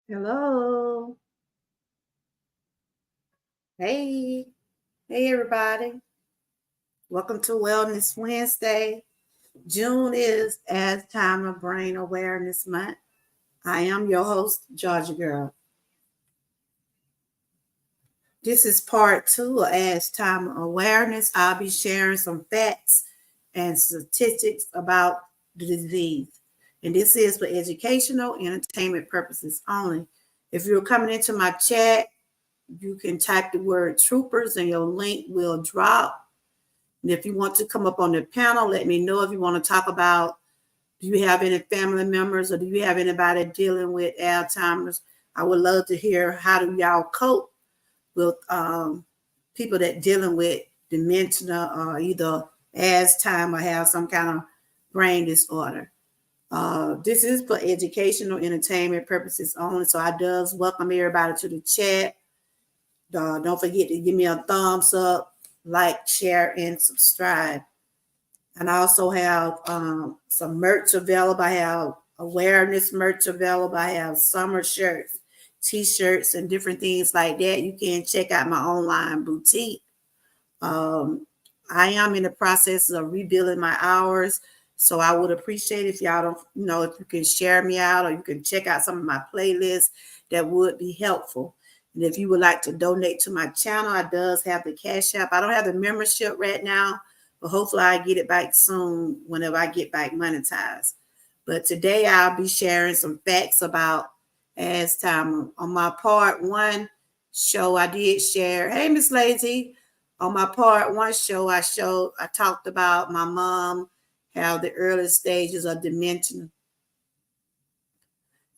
Hello. Hey. Hey, everybody. Welcome to Wellness Wednesday. June is Alzheimer Brain Awareness Month. I am your host, Georgia Girl. This is part 2 of Alzheimer Awareness. I'll be sharing some facts and statistics about the disease. And this is for educational, entertainment purposes only. If you're coming into my chat, you can type the word troopers and your link will drop. And if you want to come up on the panel, let me know if you want to talk about, do you have any family members or do you have anybody dealing with Alzheimer's? I would love to hear how do y'all cope with people that dealing with dementia or either Alzheimer or have some kind of brain disorder. This is for educational entertainment purposes only. So I does welcome everybody to the chat. Don't forget to give me a thumbs up, like, share, and subscribe. And I also have some merch available. I have awareness merch available. I have summer shirts, t-shirts, and different things like that. You can check out my online boutique. I am in the process of rebuilding my hours. So I would appreciate if y'all don't, if you can share me out or you can check out some of my playlists, that would be helpful. And if you would like to donate to my channel, I does have the Cash App. I don't have the membership right now, but hopefully I get it back soon whenever I get back monetized. But today I'll be sharing some facts about Alzheimer. On my part 1 show, I did share. Hey, Miss Lazy. On my part 1 show, I talked about my mom, how the early stages of dementia,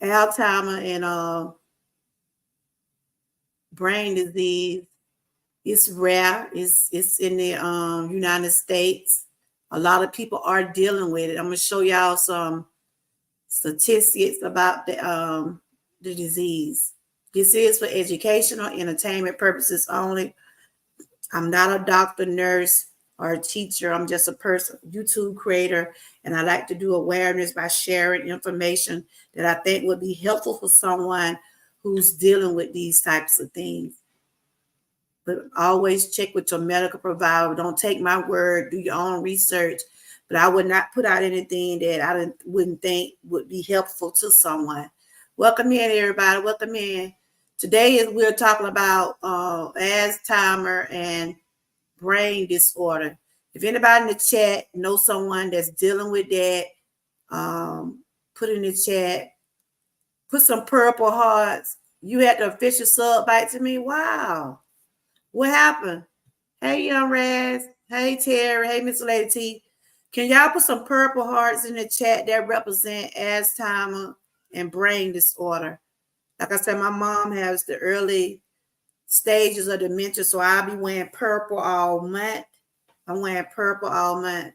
Alzheimer, and brain disease. It's rare. It's in the United States. A lot of people are dealing with it. I'm going to show y'all some statistics about the disease. This is for educational, entertainment purposes only. I'm not a doctor, nurse, or a teacher. I'm just a person, YouTube creator, and I like to do awareness by sharing information that I think would be helpful for someone who's dealing with these types of things. But always check with your medical provider. Don't take my word. Do your own research. But I would not put out anything that I wouldn't think would be helpful to someone. Welcome in, everybody. Welcome in. Today we're talking about Alzheimer and brain disorder. If anybody in the chat knows someone that's dealing with that, put in the chat. Put some purple hearts. You had the official sub bite to me. Wow. What happened? Hey, Young Raz. Hey, Terry. Hey, Miss Lady T. Can y'all put some purple hearts in the chat that represent Alzheimer and brain disorder? Like I said, my mom has the early stages of dementia, so I'll be wearing purple all month. I'm wearing purple all month.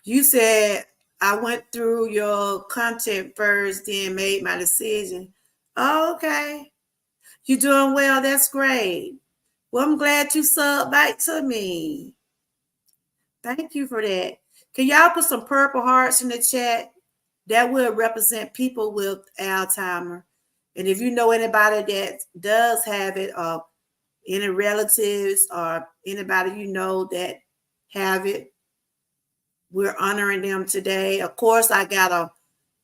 You said I went through your content first, then made my decision. Oh, okay. You're doing well. That's great. Well, I'm glad you subbed back to me. Thank you for that. Can y'all put some purple hearts in the chat? That will represent people with Alzheimer. And if you know anybody that does have it, Any relatives or anybody you know that have it, we're honoring them today. Of course, I got a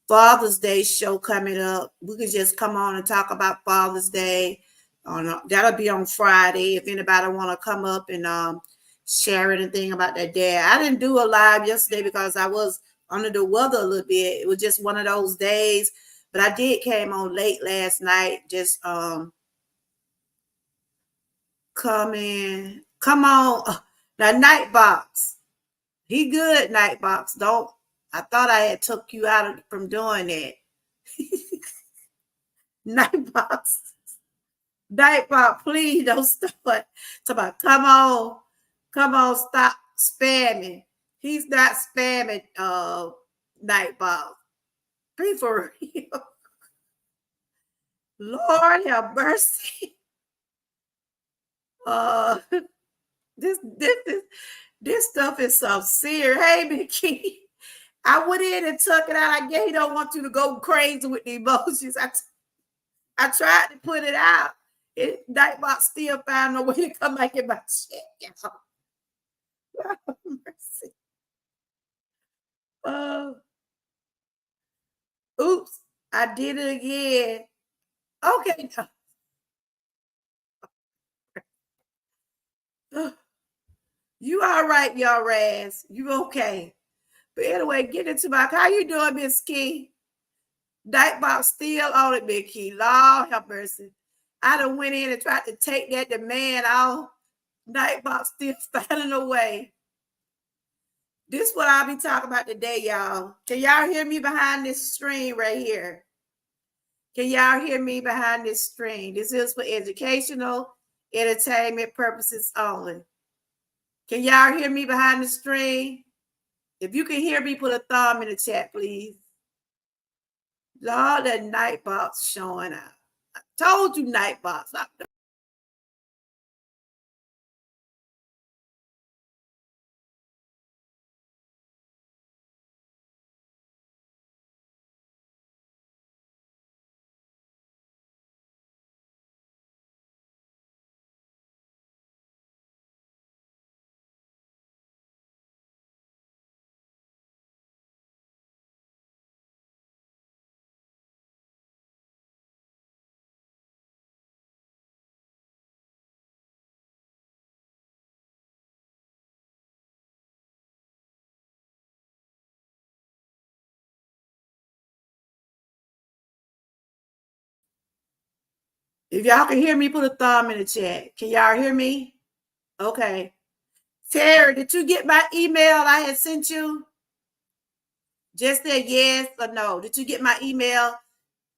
Father's Day show coming up. We could just come on and talk about Father's Day. That'll be on Friday. If anybody want to come up and share anything about their dad. I didn't do a live yesterday because I was under the weather a little bit. It was just one of those days. But I did came on late last night. Just come on. The night box. He good, Nightbox. Don't. I thought I had took you out from doing that. Nightbox. Nightbox, please don't start. Talk about come on, stop spamming. He's not spamming Nightbox. Be for real. Lord have mercy. This stuff is so serious. Hey, Mickey. I went in and took it out. I guess he don't want you to go crazy with the emojis. I tried to put it out. Nightbot still found no way to come back in my shit. Oops, I did it again. Okay. You all right, y'all ass. You okay. But anyway, get into my, how you doing, Miss Key? Nightbot still on it, Big Key. Lord have mercy. I done went in and tried to take that demand off. Nightbot still finding a way. This is what I'll be talking about today, y'all. Can y'all hear me behind this screen right here? Can y'all hear me behind this screen? This is for educational, entertainment purposes only. Can y'all hear me behind the screen? If you can hear me, put a thumb in the chat, please. Lord, that Nightbox showing up. I told you, Nightbox. If y'all can hear me, put a thumb in the chat. Can y'all hear me? Okay. Terry, did you get my email I had sent you? Just say yes or no. Did you get my email?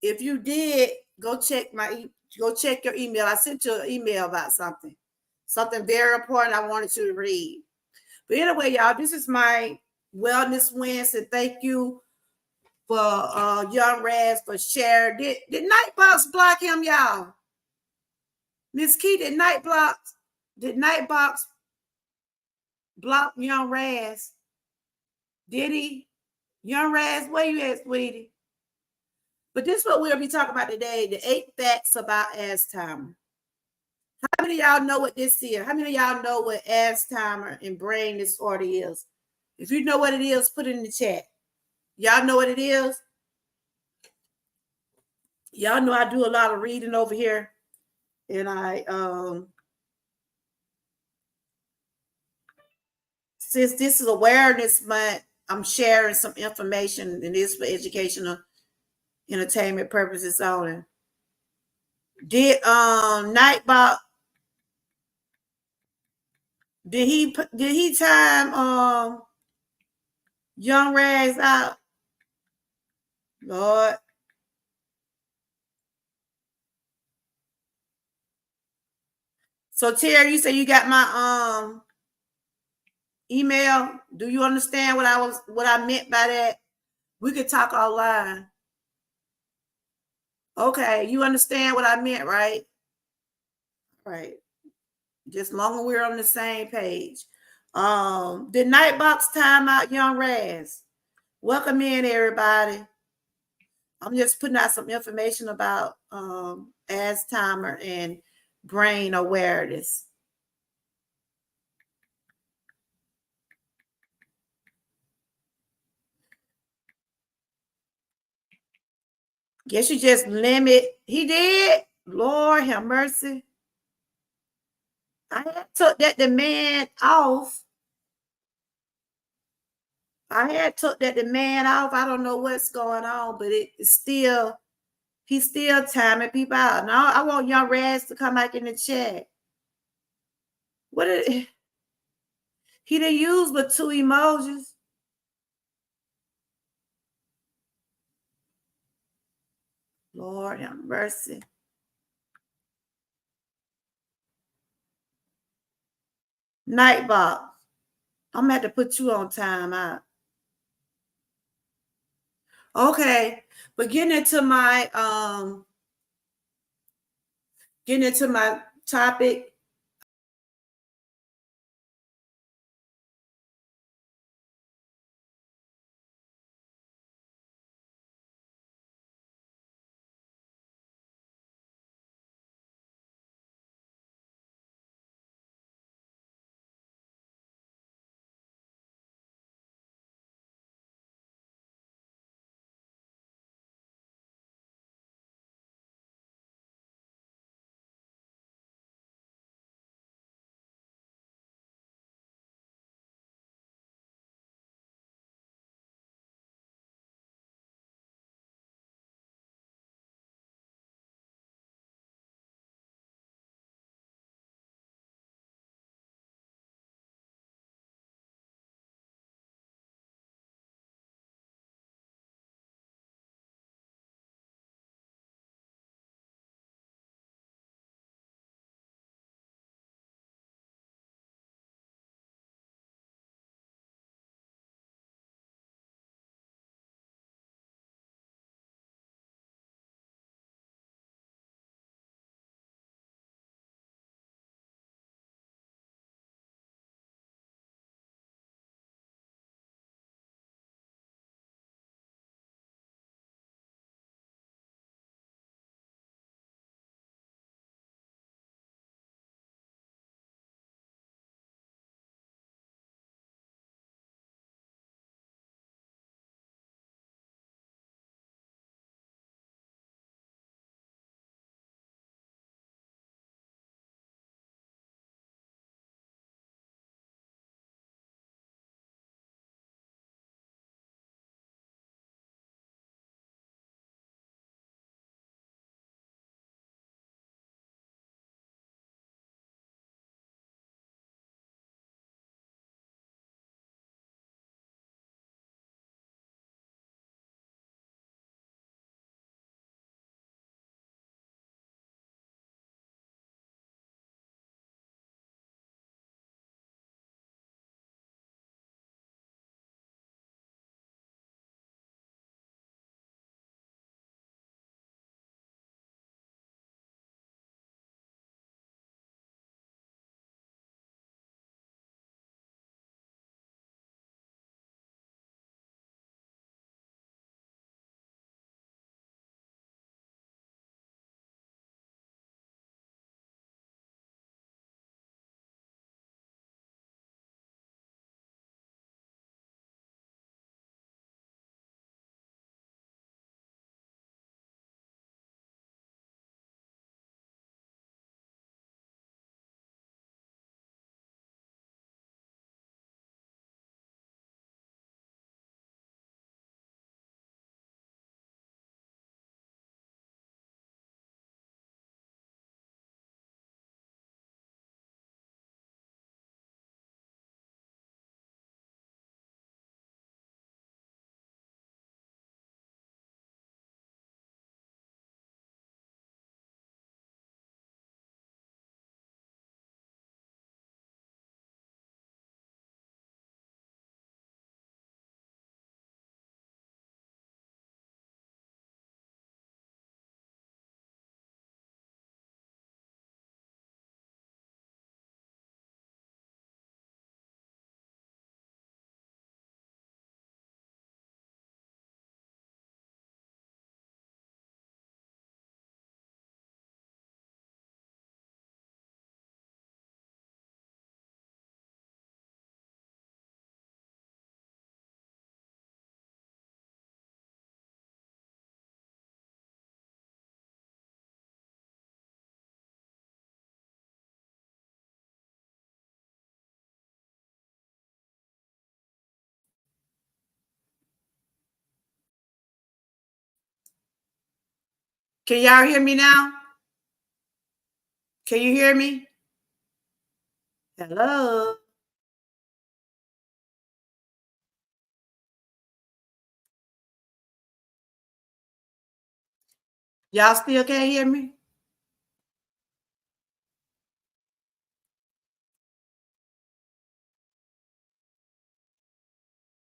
If you did, go check your email. I sent you an email about something very important I wanted you to read. But anyway, y'all, this is my Wellness Wednesday. Thank you for Young Raz for sharing. Did Nightbox block him, y'all? Miss Key, did Nightbox block Young Raz? Did he? Young Raz, where you at, sweetie? But this is what we'll be talking about today, the 8 facts about Alzheimer. How many of y'all know what this is? How many of y'all know what Alzheimer and brain disorder is? If you know what it is, put it in the chat. Y'all know what it is? Y'all know I do a lot of reading over here. And since this is Awareness Month, I'm sharing some information, and this for educational entertainment purposes only. Did Nightbot, did he time Young Rags out? Lord. So Terry, you say you got my email. Do you understand what I meant by that? We could talk online. Okay, you understand what I meant, right? Right. Just long as we're on the same page. The Nightbox time out Young Raz. Welcome in, everybody. I'm just putting out some information about Alzheimer and brain awareness. Guess you just limit. He did. Lord have mercy. I had took that demand off. I had took that demand off. I don't know what's going on, but it's still, he's still timing people out. Now I want young Raz to come back in the chat. What did he didn't use but 2 emojis? Lord have mercy. Nightbox. I'm gonna have to put you on timeout. Okay, but getting into my topic. Can y'all hear me now? Can you hear me? Hello? Y'all still can't hear me?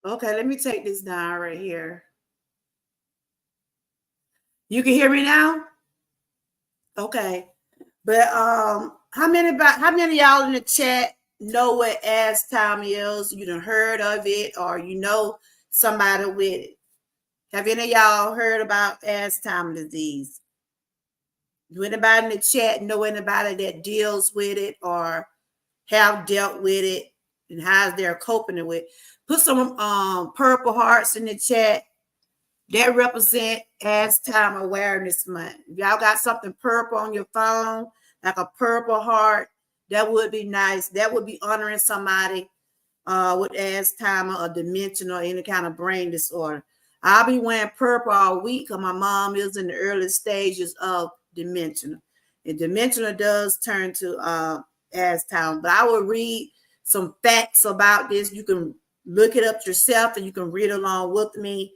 Okay, let me take this down right here. You can hear me now? Okay. But how many of y'all in the chat know what Alzheimer is? You done heard of it or you know somebody with it? Have any of y'all heard about Alzheimer's disease? Do anybody in the chat know anybody that deals with it or have dealt with it and how they're coping with it? Put some purple hearts in the chat. That represent Alzheimer Awareness Month. If y'all got something purple on your phone, like a purple heart, that would be nice. That would be honoring somebody with Alzheimer or dementia or any kind of brain disorder. I'll be wearing purple all week because my mom is in the early stages of dementia. And dementia does turn to Alzheimer. But I will read some facts about this. You can look it up yourself and you can read along with me.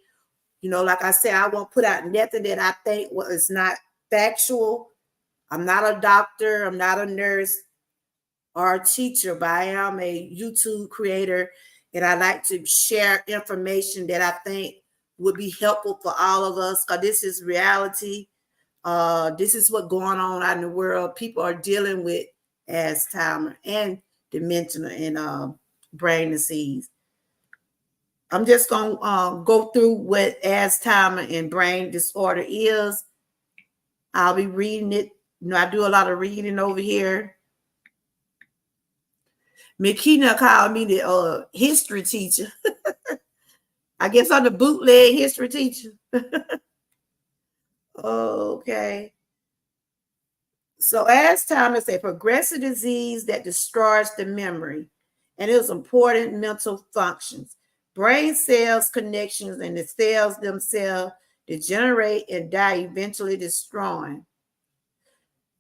You know, like I said, I won't put out nothing that I think is not factual. I'm not a doctor. I'm not a nurse or a teacher, but I am a YouTube creator, and I like to share information that I think would be helpful for all of us. Because this is reality. This is what's going on out in the world. People are dealing with Alzheimer and dementia and brain disease. I'm just going to go through what Alzheimer and brain disorder is. I'll be reading it. You know, I do a lot of reading over here. McKenna called me the history teacher. I guess I'm the bootleg history teacher. Okay. So Alzheimer's is a progressive disease that destroys the memory and its important mental functions. Brain cells connections and the cells themselves degenerate and die, eventually destroying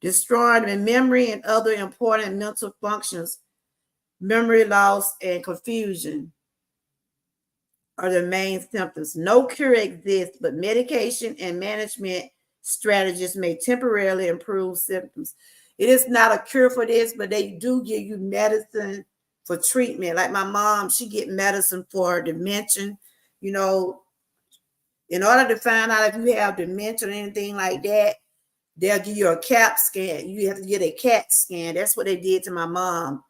the memory and other important mental functions. Memory loss and confusion are the main symptoms. No cure exists, but medication and management strategies may temporarily improve symptoms. It is not a cure for this, but they do give you medicine for treatment. Like my mom, she get medicine for dementia. You know, in order to find out if you have dementia or anything like that, they'll give you a CAT scan. You have to get a CAT scan. That's what they did to my mom.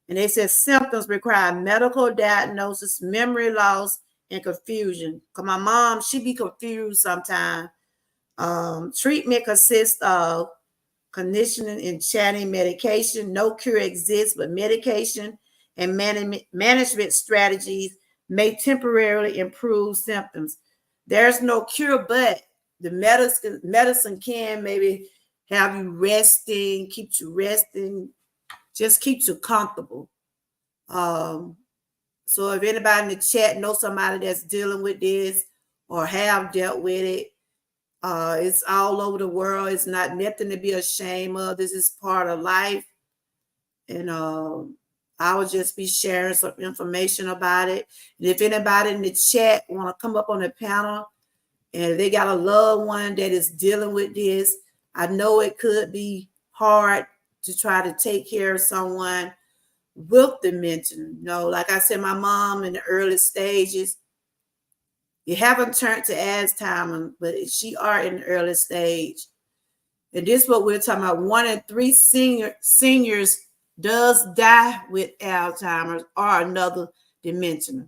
And they said symptoms require medical diagnosis, memory loss, and confusion. Because my mom, she be confused sometimes. Treatment consists of conditioning and chatting medication. No cure exists, but medication and management strategies may temporarily improve symptoms. There's no cure, but the medicine can maybe have you resting, keep you resting, just keeps you comfortable. So if anybody in the chat knows somebody that's dealing with this or have dealt with it, it's all over the world. It's not nothing to be ashamed of. This is part of life. And I will just be sharing some information about it. And if anybody in the chat want to come up on the panel and they got a loved one that is dealing with this, I know it could be hard to try to take care of someone with dementia. You know, like I said, my mom in the early stages, you haven't turned to Alzheimer, but she are in the early stage. And this is what we're talking about. 1 in 3 seniors does die with Alzheimer's or another dementia.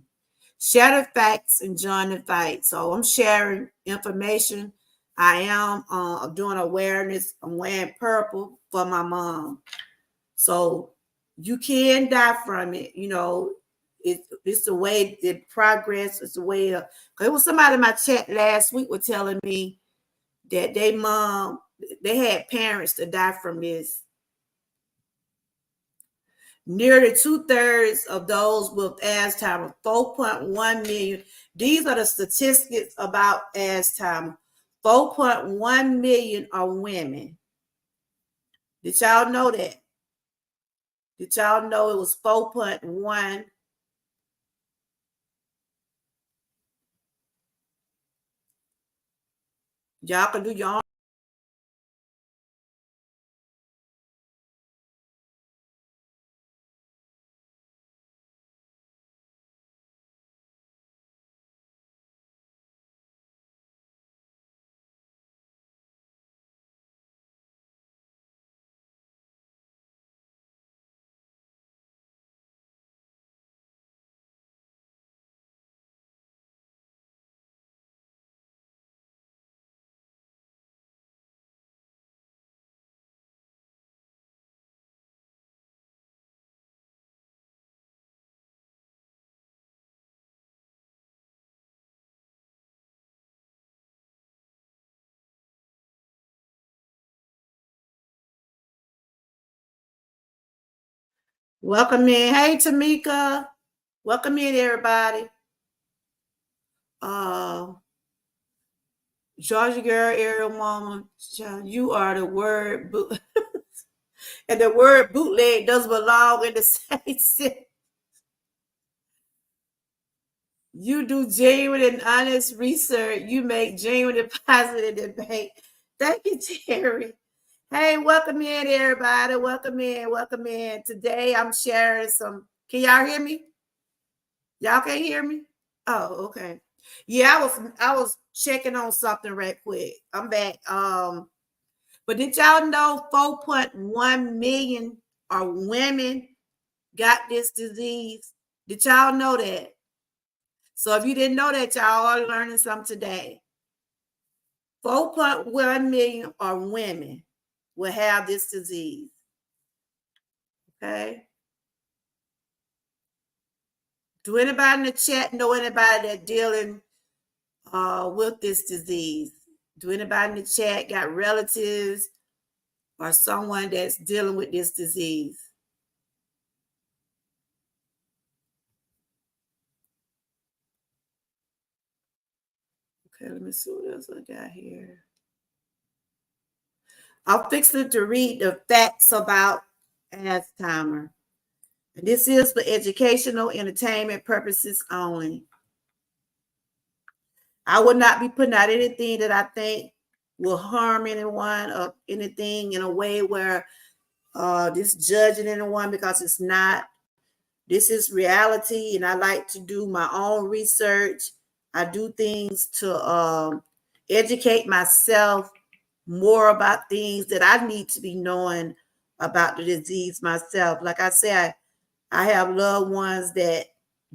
Share the facts and join the fight. So I'm sharing information. I am doing awareness. I'm wearing purple for my mom. So you can die from it. You know, it's the way it progress. It's the way of, because it was somebody in my chat last week was telling me that they had parents to die from this. Nearly 2/3 of those with Alzheimer, 4.1 million. These are the statistics about Alzheimer. 4.1 million are women. Did y'all know that? Did y'all know it was 4.1? Y'all can do your own. Welcome in. Hey, Tamika. Welcome in, everybody. Georgia girl, Ariel mama, you are the word boot. And the word bootleg does belong in the same sentence. You do genuine and honest research. You make genuine deposit in the bank. Thank you, Terry. Hey, welcome in, everybody. Welcome in. Welcome in. Today I'm sharing some. Can y'all hear me? Y'all can't hear me? Oh, okay. Yeah, I was checking on something right quick. I'm back. But did y'all know 4.1 million are women got this disease? Did y'all know that? So if you didn't know that, y'all are learning something today. 4.1 million are women will have this disease. Okay. Do anybody in the chat know anybody that dealing with this disease? Do anybody in the chat got relatives or someone that's dealing with this disease? Okay, let me see what else I got here. I'm fixing to read the facts about Alzheimer. And this is for educational entertainment purposes only. I will not be putting out anything that I think will harm anyone or anything in a way where this judging anyone, because it's not. This is reality, and I like to do my own research. I do things to educate myself more about things that I need to be knowing about the disease myself. Like I said, I have loved ones that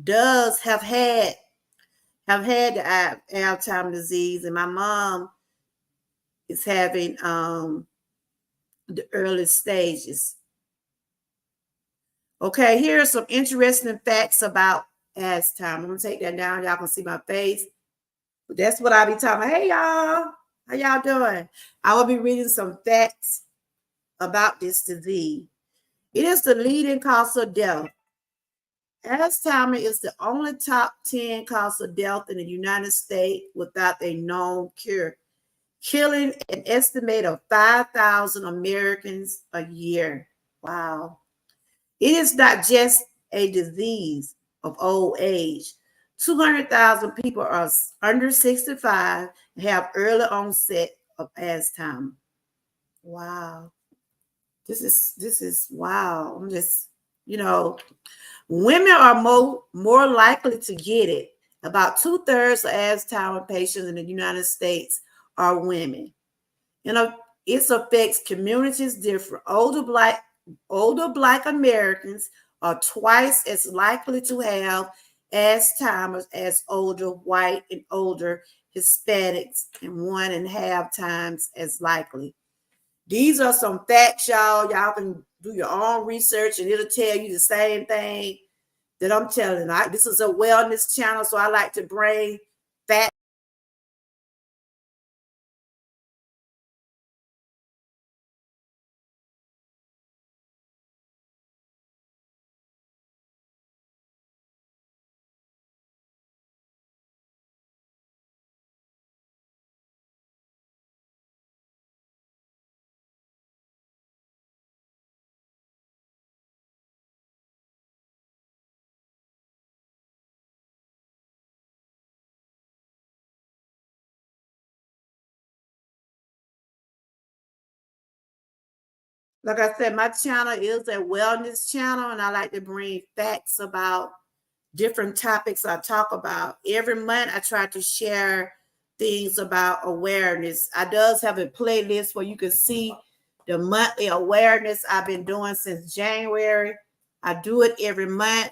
does have had the Alzheimer's disease, and my mom is having the early stages. Okay, here are some interesting facts about Alzheimer's. I'm gonna take that down. Y'all can see my face. But that's what I be talking about. Hey y'all, how y'all doing? I will be reading some facts about this disease. It is the leading cause of death. Alzheimer is the only top 10 cause of death in the United States without a known cure, killing an estimate of 5,000 Americans a year. Wow. It is not just a disease of old age. 200,000 people are under 65 and have early onset of Alzheimer. Wow. This is wow. I'm just, you know, women are more likely to get it. About 2/3 of Alzheimer patients in the United States are women. You know, it affects communities different. Older black Americans are twice as likely to have Alzheimer's as older white and older Hispanics, and 1.5 times as likely. These are some facts, y'all. Y'all can do your own research and it'll tell you the same thing that I'm telling. This is a wellness channel, so I like to bring facts. Like I said, my channel is a wellness channel, and I like to bring facts about different topics I talk about. Every month, I try to share things about awareness. I does have a playlist where you can see the monthly awareness I've been doing since January. I do it every month.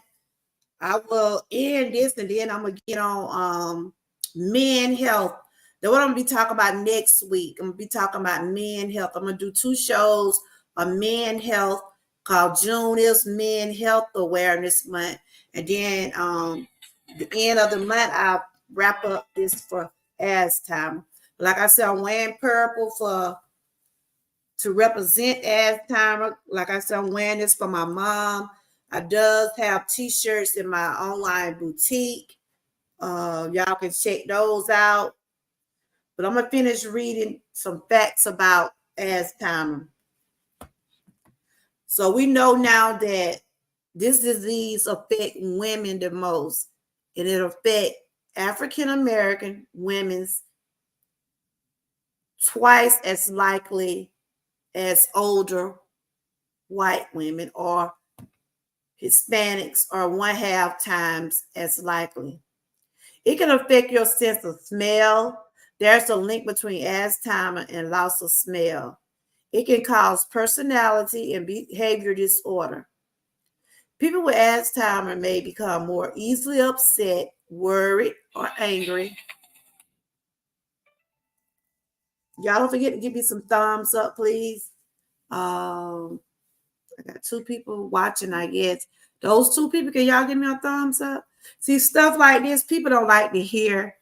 I will end this and then I'm gonna get on men health. That's what I'm gonna be talking about next week. I'm gonna be talking about men health. I'm gonna do 2 shows on men health called June is Men Health Awareness Month. And then the end of the month I'll wrap up this for as time. Like I said, I'm wearing purple for to represent as time. Like I said, I'm wearing this for my mom. I does have t-shirts in my online boutique. Y'all can check those out. But I'm gonna finish reading some facts about Alzheimer. So we know now that this disease affects women the most, and it affects African American women's twice as likely as older white women, or Hispanics are 1/2 times as likely. It can affect your sense of smell. There's a link between Alzheimer and loss of smell. It can cause personality and behavior disorder. People with Alzheimer may become more easily upset, worried, or angry. Y'all don't forget to give me some thumbs up, please. I got 2 people watching, I guess. Those 2 people, can y'all give me a thumbs up? See, stuff like this, people don't like to hear.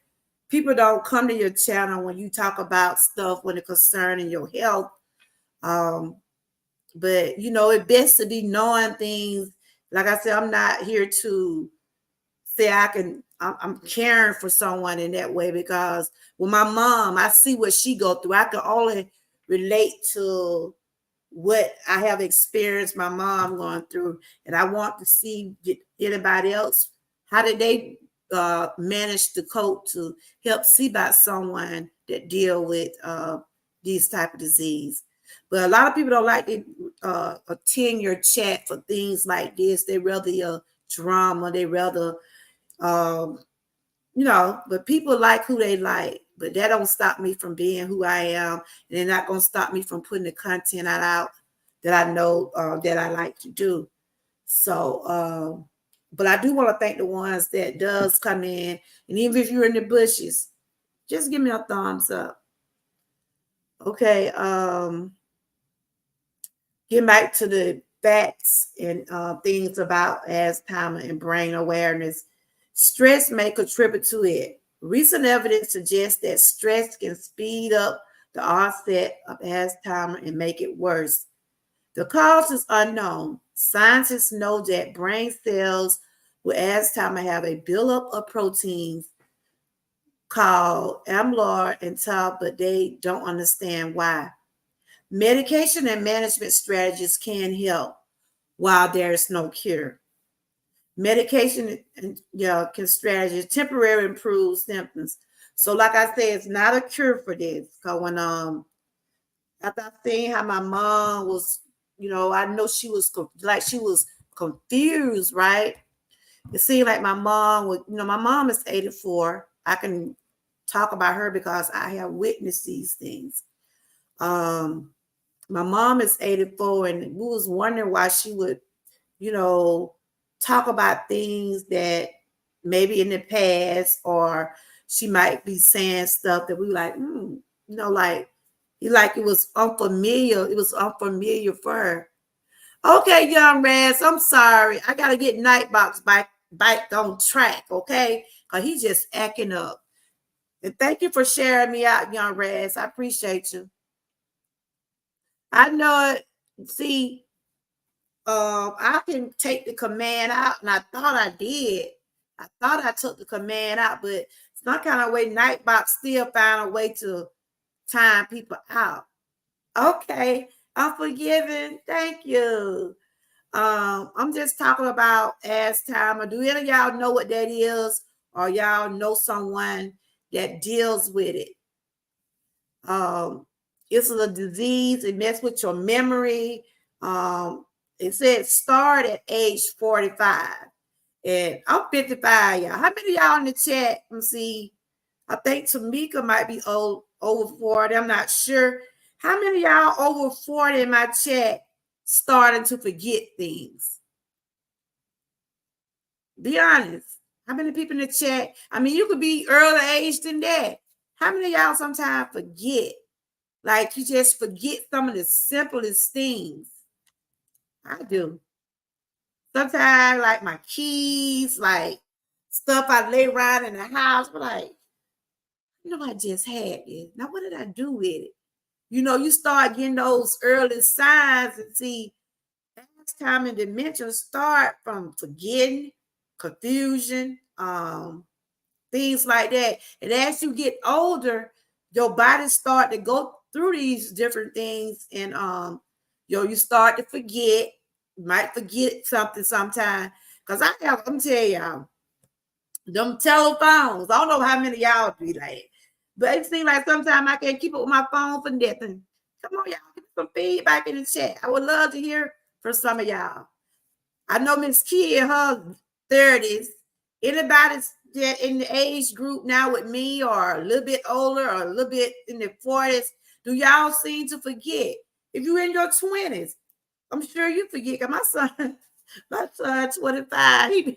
People don't come to your channel when you talk about stuff when it concerning your health. But you know, it's best to be knowing things. Like I said, I'm not here to say I'm caring for someone in that way, because with my mom, I see what she go through. I can only relate to what I have experienced my mom going through, and I want to see anybody else, how did they manage to cope to help see about someone that deal with these type of disease. But a lot of people don't like to attend your chat for things like this. They rather drama. They rather but people like who they like. But that don't stop me from being who I am, and they're not gonna stop me from putting the content out that I know that I like to do. So, but I do want to thank the ones that does come in, and even if you're in the bushes, just give me a thumbs up. Okay, get back to the facts and things about Alzheimer and brain awareness. Stress may contribute to it. Recent evidence suggests that stress can speed up the onset of Alzheimer and make it worse. The cause is unknown. Scientists know that brain cells with Alzheimer have a buildup of proteins called amyloid and tau, but they don't understand why. Medication and management strategies can help while there is no cure. Medication can strategies temporarily improve symptoms. So, like I said, it's not a cure for this. Because when after I seen how my mom was, I know she was confused, right? It seemed like my mom would, my mom is 84. I can talk about her because I have witnessed these things. My mom is 84, and we was wondering why she would, talk about things that maybe in the past, or she might be saying stuff that we like, like it was unfamiliar. It was unfamiliar for her. Okay, young Raz, I'm sorry. I gotta get Nightbox back on track, okay? Because he's just acting up. And thank you for sharing me out, young Raz. I appreciate you. I know it. See, I can take the command out, and I thought I did. I thought I took the command out, but some kind of way Nightbox still found a way to time people out. Okay, I'm forgiven. Thank you. I'm just talking about Alzheimer. Do any of y'all know what that is, or y'all know someone that deals with it? It's a disease. It messes with your memory. Um, it said start at age 45. And I'm 55, y'all. How many of y'all in the chat? Let me see. I think Tamika might be old, over 40. I'm not sure. How many of y'all over 40 in my chat starting to forget things? Be honest. How many people in the chat? I mean, you could be early age than that. How many of y'all sometimes forget? Like you just forget some of the simplest things. I do. Sometimes, like my keys, like stuff I lay around in the house, but like, I just had this. Now, what did I do with it? You start getting those early signs and see Alzheimer and dementia start from forgetting, confusion, things like that. And as you get older, your body start to go through these different things, and you start to forget. You might forget something sometime. Cause I'm telling y'all, them telephones. I don't know how many of y'all be like, but it seems like sometimes I can't keep up with my phone for nothing. Come on, y'all, give me some feedback in the chat. I would love to hear from some of y'all. I know Miss Key in her 30s. Anybody that in the age group now with me, or a little bit older, or a little bit in the 40s, do y'all seem to forget? If you're in your 20s, I'm sure you forget. Cause my son 25,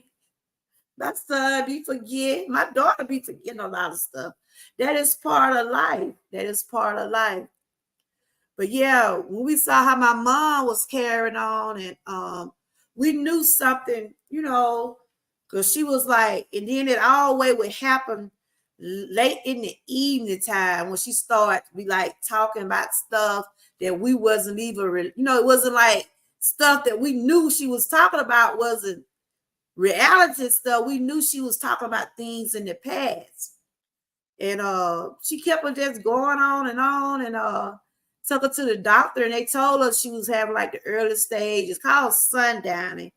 my son be forget. My daughter be forgetting a lot of stuff. That is part of life. That is part of life. But yeah, when we saw how my mom was carrying on, and we knew something, because she was like, and then it always would happen late in the evening time when she started to be like talking about stuff that we wasn't even, it wasn't like stuff that we knew she was talking about wasn't reality stuff. We knew she was talking about things in the past. And she kept on just going on, and took her to the doctor, and they told her she was having like the early stage. It's called sundowning,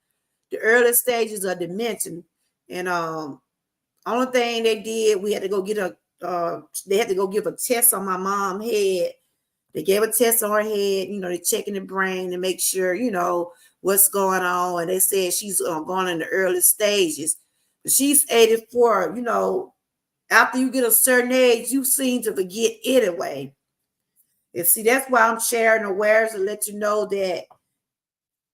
the early stages of dementia. And only thing they did, we had to go get they had to go give a test on my mom's head. They gave a test on her head, they're checking the brain to make sure, what's going on. And they said she's going in the early stages. But she's 84, after you get a certain age, you seem to forget anyway. And see, that's why I'm sharing awareness to let you know that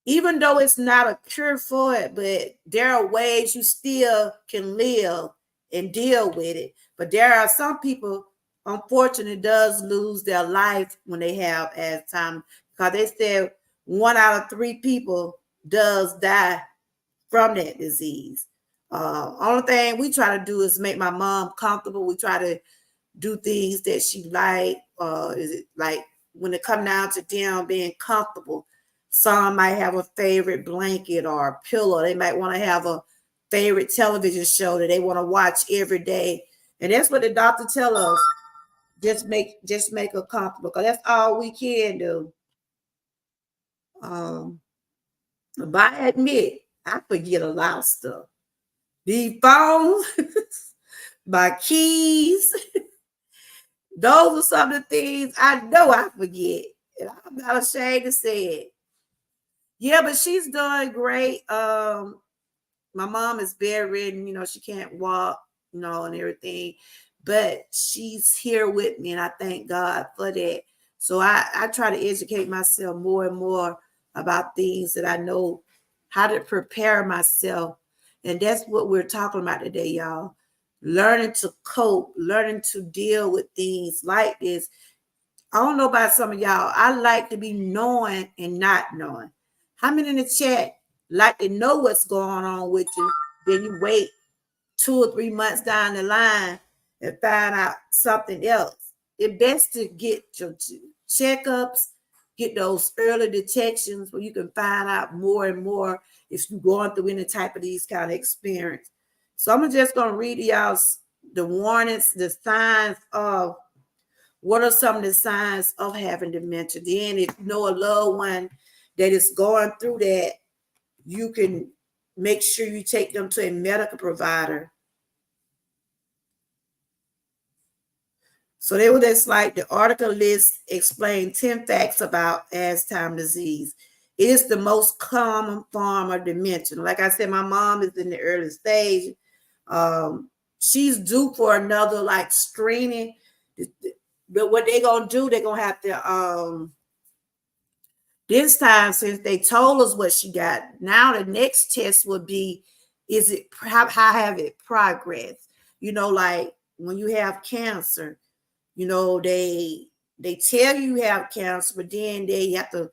even though it's not a cure for it, but there are ways you still can live and deal with it. But there are some people, unfortunately, does lose their life when they have Alzheimer's, because they said 1 out of 3 people does die from that disease. Only thing we try to do is make my mom comfortable. We try to do things that she like. Is it like when it come down to them being comfortable? Some might have a favorite blanket or a pillow. They might want to have a favorite television show that they want to watch every day. And that's what the doctor tell us. Just make her comfortable, because that's all we can do. But I admit, I forget a lot of stuff. These phones, my keys, those are some of the things I know I forget. And I'm not ashamed to say it. Yeah, but she's doing great. My mom is bedridden, she can't walk, and everything. But she's here with me, and I thank God for that. So I try to educate myself more and more about things that I know, how to prepare myself. And that's what we're talking about today, y'all. Learning to cope, learning to deal with things like this. I don't know about some of y'all. I like to be knowing and not knowing. How many in the chat like to know what's going on with you? Then you wait 2 or 3 months down the line and find out something else. It's best to get your checkups, get those early detections where you can find out more and more if you're going through any type of these kind of experience. So I'm just going to read y'all the warnings, the signs of what are some of the signs of having dementia. Then if you know a loved one that is going through that, you can make sure you take them to a medical provider. So they were just like the article list explained 10 facts about Alzheimer's disease. It is the most common form of dementia. Like I said, my mom is in the early stage. She's due for another like screening. But what they're gonna do, they're gonna have to this time, since they told us what she got, now the next test would be, is it how have it progressed? Like when you have cancer, they tell you have cancer, but then they have to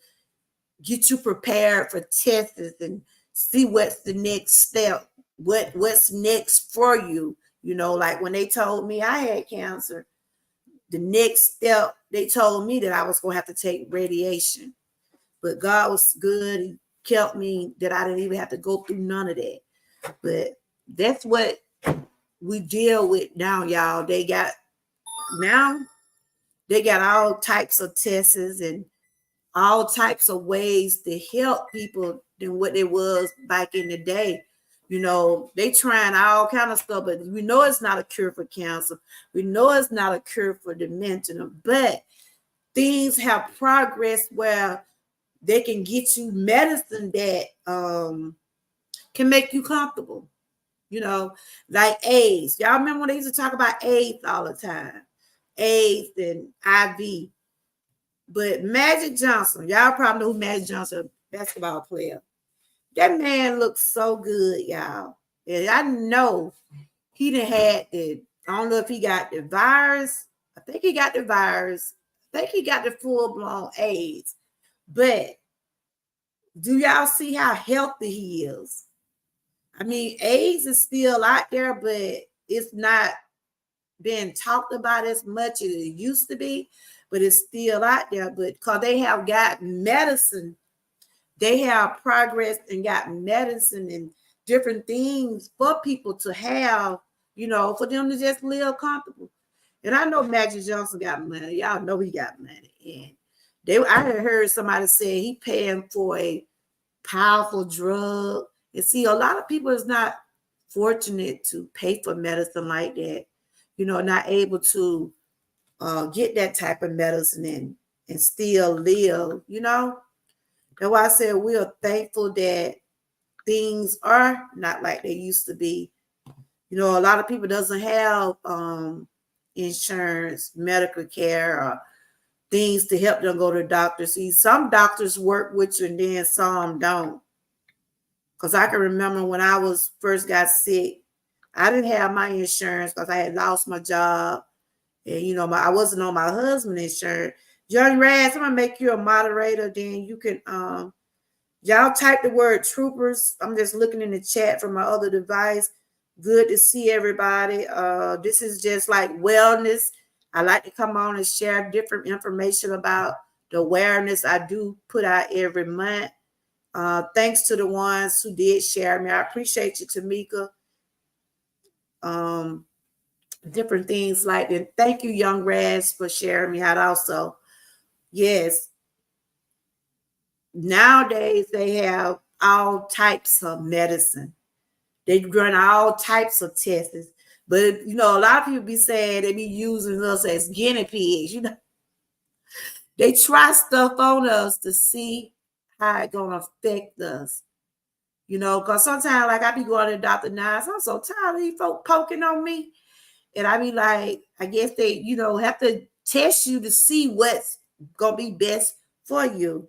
get you prepared for tests and see what's the next step, what's next for you. Like when they told me I had cancer, the next step they told me that I was going to have to take radiation. But God was good. He kept me that I didn't even have to go through none of that. But that's what we deal with now, y'all. Now they got all types of tests and all types of ways to help people than what it was back in the day. They trying all kind of stuff, but we know it's not a cure for cancer. We know it's not a cure for dementia, but things have progressed where they can get you medicine that can make you comfortable. Like AIDS. Y'all remember when they used to talk about AIDS all the time? AIDS and IV. But Magic Johnson, y'all probably know who Magic Johnson, basketball player. That man looks so good, y'all. And I know he done had I don't know if he got the virus. I think he got the virus. I think he got the full-blown AIDS. But do y'all see how healthy he is? I mean, AIDS is still out there, but it's not being talked about as much as it used to be, but it's still out there. But because they have got medicine, they have progressed and got medicine and different things for people to have, for them to just live comfortable. And I know Magic Johnson got money. Y'all know he got money. And I heard somebody say he paying for a powerful drug. And see, a lot of people is not fortunate to pay for medicine like that, not able to get that type of medicine and still live. That's why I said we are thankful that things are not like they used to be. A lot of people doesn't have insurance, medical care, or things to help them go to the doctor. See, some doctors work with you and then some don't. Because I can remember when I first got sick, I didn't have my insurance because I had lost my job. And, I wasn't on my husband's insurance. Young Raz, I'm going to make you a moderator. Then you can, y'all type the word troopers. I'm just looking in the chat from my other device. Good to see everybody. This is just like wellness. I like to come on and share different information about the awareness I do put out every month. Thanks to the ones who did share me. I appreciate you, Tamika. Different things like that. Thank you, Young Raz, for sharing me out also. Yes. Nowadays, they have all types of medicine. They run all types of tests. But, a lot of people be saying they be using us as guinea pigs. They try stuff on us to see how it's going to affect us. Because sometimes, like, I be going to the doctor now. I'm so tired of these folk poking on me. And I be like, I guess they, have to test you to see what's going to be best for you.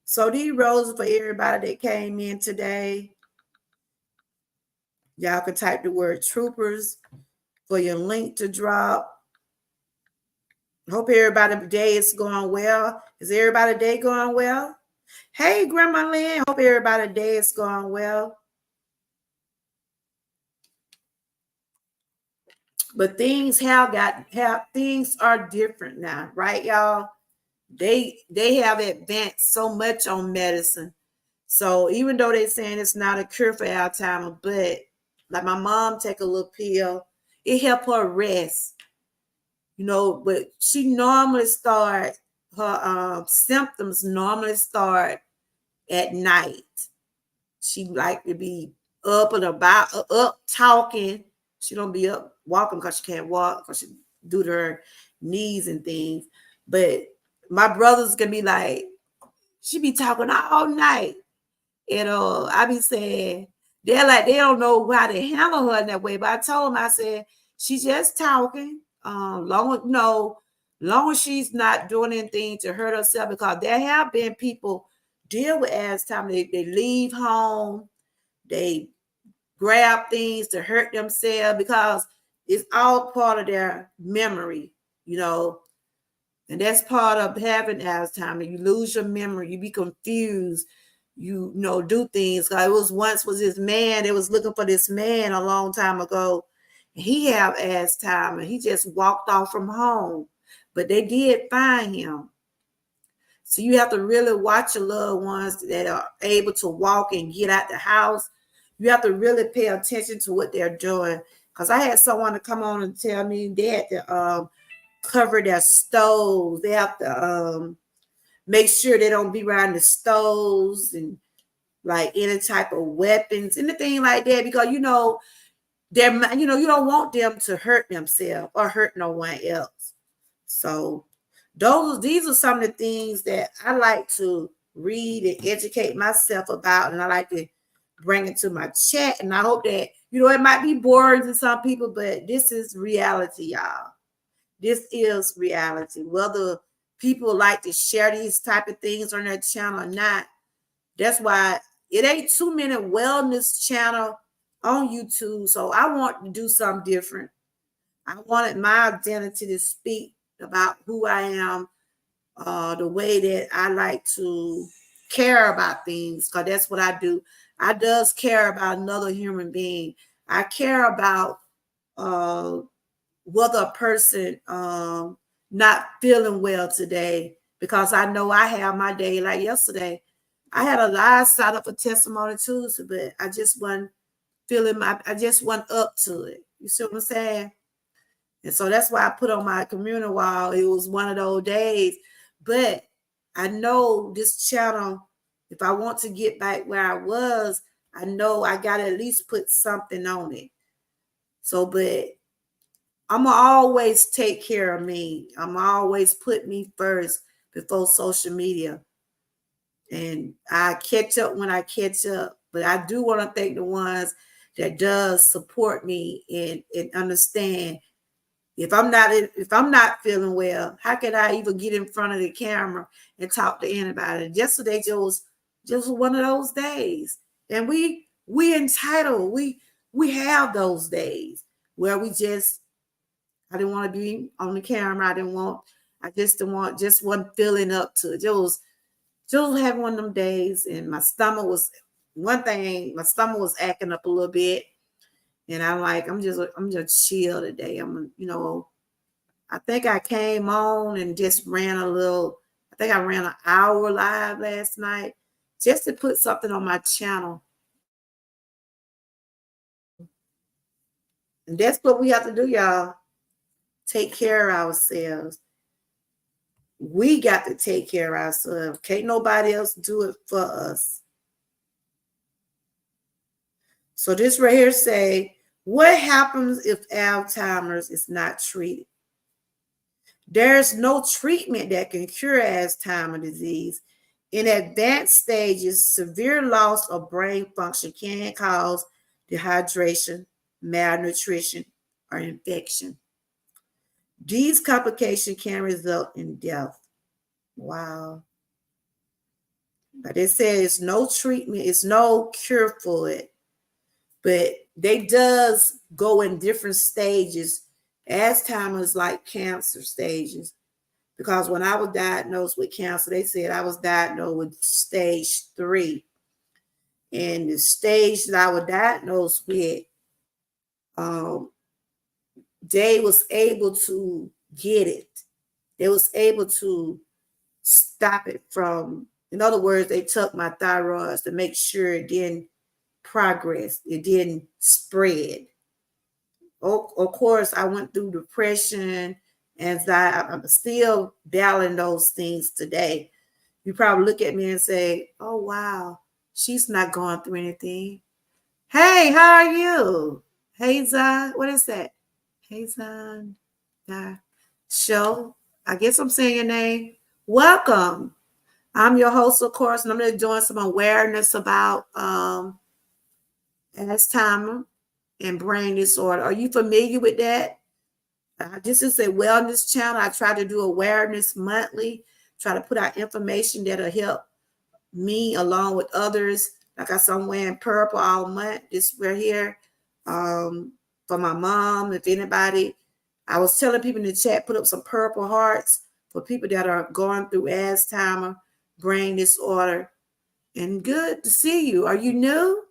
So these roses for everybody that came in today. Y'all can type the word troopers for your link to drop. Hope everybody's day is going well. Is everybody's day going well? Hey, Grandma Lynn. Hope everybody's day is going well. But things things are different now, right, y'all? They have advanced so much on medicine. So even though they're saying it's not a cure for Alzheimer, but like my mom take a little pill, it help her rest. But she normally her symptoms normally start at night. She like to be up and about, up talking. She don't be up walking because she can't walk because she due to her knees and things. But my brothers can be like, She be talking all night. And I be saying, they're like, they don't know how to handle her in that way. But I told them, I said, she's just talking. Long as she's not doing anything to hurt herself, because there have been people deal with Alzheimer's. They leave home, they grab things to hurt themselves because it's all part of their memory, you know. And that's part of having Alzheimer's. You lose your memory, you be confused, do things. It was this man, they was looking for this man a long time ago. He have Alzheimer's. He just walked off from home, but they did find him. So you have to really watch your loved ones that are able to walk and get out the house. You have to really pay attention to what they're doing. Because I had someone to come on and tell me they had to cover their stoves. They have to make sure they don't be around the stoves and like any type of weapons, anything like that, because you don't want them to hurt themselves or hurt no one else. So these are some of the things that I like to read and educate myself about, and I like to bring it to my chat. And I hope that it might be boring to some people, but this is reality, y'all. This is reality. Whether people like to share these type of things on their channel or not, that's why it ain't too many wellness channel on YouTube. So I want to do something different. I wanted my identity to speak about who I am, the way that I like to care about things, because that's what I do. I does care about another human being. I care about whether a person not feeling well today, because I know I have my day. Like yesterday, I had a live side up for Testimony Tuesday, but I just wasn't I just wasn't up to it. You see what I'm saying? And so that's why I put on my community wall. It was one of those days. But I know this channel, if I want to get back where I was, I know I got to at least put something on it. So, but I'm going to always take care of me. I'm always put me first before social media. And I catch up when I catch up. But I do want to thank the ones that does support me and understand if I'm not feeling well, how can I even get in front of the camera and talk to anybody? Yesterday just one of those days. And we entitled. We have those days where I didn't want to be on the camera. Just wasn't feeling up to it. Just having one of them days, and my stomach was acting up a little bit. And I'm just chill today. I think I came on and just ran I ran an hour live last night just to put something on my channel. And that's what we have to do, y'all. Take care of ourselves. We got to take care of ourselves. Can't nobody else do it for us. So this right here say, what happens if Alzheimer's is not treated? There's no treatment that can cure Alzheimer's disease. In advanced stages, severe loss of brain function can cause dehydration, malnutrition, or infection. These complications can result in death. Wow. But it says no treatment, it's no cure for it. But they does go in different stages. Alzheimer's like cancer stages. Because when I was diagnosed with cancer, they said I was diagnosed with stage 3. And the stage that I was diagnosed with, they was able to get it. They was able to stop it from, in other words, they took my thyroid to make sure it didn't progress. It didn't spread. Of course, I went through depression, anxiety. I'm still battling those things today. You probably look at me and say, oh, wow, she's not going through anything. Hey, how are you? Hey, Zan, what is that? Hey, Zan, show. I guess I'm saying your name. Welcome. I'm your host, of course, and I'm going to doing some awareness about Alzheimer and brain disorder. Are you familiar with that? This is a wellness channel. I try to do awareness monthly, try to put out information that'll help me along with others. Like I said, I'm wearing purple all month. This we're here for my mom. If anybody, I was telling people in the chat, put up some purple hearts for people that are going through Alzheimer, brain disorder. And good to see you. Are you new?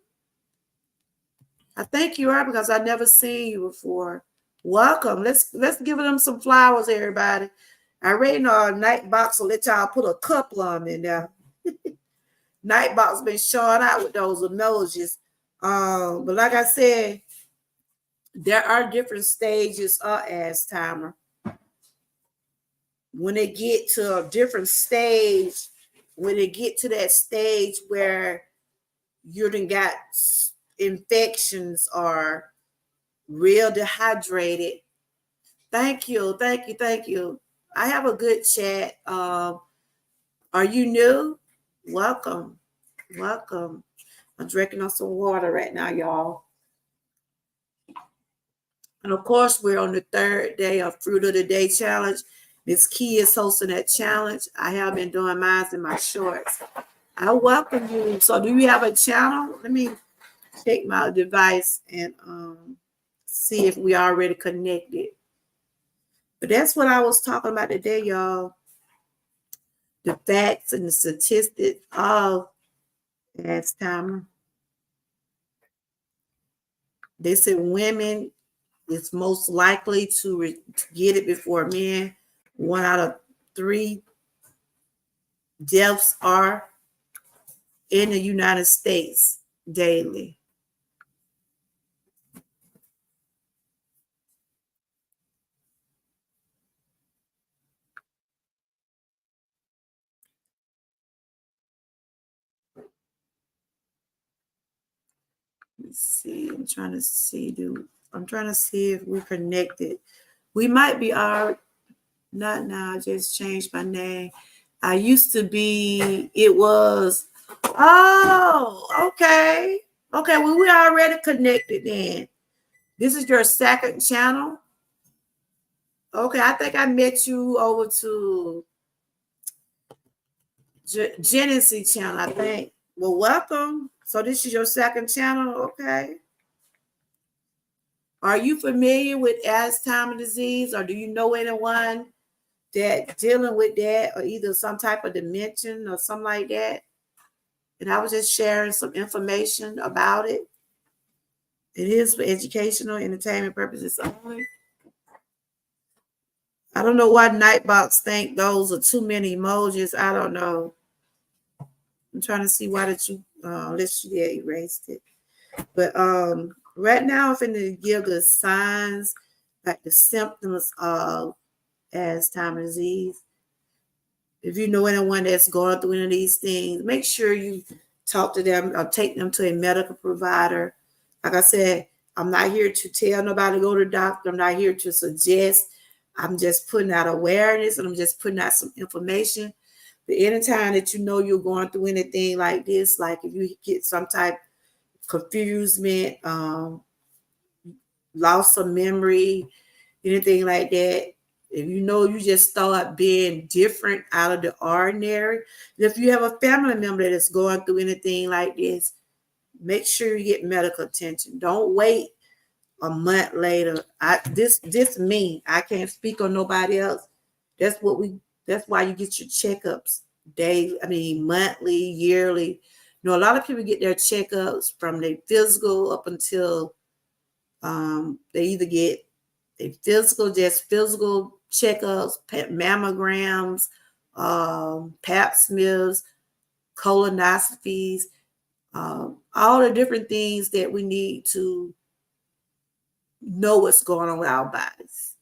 I think you are because I never seen you before. Welcome. Let's give them some flowers, everybody. I already know Nightbox will let y'all put a couple of them in there. Nightbox been showing out with those emojis. But like I said, there are different stages of Alzheimer. When they get to a different stage, when they get to that stage where you done got infections or real dehydrated. Thank you, thank you, thank you. I have a good chat. Are you new? Welcome, welcome. I'm drinking on some water right now, y'all. And of course, we're on the third day of Fruit of the Day challenge. Miss Key is hosting that challenge. I have been doing mine in my shorts. I welcome you. So, do you have a channel? Let me check my device and see if we already connected. But that's what I was talking about today, y'all. The facts and the statistics of Alzheimer. They said women is most likely to get it before men. 1 out of 3 deaths are in the United States daily. Let's see. I'm trying to see if we're connected. We might be not now. I just changed my name. I used to be, okay. Okay, well, we already connected then. This is your second channel. Okay, I think I met you over to Genesee channel, I think. Well, welcome. So this is your second channel, okay? Are you familiar with Alzheimer's disease, or do you know anyone that dealing with that, or either some type of dementia or something like that? And I was just sharing some information about it. It is for educational, entertainment purposes only. I don't know why Nightbox think those are too many emojis. I don't know. I'm trying to see why did you erased it. But right now I'm finna give the signs, like the symptoms of Alzheimer's disease. If you know anyone that's going through any of these things, make sure you talk to them or take them to a medical provider. Like I said, I'm not here to tell nobody to go to the doctor. I'm not here to suggest. I'm just putting out awareness and I'm just putting out some information. But anytime that you know you're going through anything like this, like if you get some type of confusement, loss of memory, anything like that, if you know you just start being different out of the ordinary, if you have a family member that is going through anything like this, make sure you get medical attention. Don't wait a month later. This me. I can't speak on nobody else. That's why you get your checkups monthly, yearly. You know, a lot of people get their checkups from their physical up until they either get just physical checkups, mammograms, pap smears, colonoscopies, all the different things that we need to know what's going on with our bodies.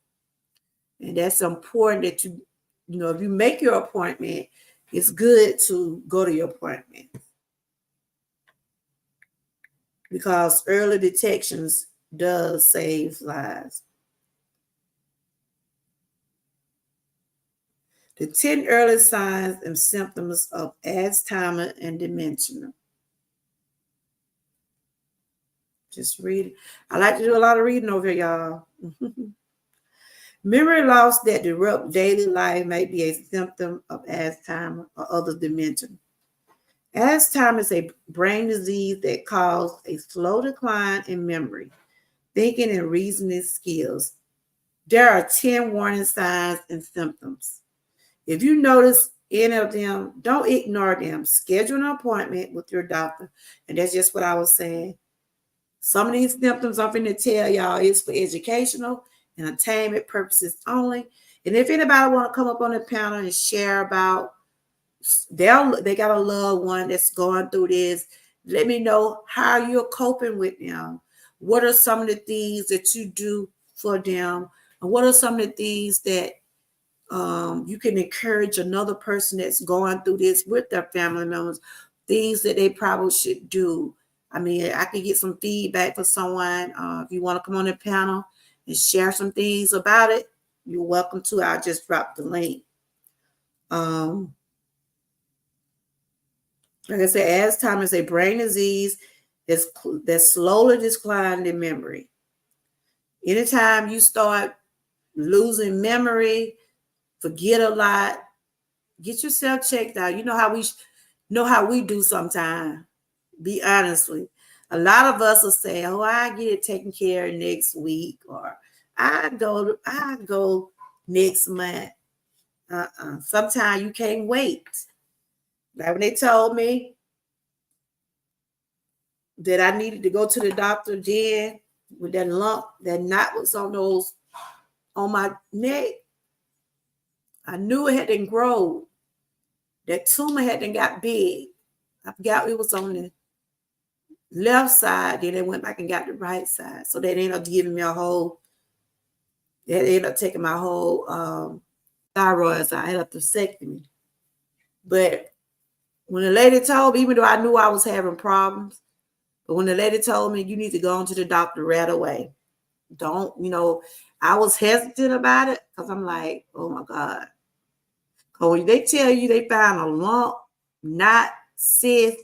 And that's important that if you make your appointment, it's good to go to your appointment because early detections does save lives. The 10 early signs and symptoms of Alzheimer and dementia. Just read it. I like to do a lot of reading over here, y'all. Memory loss that disrupt daily life may be a symptom of Alzheimer or other dementia. Alzheimer is a brain disease that causes a slow decline in memory, thinking, and reasoning skills. There are 10 warning signs and symptoms. If you notice any of them, don't ignore them. Schedule an appointment with your doctor. And that's just what I was saying. Some of these symptoms I'm going to tell y'all is for educational and entertainment purposes only. And if anybody want to come up on the panel and share about they got a loved one that's going through this, let me know how you're coping with them. What are some of the things that you do for them? And what are some of the things that you can encourage another person that's going through this with their family members, things that they probably should do. I mean, I can get some feedback for someone. If you want to come on the panel and share some things about it, you're welcome to. I'll just drop the link. Like I said, Alzheimer's is a brain disease that's slowly declining in memory. Anytime you start losing memory, forget a lot, get yourself checked out. You know how we do sometimes. Be honest with. A lot of us will say, "Oh, I get it taken care of next week," or I go next month. Sometimes you can't wait. Like when they told me that I needed to go to the doctor then with that lump, that knot was on my neck. I knew it hadn't grown. That tumor hadn't got big. I forgot it was on the left side. Then they went back and got the right side. So they ended up giving me they ended up taking my whole thyroid side. I had a vasectomy. But when the lady told me, even though I knew I was having problems, but when the lady told me you need to go on to the doctor right away, I was hesitant about it because I'm like, oh my God. Because when they tell you they found a lump, not cyst,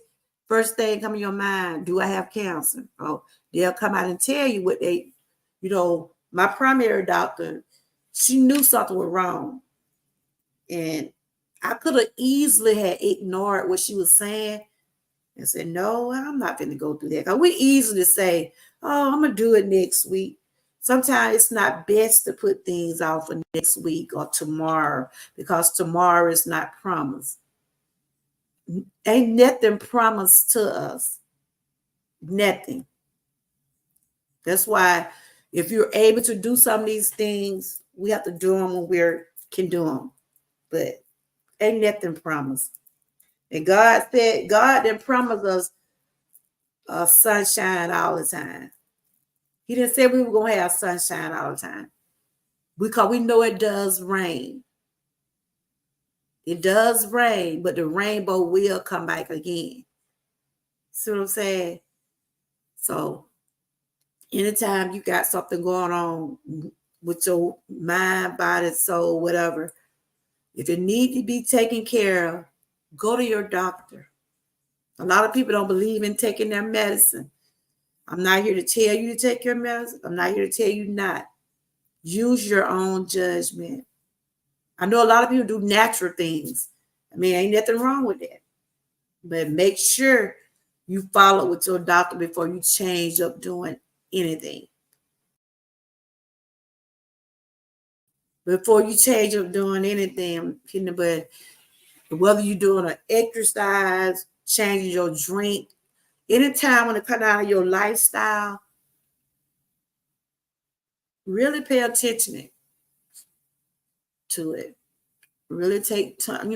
first thing come in your mind, do I have cancer? Oh, they'll come out and tell you what my primary doctor, she knew something was wrong. And I could have easily had ignored what she was saying and said, no, I'm not going to go through that. Because we easily say, oh, I'm going to do it next week. Sometimes it's not best to put things off for next week or tomorrow because tomorrow is not promised. Ain't nothing promised to us. Nothing. That's why if you're able to do some of these things, we have to do them when we can do them. But ain't nothing promised. And God didn't promise us sunshine all the time. He didn't say we were going to have sunshine all the time. Because we know it does rain. It does rain, but the rainbow will come back again. See what I'm saying? So anytime you got something going on with your mind, body, soul, whatever, if it needs to be taken care of, go to your doctor. A lot of people don't believe in taking their medicine. I'm not here to tell you to take your medicine. I'm not here to tell you not. Use your own judgment. I know a lot of people do natural things. I mean, ain't nothing wrong with that. But make sure you follow with your doctor before you change up doing anything. Before you change up doing anything, but whether you're doing an exercise, changing your drink, anytime when it comes out of your lifestyle, really pay attention to it. Really take time,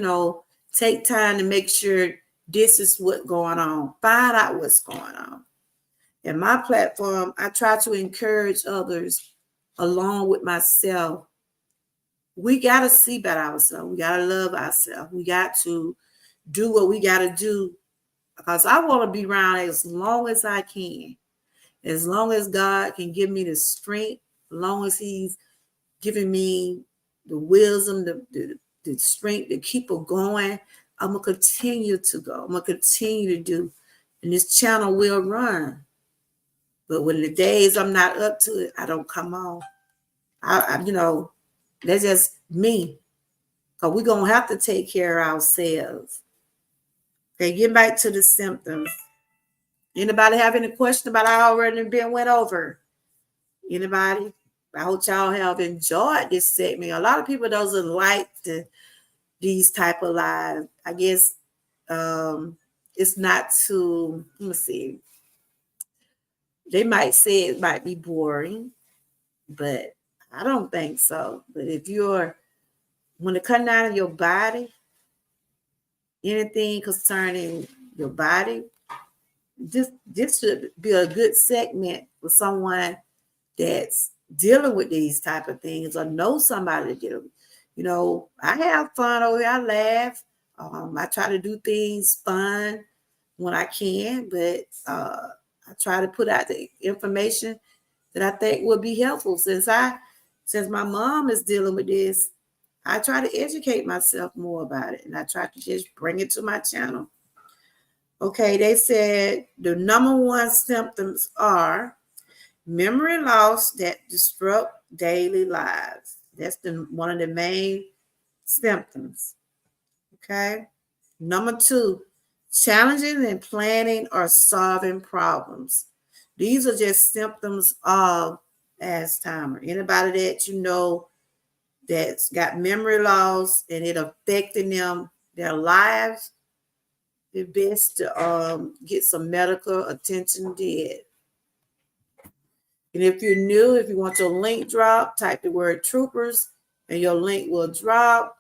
take time to make sure this is what's going on. Find out what's going on. In my platform, I try to encourage others along with myself. We got to see about ourselves. We got to love ourselves. We got to do what we got to do because I want to be around as long as I can. As long as God can give me the strength, as long as he's giving me the wisdom, the strength to keep her going. I'm going to continue to go. I'm going to continue to do. And this channel will run. But when the days I'm not up to it, I don't come on. That's just me. Because we're going to have to take care of ourselves. Okay, get back to the symptoms. Anybody have any question about I already been went over? Anybody? I hope y'all have enjoyed this segment. A lot of people doesn't like these type of lives. I guess it's not too, let me see. They might say it might be boring, but I don't think so. But when it comes out of your body, anything concerning your body, this should be a good segment for someone that's dealing with these type of things or know somebody to deal with. I have fun over here. I laugh. I try to do things fun when I can, but I try to put out the information that I think will be helpful. Since my mom is dealing with this, I try to educate myself more about it, and I try to just bring it to my channel. Okay, they said the number one symptoms are memory loss that disrupt daily lives. That's one of the main symptoms. Okay. Number two, challenges in planning or solving problems. These are just symptoms of Alzheimer. Anybody that you know that's got memory loss and it affecting their lives, it's best to get some medical attention did. And if you're new, if you want your link drop, type the word troopers and your link will drop.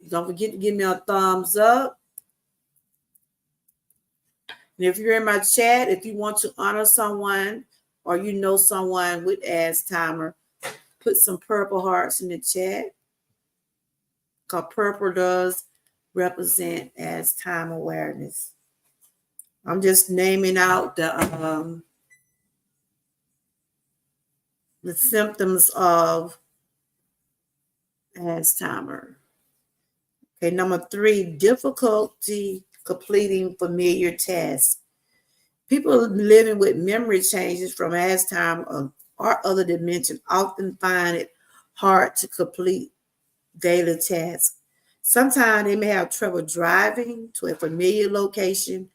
Don't forget to give me a thumbs up. And if you're in my chat, if you want to honor someone or you know someone with Alzheimer, put some purple hearts in the chat. Because purple does represent Alzheimer awareness. I'm just naming out the symptoms of Alzheimer. Okay, number three, difficulty completing familiar tasks. People living with memory changes from Alzheimer or other dementia often find it hard to complete daily tasks. Sometimes they may have trouble driving to a familiar location,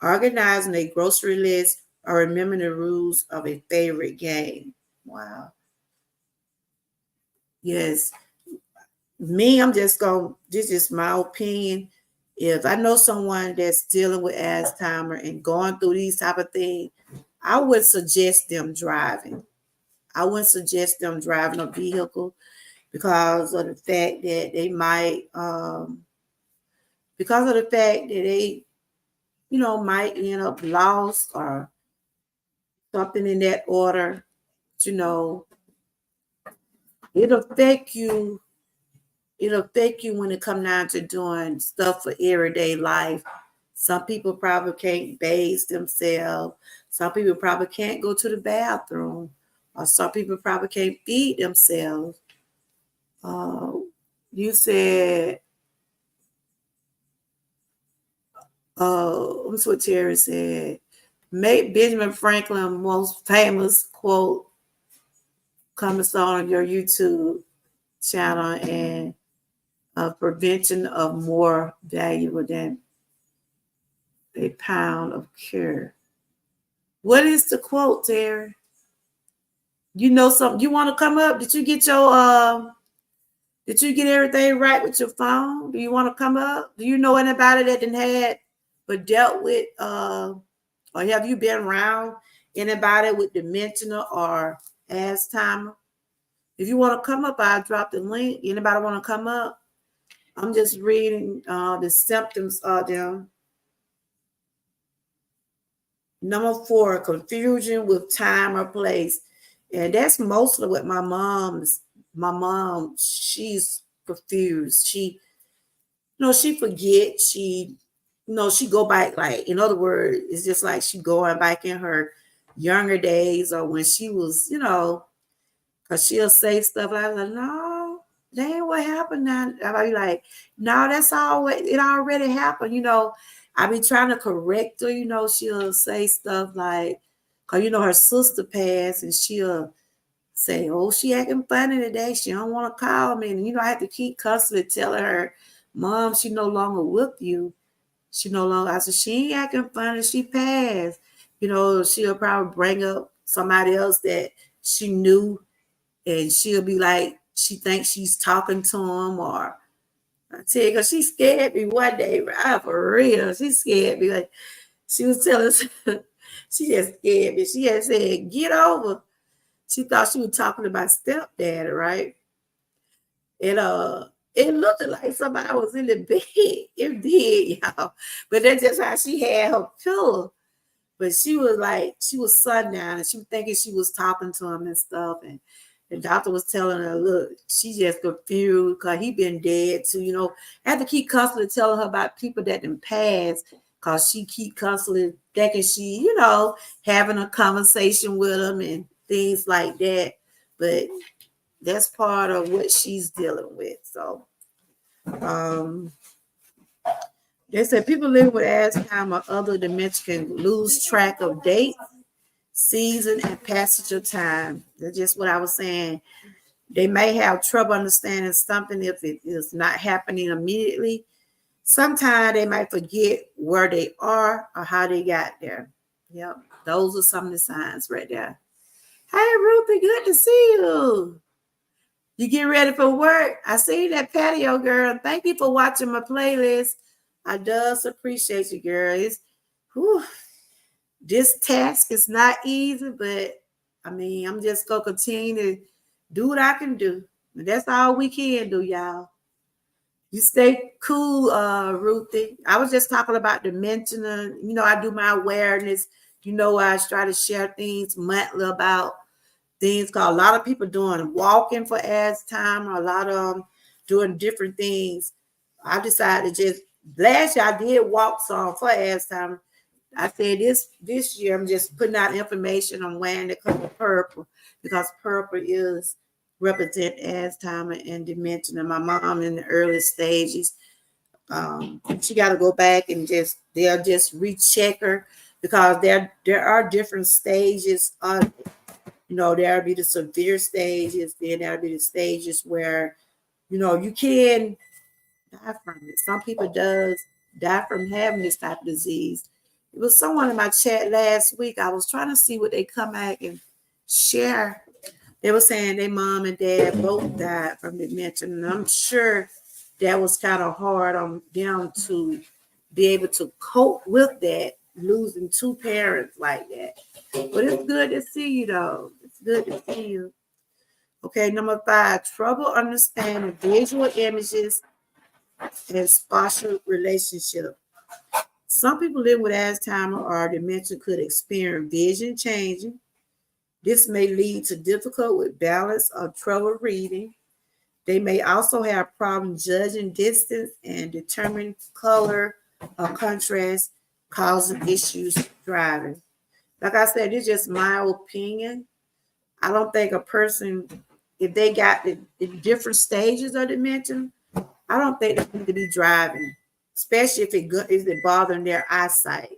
organizing a grocery list, or remembering the rules of a favorite game. Wow. Yes. This is my opinion. If I know someone that's dealing with Alzheimer and going through these type of things, I would suggest them driving. I wouldn't suggest them driving a vehicle because of the fact that they might, might end up lost or something in that order. It'll affect you. It'll affect you when it comes down to doing stuff for everyday life. Some people probably can't bathe themselves. Some people probably can't go to the bathroom. Or some people probably can't feed themselves. You said, that's what Terry said. Make Benjamin Franklin most famous quote comes on your YouTube channel, and prevention of more valuable than a pound of cure. What is the quote, Terry? You know something? You want to come up? Did you get everything right with your phone? Do you want to come up? Do you know anybody that had but dealt with or have you been around anybody with dementia or Alzheimer? If you want to come up, I'll drop the link. Anybody want to come up? I'm just reading the symptoms of them. Number 4, confusion with time or place. And that's mostly what my mom, she's confused. She forgets. She go back, like, in other words, it's just like she going back in her younger days or when she was, because she'll say stuff like, no, Dang, what happened now? I be like, no, that's always, it already happened. I be trying to correct her. She'll say stuff like, because, her sister passed and she'll say, oh, she acting funny today. She don't want to call me. And, I have to keep constantly telling her, Mom, she no longer with you. She no longer, I said, she ain't acting funny. She passed. She'll probably bring up somebody else that she knew and she'll be like, she thinks she's talking to him, or I tell you, because she scared me one day, right? For real. She scared me. Like, she was telling us, she just scared me. She had said, get over. She thought she was talking to my stepdad, right? And it looked like somebody was in the bed. It did, y'all. But that's just how she had her pillow. But she was like, she was sundown and she was thinking she was talking to him and stuff. And the doctor was telling her, look, she just confused because he been dead too. I have to keep constantly telling her about people that done passed because she keep constantly thinking she, having a conversation with them and things like that. But that's part of what she's dealing with. So they said people living with Alzheimer or other dementia can lose track of dates, season, and passage of time. That's just what I was saying. They may have trouble understanding something if it is not happening immediately. Sometimes they might forget where they are or how they got there. Yep, those are some of the signs right there. Hey, Ruthie, good to see you. You get ready for work. I see that patio, girl. Thank you for watching my playlist. I does appreciate you, girl. This task is not easy, but I'm just gonna continue to do what I can do. And that's all we can do, y'all. You stay cool, Ruthie. I was just talking about dementia. I do my awareness. I try to share things monthly about things, because a lot of people doing walking for Alzheimer, a lot of them doing different things. I decided just last year I did walk some for Alzheimer. I said this year I'm just putting out information on wearing the color purple because purple is represent Alzheimer and dementia. And my mom in the early stages, she got to go back and they'll just recheck her because there are different stages of it. There'll be the severe stages, then there'll be the stages where, you can die from it. Some people does die from having this type of disease. It was someone in my chat last week. I was trying to see what they come back and share. They were saying their mom and dad both died from dementia, and I'm sure that was kind of hard on them to be able to cope with that, losing two parents like that. But it's good to see you, though. It's good to see you. Okay, number 5, trouble understanding visual images and spatial relationship. Some people living with Alzheimer or dementia could experience vision changing. This may lead to difficulty with balance or trouble reading. They may also have problems judging distance and determining color or contrast, causing issues driving. Like I said, it's just my opinion. I don't think a person, if they got the different stages of dementia, I don't think they need to be driving, especially if it bothering their eyesight.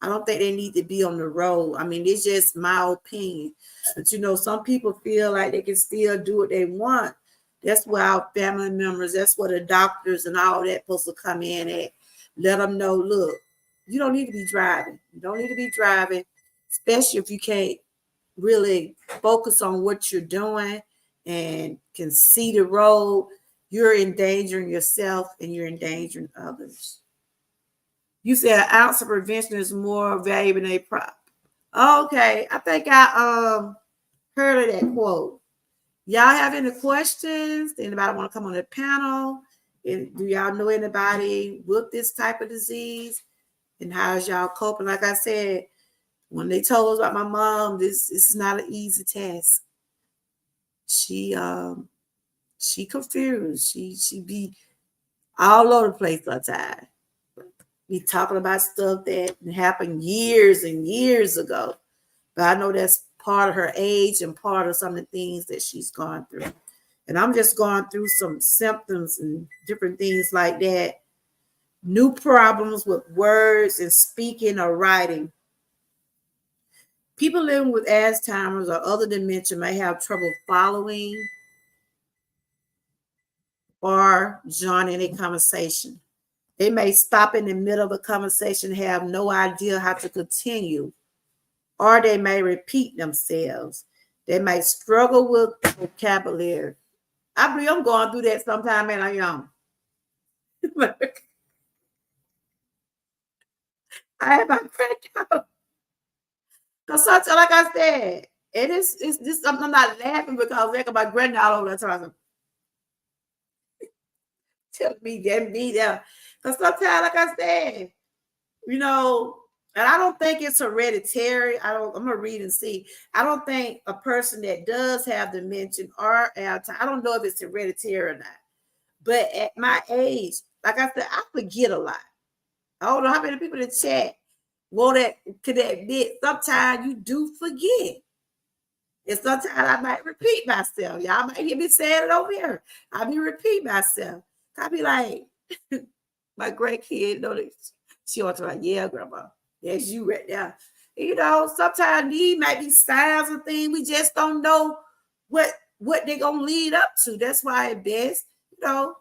I don't think they need to be on the road. It's just my opinion. But some people feel like they can still do what they want. That's where our family members, that's where the doctors and all that supposed to come in at. Let them know, look, you don't need to be driving. You don't need to be driving, especially if you can't really focus on what you're doing and can see the road. You're endangering yourself and you're endangering others. You said an ounce of prevention is more valuable than a prop. Okay, I think I heard of that quote. Y'all have any questions? Anybody want to come on the panel? And do y'all know anybody with this type of disease? And how's y'all coping? Like I said, when they told us about my mom, this is not an easy task. She confused. She be all over the place all the time. Be talking about stuff that happened years and years ago. But I know that's part of her age and part of some of the things that she's gone through. And I'm just going through some symptoms and different things like that. New problems with words and speaking or writing. People living with Alzheimer's or other dementia may have trouble following or joining a conversation. They may stop in the middle of a conversation, have no idea how to continue, or they may repeat themselves. They may struggle with vocabulary. I believe I'm going through that sometime, man. I'm young. I have my credit. Because sometimes, like I said, it's this. I'm not laughing because I think about granddad all the time. Telling me that me there. Because sometimes, like I said, you know, and I don't think it's hereditary. I'm gonna read and see. I don't think a person that does have dementia or Alzheimer's, I don't know if it's hereditary or not. But at my age, like I said, I forget a lot. I don't know how many people in the chat that could admit sometimes you do forget. And sometimes I might repeat myself. Y'all might hear me saying it over here. I be repeat myself. I be like, my great kid, she want to like, yeah, grandma, that's you right there. You know, sometimes these might be signs of things we just don't know what they're gonna lead up to. That's why it best, you know.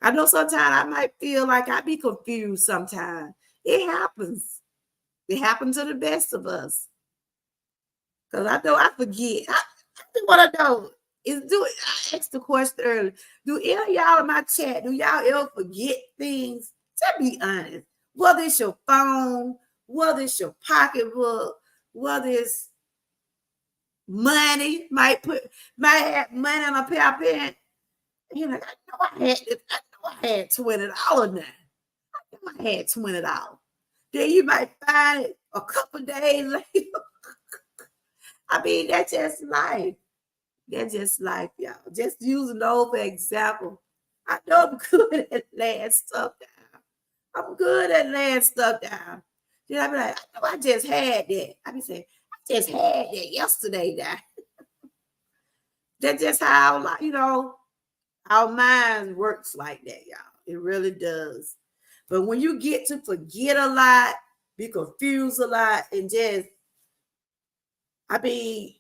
I know sometimes I might feel like I be confused sometimes. It happens. It happens to the best of us. Because I know I forget. I want to know is I asked the question earlier. Do any of y'all in my chat, do y'all ever forget things? Just be honest. Whether it's your phone, whether it's your pocketbook, whether it's money, might have money on a pair of pants. You know, I had $20 now. I know I had $20. Then you might find it a couple days later. I mean, that's just life. That's just life, y'all. Just using those for example. I know I'm good at laying stuff down. I'm good at laying stuff down. Then I be like, I know I just had that. I be saying, I just had that yesterday now. That's just how, you know, our mind works like that, y'all. It really does. But when you get to forget a lot, be confused a lot, and just, I mean,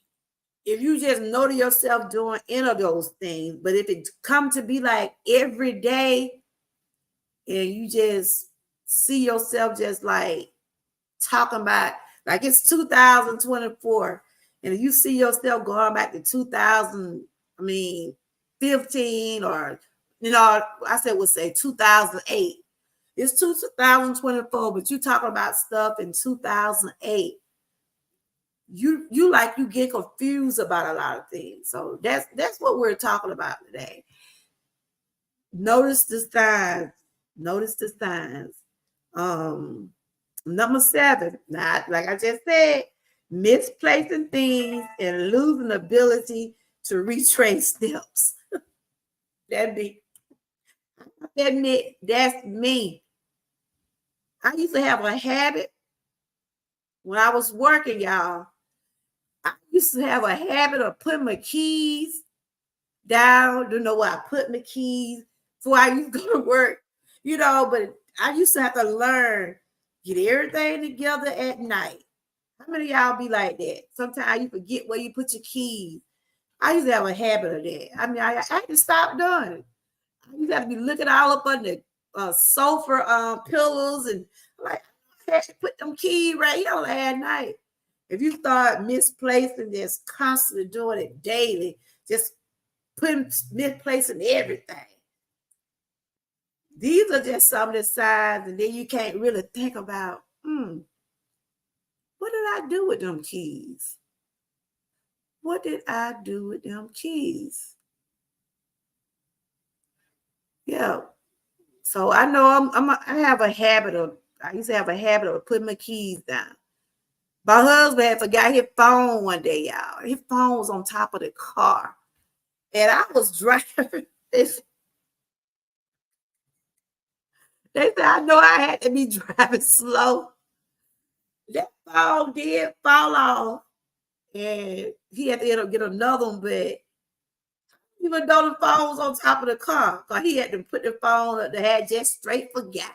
if you just know to yourself doing any of those things, but if it come to be like every day and you just see yourself just like talking about like it's 2024 and you see yourself going back to 2000, I mean 15 or you know, I said we'll say 2008. It's 2024, but you talking about stuff in 2008. You like you get confused about a lot of things. So that's what we're talking about today. Notice the signs. Notice the signs. Number 7, not like I just said, misplacing things and losing ability to retrace steps. That'd be that's me. I used to have a habit when I was working, y'all. I used to have a habit of putting my keys down. Don't know where I put my keys before I used to go to work, you know, but I used to have to learn, get everything together at night. How many of y'all be like that? Sometimes you forget where you put your keys. I used to have a habit of that. I mean, I had to stop doing it. I used to have to be looking all up on the sofa pillows and like, I had to put them keys right here last night. If you start misplacing, just constantly doing it daily, just misplacing everything. These are just some of the signs, and then you can't really think about, what did I do with them keys? What did I do with them keys? Yeah. So I know I have a habit of, I used to have a habit of putting my keys down. My husband had forgot his phone one day, y'all. His phone was on top of the car. And I was driving. They said I know I had to be driving slow. That phone did fall off. And he had to end up getting another one, but Even though the phone was on top of the car, because he had to put the phone up, the had just straight forgot.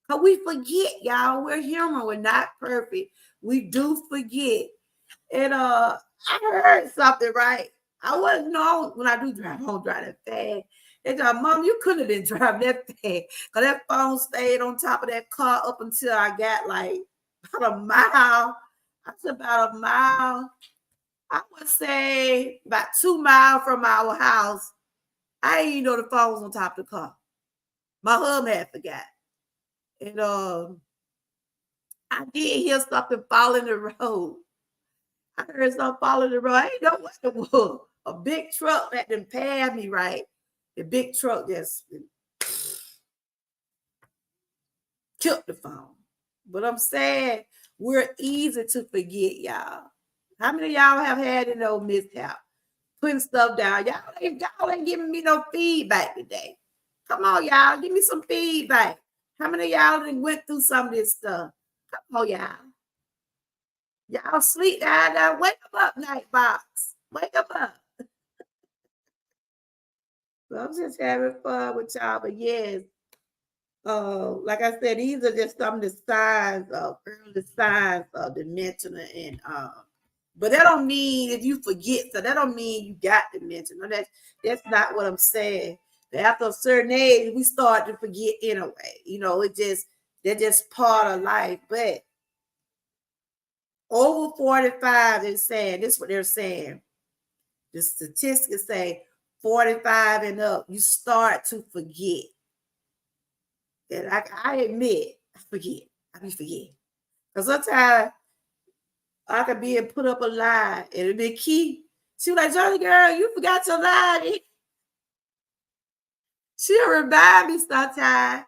Because we forget, y'all. We're human. We're not perfect. We do forget. And I heard something, right? I wasn't know when I do drive, I don't drive that fast. They thought, Mom, you couldn't have been driving that fast. Because that phone stayed on top of that car up until I got like about a mile. That's about a mile. I would say about 2 miles from our house. I didn't even know the phone was on top of the car. My husband had forgot. And I did hear something fall in the road. I heard something fall in the road. I didn't know what it was. A big truck that didn't pass me right. The big truck just killed the phone. But I'm saying we're easy to forget, y'all. How many of y'all have had an old mishap? Putting stuff down. Y'all ain't giving me no feedback today. Come on, y'all. Give me some feedback. How many of y'all went through some of this stuff? Come on, y'all. Y'all sleep now. Wake up, Nightbox. Wake up. So I'm just having fun with y'all. But yes, like I said, these are just some of the early signs of dementia. And but that don't mean if you forget, so that don't mean you got dementia. No, that's not what I'm saying. But after a certain age, we start to forget anyway. You know, they're just part of life. But over 45, they're saying, this is what they're saying. The statistics say 45 and up, you start to forget. And I admit, I forget. I be forgetting. Because sometimes I could be and put up a lie and it'd be key. She was like, Johnny girl, you forgot your lie. She'll remind me sometimes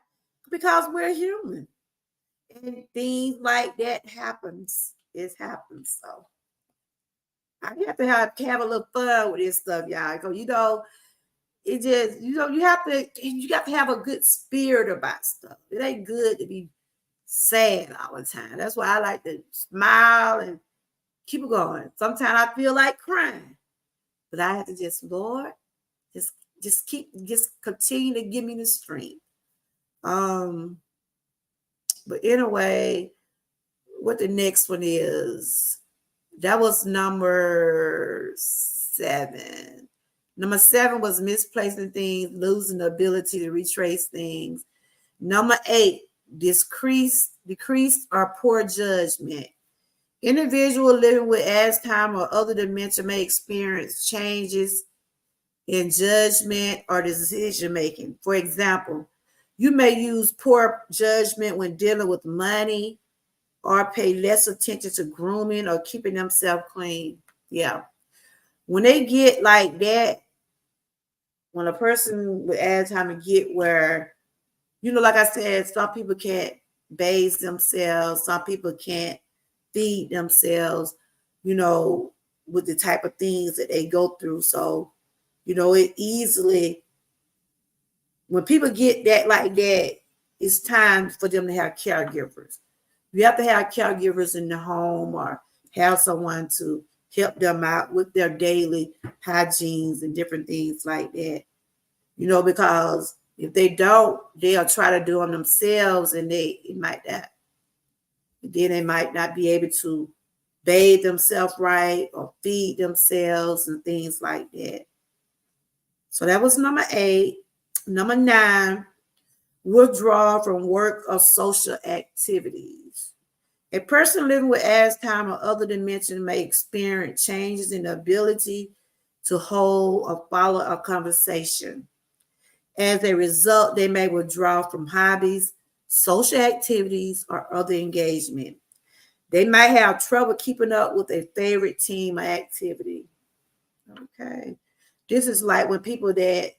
because we're human. And things like that happens. It happens. So I have to have a little fun with this stuff, y'all. Because it just, you have to have a good spirit about stuff. It ain't good to be sad all the time. That's why I like to smile and keep it going. Sometimes I feel like crying, but I have to just, Lord, just continue to give me the strength. But anyway, what the next one is, that was number 7. Number 7 was misplacing things, losing the ability to retrace things. Number 8, decreased or poor judgment. Individual living with Alzheimer or other dementia may experience changes in judgment or decision making. For example, you may use poor judgment when dealing with money or pay less attention to grooming or keeping themselves clean. Yeah. When they get like that, when a person with Alzheimer get where, like I said, some people can't bathe themselves, some people can't feed themselves, with the type of things that they go through. So, it easily, when people get that like that, it's time for them to have caregivers. You have to have caregivers in the home or have someone to help them out with their daily hygienes and different things like that. Because if they don't, they'll try to do them themselves and they might not be able to bathe themselves right or feed themselves and things like that. So that was number 8. Number 9, withdraw from work or social activities. A person living with Alzheimer or other dementia may experience changes in the ability to hold or follow a conversation. As a result, they may withdraw from hobbies, social activities, or other engagement. They might have trouble keeping up with a favorite team or activity. Okay. This is like when people that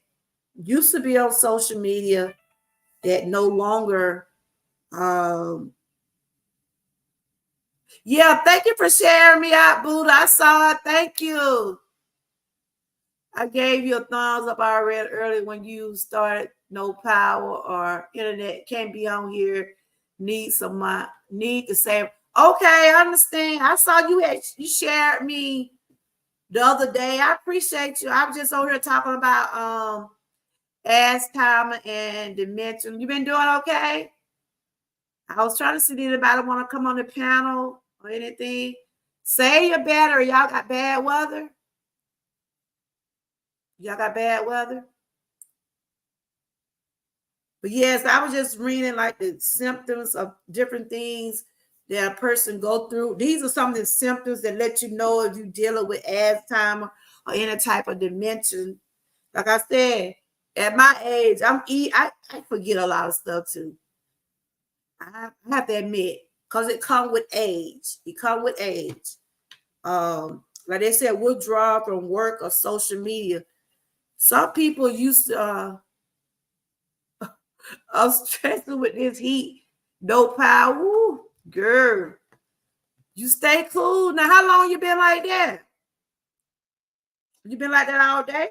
used to be on social media that no longer yeah, thank you for sharing me out, Buddha. I saw it. Thank you. I gave you a thumbs up already earlier when you started no power or internet can't be on here. Need to say, okay, I understand. I saw you shared me the other day. I appreciate you. I was just over here talking about Alzheimer and dementia. You been doing okay? I was trying to see if anybody want to come on the panel or anything. Say you're better. Y'all got bad weather? Y'all got bad weather? But yes, I was just reading like the symptoms of different things that a person go through. These are some of the symptoms that let you know if you're dealing with Alzheimer or any type of dementia. Like I said, at my age, I forget a lot of stuff too. I have to admit, because it comes with age. It comes with age. Like they said, withdraw from work or social media. Some people used to I'm stressing with this heat. No power. Woo, girl. You stay cool. Now, how long you been like that? You been like that all day?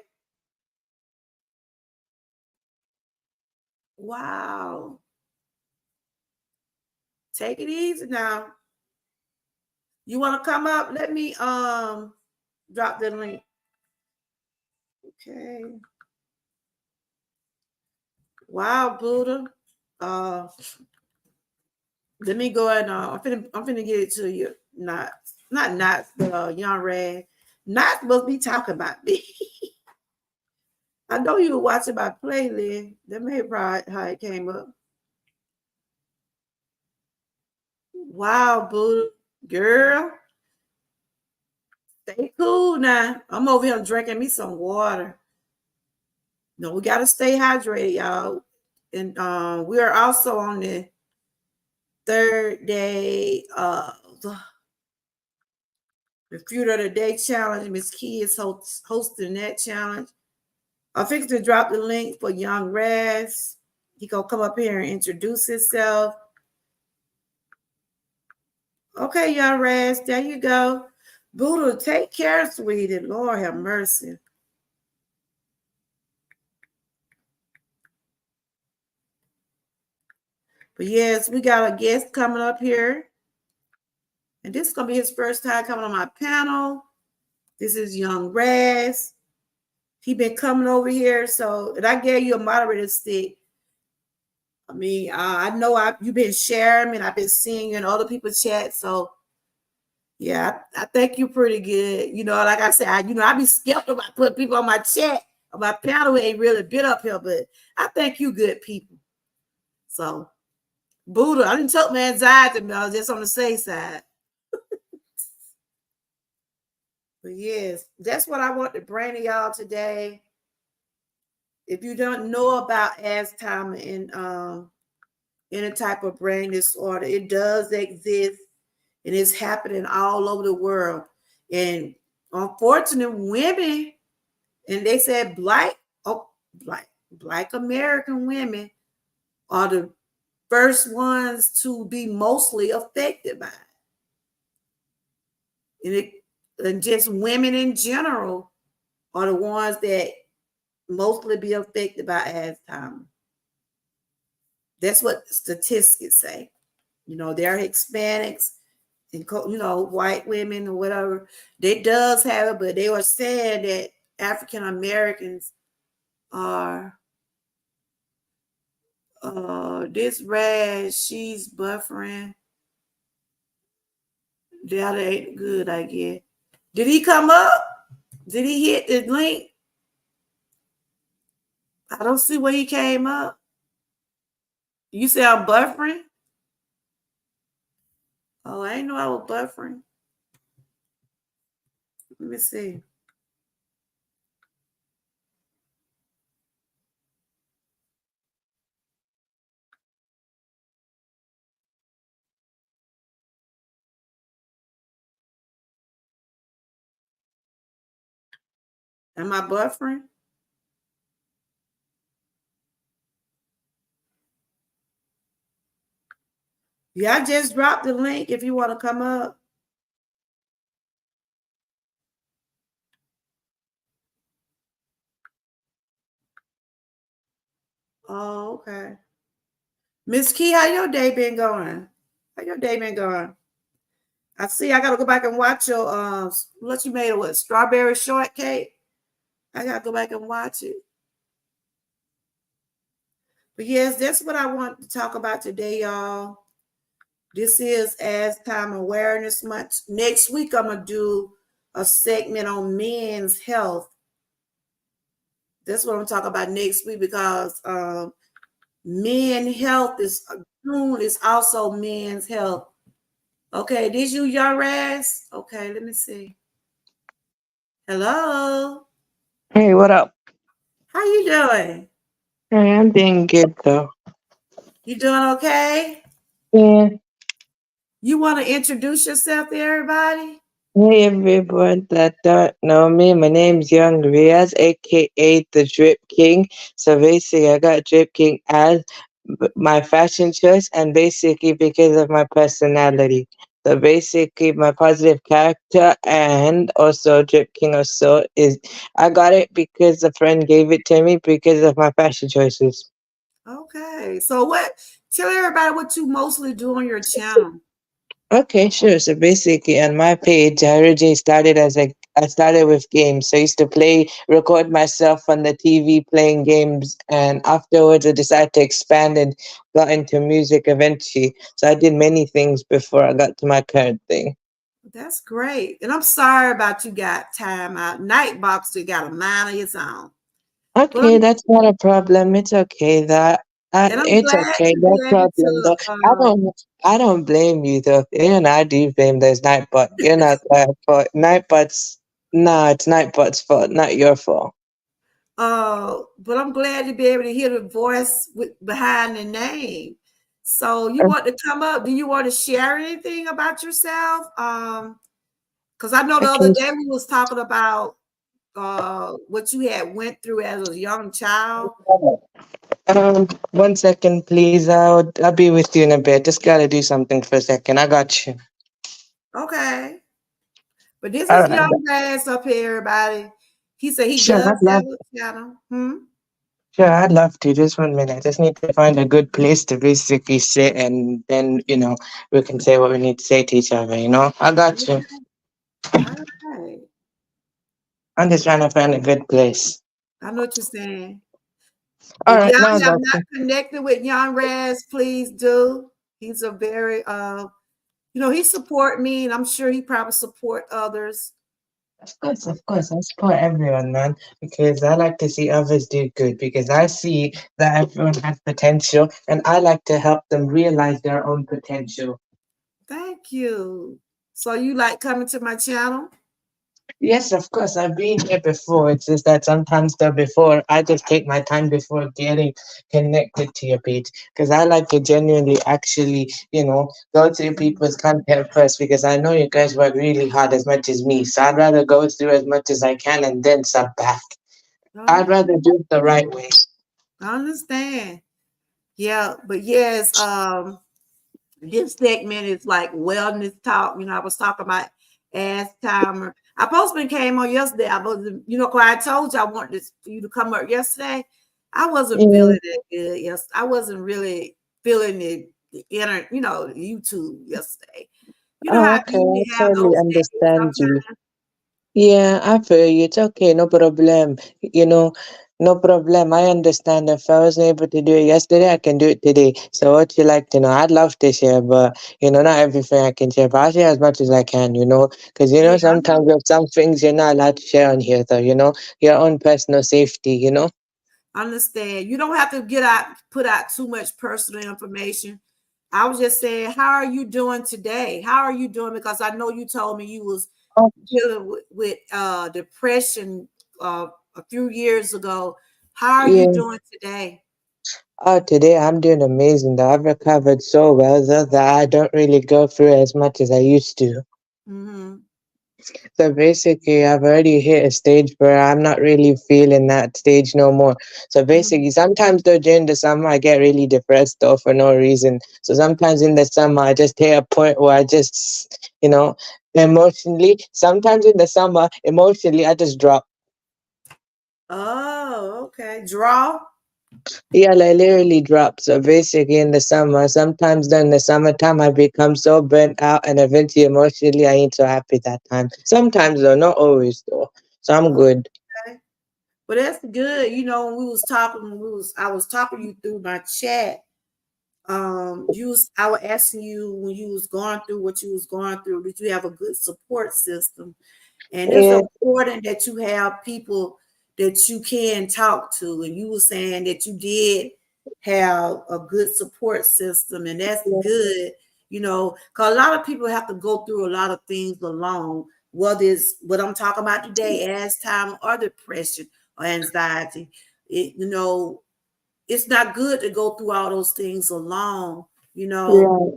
Wow. Take it easy now. You want to come up? Let me drop the link. Okay. Wow, Buddha. Uh Let me go and I'm finna get it to you. Not young Rad. Not supposed to be talking about me. I know you were watching my playlist. That may probably how it came up. Wow, boo. Girl, stay cool now. I'm over here drinking me some water. No, we gotta stay hydrated, y'all. And we are also on the third day of the Fruit of the Day challenge. Miss Key is hosting that challenge. I'm fixing to drop the link for Young Raz. He gonna come up here and introduce himself. Okay, Young Raz, there you go. Buddha, take care, sweetie. Lord have mercy. But yes, we got a guest coming up here. And this is gonna be his first time coming on my panel. This is Young Raz. He been coming over here, so and I gave you a moderator stick. I mean, I know you've been sharing and I've been seeing you in other people's chat. So yeah, I think you're pretty good. You know, like I said, I be skeptical about putting people on my chat, on my panel who ain't really been up here, but I think you good people. So Buddha, I didn't take my anxiety, man. I was just on the safe side. But yes, that's what I want to bring to y'all today. If you don't know about Alzheimer and any type of brain disorder, it does exist and it's happening all over the world. And unfortunately, women, and they said black American women are the first ones to be mostly affected by it. And just women in general are the ones that mostly be affected by Alzheimer. That's what statistics say. You know, there are Hispanics and white women or whatever. They does have it, but they were saying that African Americans are this Raz, she's buffering. That ain't good, I guess. Did he come up? Did he hit the link? I don't see where he came up. You say I'm buffering? Oh, I didn't know I was buffering. Let me see. Am I buffering? Yeah, I just dropped the link if you want to come up. Oh, okay. Miss Key, how your day been going? How your day been going? I see. I gotta go back and watch your what you made of what strawberry shortcake. I gotta go back and watch it. But yes, that's what I want to talk about today, y'all. This is As Time Awareness Month. Next week, I'm gonna do a segment on men's health. That's what I'm talking about next week because men health is June is also men's health. Okay, did you your ass? Okay, let me see. Hello, Hey, what up? how you doing? Hey, I'm doing good though. You doing okay? Yeah. You want to introduce yourself to everybody? Hey, everyone that don't know me, my name's Young Riaz, aka the Drip King. So basically, I got Drip King as my fashion choice, and basically because of my personality. So basically, my positive character, and also Drip King also is I got it because a friend gave it to me because of my fashion choices. Okay, so what? Tell everybody what you mostly do on your channel. Okay, sure. So basically, on my page, I originally started I started with games. So I used to record myself on the TV playing games, and afterwards I decided to expand and got into music eventually. So I did many things before I got to my current thing. That's great. And I'm sorry about you got time out. Nightbox you got a mind of its own. But Okay, that's not a problem. It's okay. I'm It's glad okay. to No be able problem to though. I don't blame you though. Even I do blame those Nightbot. You're not their fault. Nightbot's nah, it's Nightbot's fault, not your fault. but I'm glad to be able to hear the voice behind the name. So you want to come up? Do you want to share anything about yourself? Because I know the other Okay. day we was talking about what you had went through as a young child. 1 second, please. I'll be with you in a bit. Just gotta do something for a second. I got you. Okay. But this All is right. young Bass up here, everybody. He said he Sure, does I'd have love. a channel. Hmm? Sure, I'd love to. Just 1 minute. I just need to find a good place to basically sit, and then we can say what we need to say to each other. I got you. All right. I'm just trying to find a good place. I know what you're saying. All If right, now I y'all have got not you. connected with Young Raz, please do. He's a very he support me and I'm sure he probably support others. Of course, I support everyone, man, because I like to see others do good because I see that everyone has potential and I like to help them realize their own potential. Thank you. So you like coming to my channel? Yes, of course, I've been here before. It's just that sometimes the before I just take my time before getting connected to your page because I like to genuinely actually, go through people's content first because I know you guys work really hard as much as me. So I'd rather go through as much as I can and then sub back. I'd Okay. rather do it the right way. I understand. Yeah, but yes, this segment is like wellness talk. I was talking about ass timer. I postman came on yesterday. I wasn't, cause I told you I wanted you to come up yesterday. I wasn't Yeah. feeling it good. Yes, I wasn't really feeling the inner, YouTube yesterday. You know Oh, how okay. you I have totally those days understand you. sometimes. Yeah, I feel you. It's okay, no problem. No problem. I understand. If I wasn't able to do it yesterday, I can do it today. So what you like to know? I'd love to share, but not everything I can share. But I'll share as much as I can, because Yeah, I know. sometimes there's some things you're not allowed to share on here, though, your own personal safety. Understand. You don't have to put out too much personal information. I was just saying, how are you doing today? How are you doing? Because I know you told me you was Oh, dealing with depression a few years ago. How are you yeah. doing today? Oh, today I'm doing amazing. Though I've recovered so well, though, that I don't really go through as much as I used to. Mm-hmm. So basically, I've already hit a stage where I'm not really feeling that stage no more. So Mm-hmm. basically, sometimes though during the summer, I get really depressed though for no reason. So sometimes in the summer, I just hit a point where I just, emotionally, sometimes in the summer, emotionally, I just drop. Oh, okay. Draw. Yeah, like literally drop. So basically in the summer, sometimes during the summertime I become so burnt out and eventually emotionally I ain't so happy that time. Sometimes though, not always though. So I'm good. Okay. But that's good. You know, when we was talking, I was talking you through my chat. I was asking you when you was going through what you was going through, did you have a good support system? And it's Yeah, important that you have people that you can talk to. And you were saying that you did have a good support system, and that's yeah, good, you know, because a lot of people have to go through a lot of things alone, whether it's what I'm talking about today, as time or depression or anxiety. You know, it's not good to go through all those things alone, you know. yeah.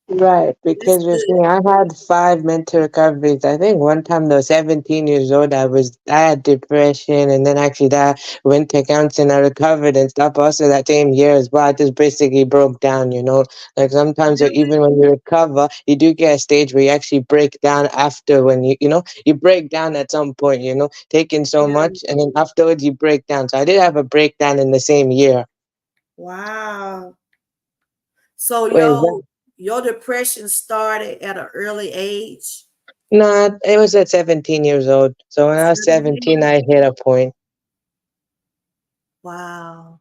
Right, It's because with good. me, I had 5 mental recoveries. I think one time, though, 17 years old, I had depression, and then actually that went to counseling. I recovered and stuff. Also, that same year as well, I just basically broke down. Like sometimes, or Really? even when you recover, you do get a stage where you actually break down after when you break down at some point. Taking so Yeah. much, and then afterwards you break down. So I did have a breakdown in the same year. Wow. So Wait, your depression started at an early age. no, it was at 17 years old. So when I was 17, 17. I hit a point. Wow.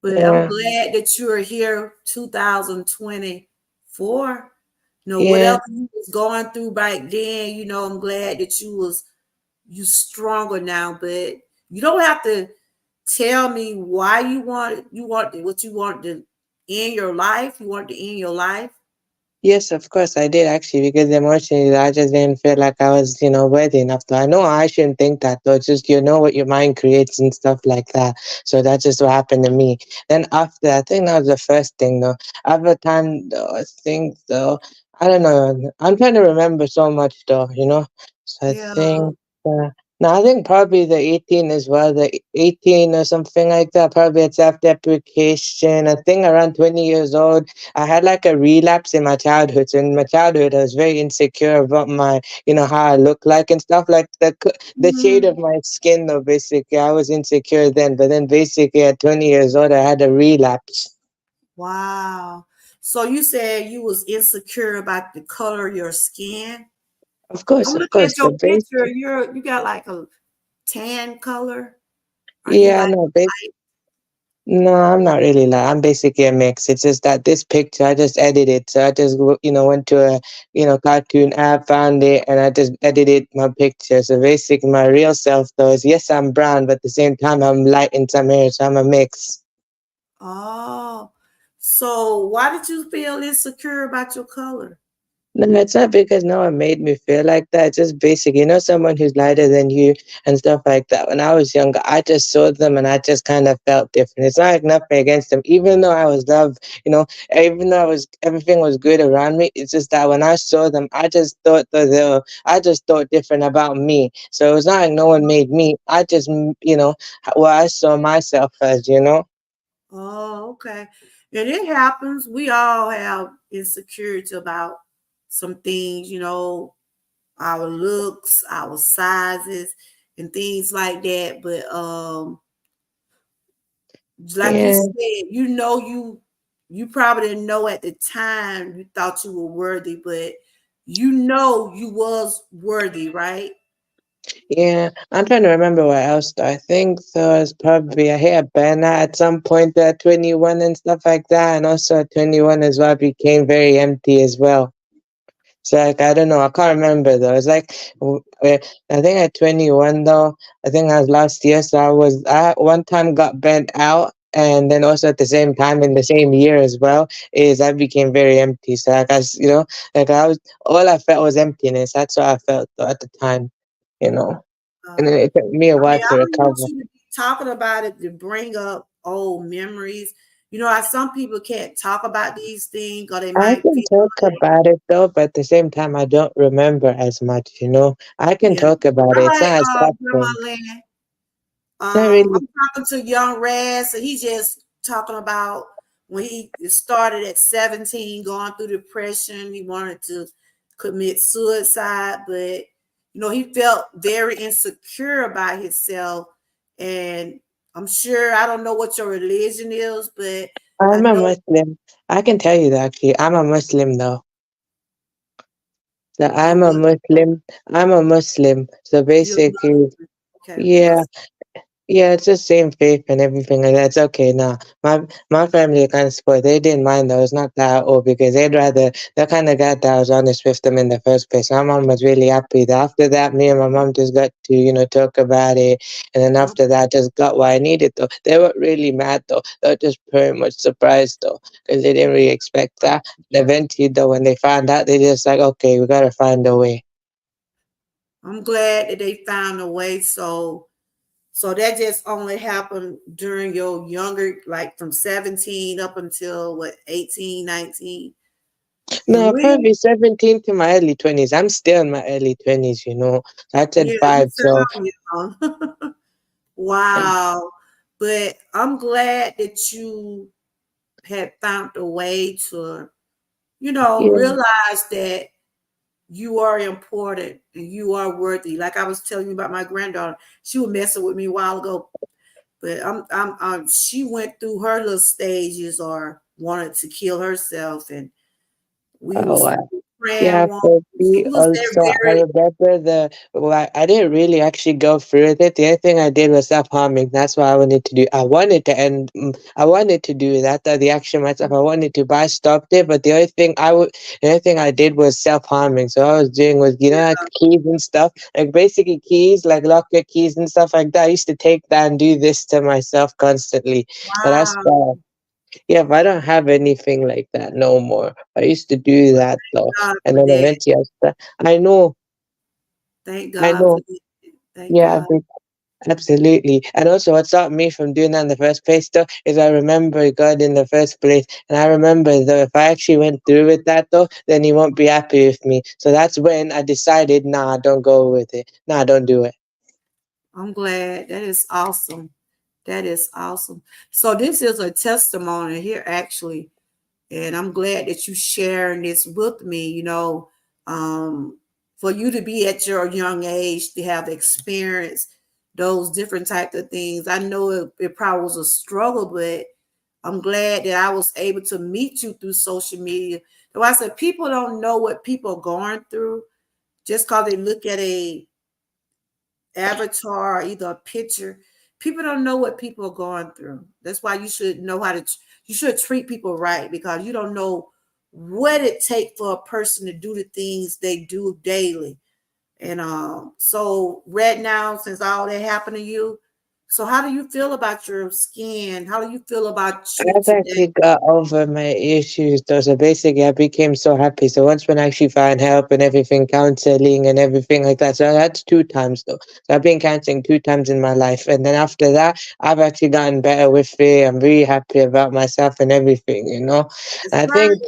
But I'm Yeah, glad that you're here 2024. You know, yeah, whatever you was going through back then, you know, I'm glad that you stronger now. But you don't have to tell me why you want what you want to end your life. You want to end your life. yes, of course I did actually, because emotionally I just didn't feel like I was, worthy enough. To, I know I shouldn't think that though. It's just what your mind creates and stuff like that. So that's just what happened to me. Then after, I think that was the first thing though. Other time though, I think though, I don't know. I'm trying to remember so much though. So I Yeah. think. No, I think probably the 18 as well, the 18 or something like that. Probably it's after application. I think around 20 years old. I had like a relapse in my childhood. So in my childhood, I was very insecure about how I look like and stuff like the shade Mhm. of my skin. Though basically, I was insecure then. But then basically at 20 years old, I had a relapse. Wow. So you said you was insecure about the color of your skin. I'm Of looking course. at your So picture. basically, You got like a tan color. Are you yeah, like no, no, I'm not really like I'm basically a mix. It's just that this picture I just edited. So I just went to a cartoon app, found it, and I just edited my picture. So basically, my real self though is yes, I'm brown, but at the same time I'm light in some areas. So I'm a mix. oh. So why did you feel insecure about your color? No, it's not because no one made me feel like that. It's just basic. Someone who's lighter than you and stuff like that. When I was younger, I just saw them and I just kind of felt different. It's not like nothing against them. Even though I was loved, even though everything was good around me, it's just that when I saw them, I just thought I just thought different about me. So it was not like no one made me. I just, what I saw myself as. Oh, okay. And it happens. We all have insecurity about some things, you know, our looks, our sizes, and things like that. But like you Yeah. said, you probably didn't know at the time you thought you were worthy, but you know you was worthy, right? Yeah, I'm trying to remember what else though. I think there was probably I hit a burnout at some point at 21 and stuff like that, and also at 21 as well, I became very empty as well. So like I don't know, I can't remember though. It's like I think at 21 though, I think that was last year. So I one time got burnt out, and then also at the same time in the same year as well, is I became very empty. So like like I was all I felt was emptiness. That's what I felt though, at the time, you know. And then Uh, it took me a I mean, while I to don't want recover. you to be talking about it to bring up old memories. You know, how some people can't talk about these things or they I might can feel talk like, about it though, but at the same time, I don't remember as much. I can yeah. talk about it. All It's right, not as tough Grandma for me. Lynn. Not really. I'm talking to young Raz, and he's just talking about when he started at 17, going through depression. He wanted to commit suicide, but you know, he felt very insecure about himself. And I'm sure I don't know what your religion is, but I I'm a know Muslim. I can tell you that actually. I'm a Muslim though. So I'm I'm a glad Muslim. I'm a Muslim. So you're basically, Muslim. Okay, yeah, Muslim. yeah, it's the same faith and everything like that. It's okay now. My family are kind of spoiled. They didn't mind though. It's not that old because they'd rather the kind of guy that was honest with them in the first place. My mom was really happy. That after that, me and my mom just got to talk about it, and then Oh, after that, just got what I needed though. They weren't really mad though. They were just very much surprised though because they didn't really expect that. And eventually though, when they found out, they just like, okay, we gotta find a way. I'm glad that they found a way. So that just only happened during your younger, like from 17 up until what, 18, 19. And No, we, probably 17 to my early 20s. I'm still in my early 20s, you know. I turned yeah, you five, so sound young. Wow. But I'm glad that you had found a way to, yeah. realize that you are important and you are worthy. Like I was telling you about my granddaughter, she was messing with me a while ago, but she went through her little stages or wanted to kill herself, and we Oh, was wow. praying Yeah, one. for She me was there also, I very. remember I didn't really actually go through with it. The only thing I did was self-harming. That's what I wanted to do. I wanted to do that, the action myself. I wanted to, but I stopped it. But the only thing I did was self-harming. So I was doing was, like keys and stuff, like basically keys, like locker keys and stuff like that. I used to take that and do this to myself constantly. But that's Wow. yeah, but I don't have anything like that no more. I used to do that though, God and for then that. eventually I know, Thank I God for know, that. Thank yeah, God. absolutely. And also, what stopped me from doing that in the first place though is I remember God in the first place, and I remember though if I actually went through with that though, then He won't be happy with me. So that's when I decided, nah, don't go with it. Nah, don't do it. I'm glad. That is awesome. That is awesome. So this is a testimony here actually, and I'm glad that you sharing this with me. Um, for you to be at your young age to have experienced those different types of things. I know it probably was a struggle, but I'm glad that I was able to meet you through social media. So I said people don't know what people are going through just because they look at a avatar or either a picture. People don't know what people are going through. That's why you should know how to. You should treat people right because you don't know what it takes for a person to do the things they do daily. And so right now, since all that happened to you, so how do you feel about your skin? How do you feel about you I've today? actually got over my issues though. So basically, I became so happy. So once when I actually found help and everything, counseling and everything like that. So that's two times though. So I've been counseling two times in my life, and then after that, I've actually gotten better with it. I'm really happy about myself and everything. It's I right. think.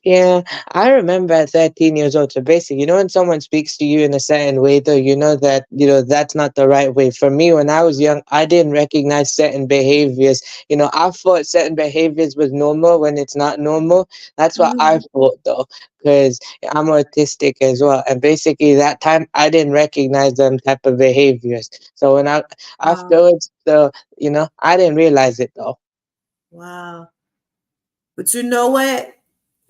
Yeah, I remember at 13 years old. So basically, when someone speaks to you in a certain way, though, you know that, that's not the right way. For me, when I was young, I didn't recognize certain behaviors. I thought certain behaviors was normal when it's not normal. That's what I Mhm. thought, though, because I'm autistic as well. And basically, that time, I didn't recognize them type of behaviors. So Wow. afterwards, I didn't realize it, though. Wow. But you know what?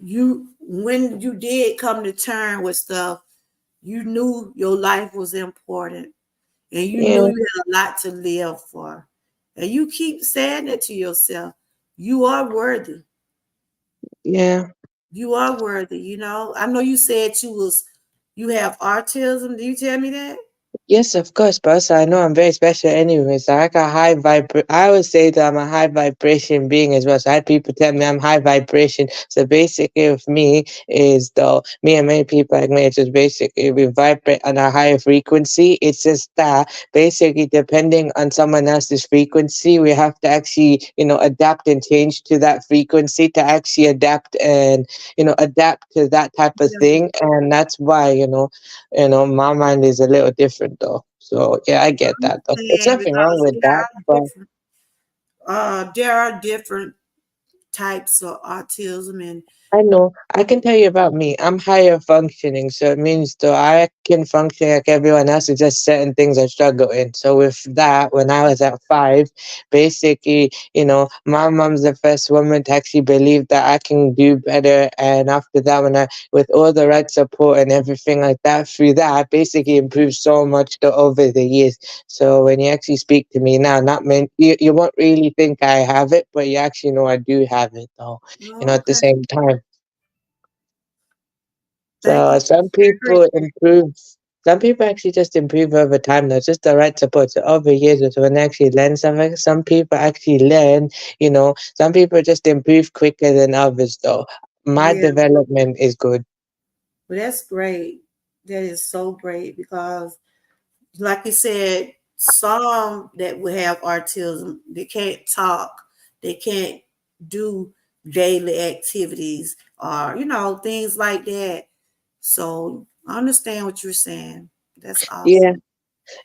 When you did come to term with stuff, you knew your life was important and you knew Yeah, you had a lot to live for. And you keep saying it to yourself. You are worthy. yeah. You are worthy, I know you said you have autism. Did you tell me that? Yes, of course, but also I know I'm very special anyways. I like a I always say that I'm a high vibration being as well. So I had people tell me I'm high vibration. So basically with me is though me and many people like me, it's just basically we vibrate on a higher frequency. It's just that basically depending on someone else's frequency, we have to actually, adapt and change to that frequency to actually adapt and adapt to that type of Yeah, thing. And that's why, my mind is a little different though. So yeah, I get that though. There's and nothing wrong because with that, but there are different types of autism, and I know. I can tell you about me. I'm higher functioning, so it means though I can function like everyone else. It's just certain things I struggle in. So with that, when I was at 5, basically, my mom's the first woman to actually believe that I can do better. And after that, with all the right support and everything like that, through that, I basically improved so much over the years. So when you actually speak to me now, not meant you won't really think I have it, but you actually know I do have it though. At the Okay. same time. Thank you So for some sharing people that. improve. Some people actually just improve over time. Though, just the right support. So over years, so when they actually learn something, some people actually learn. Some people just improve quicker than others. Though my Yeah, development is good. well, that's great. That is so great because, like you said, some that will have autism, they can't talk, they can't do daily activities or, things like that. So I understand what you're saying. That's Yeah. awesome.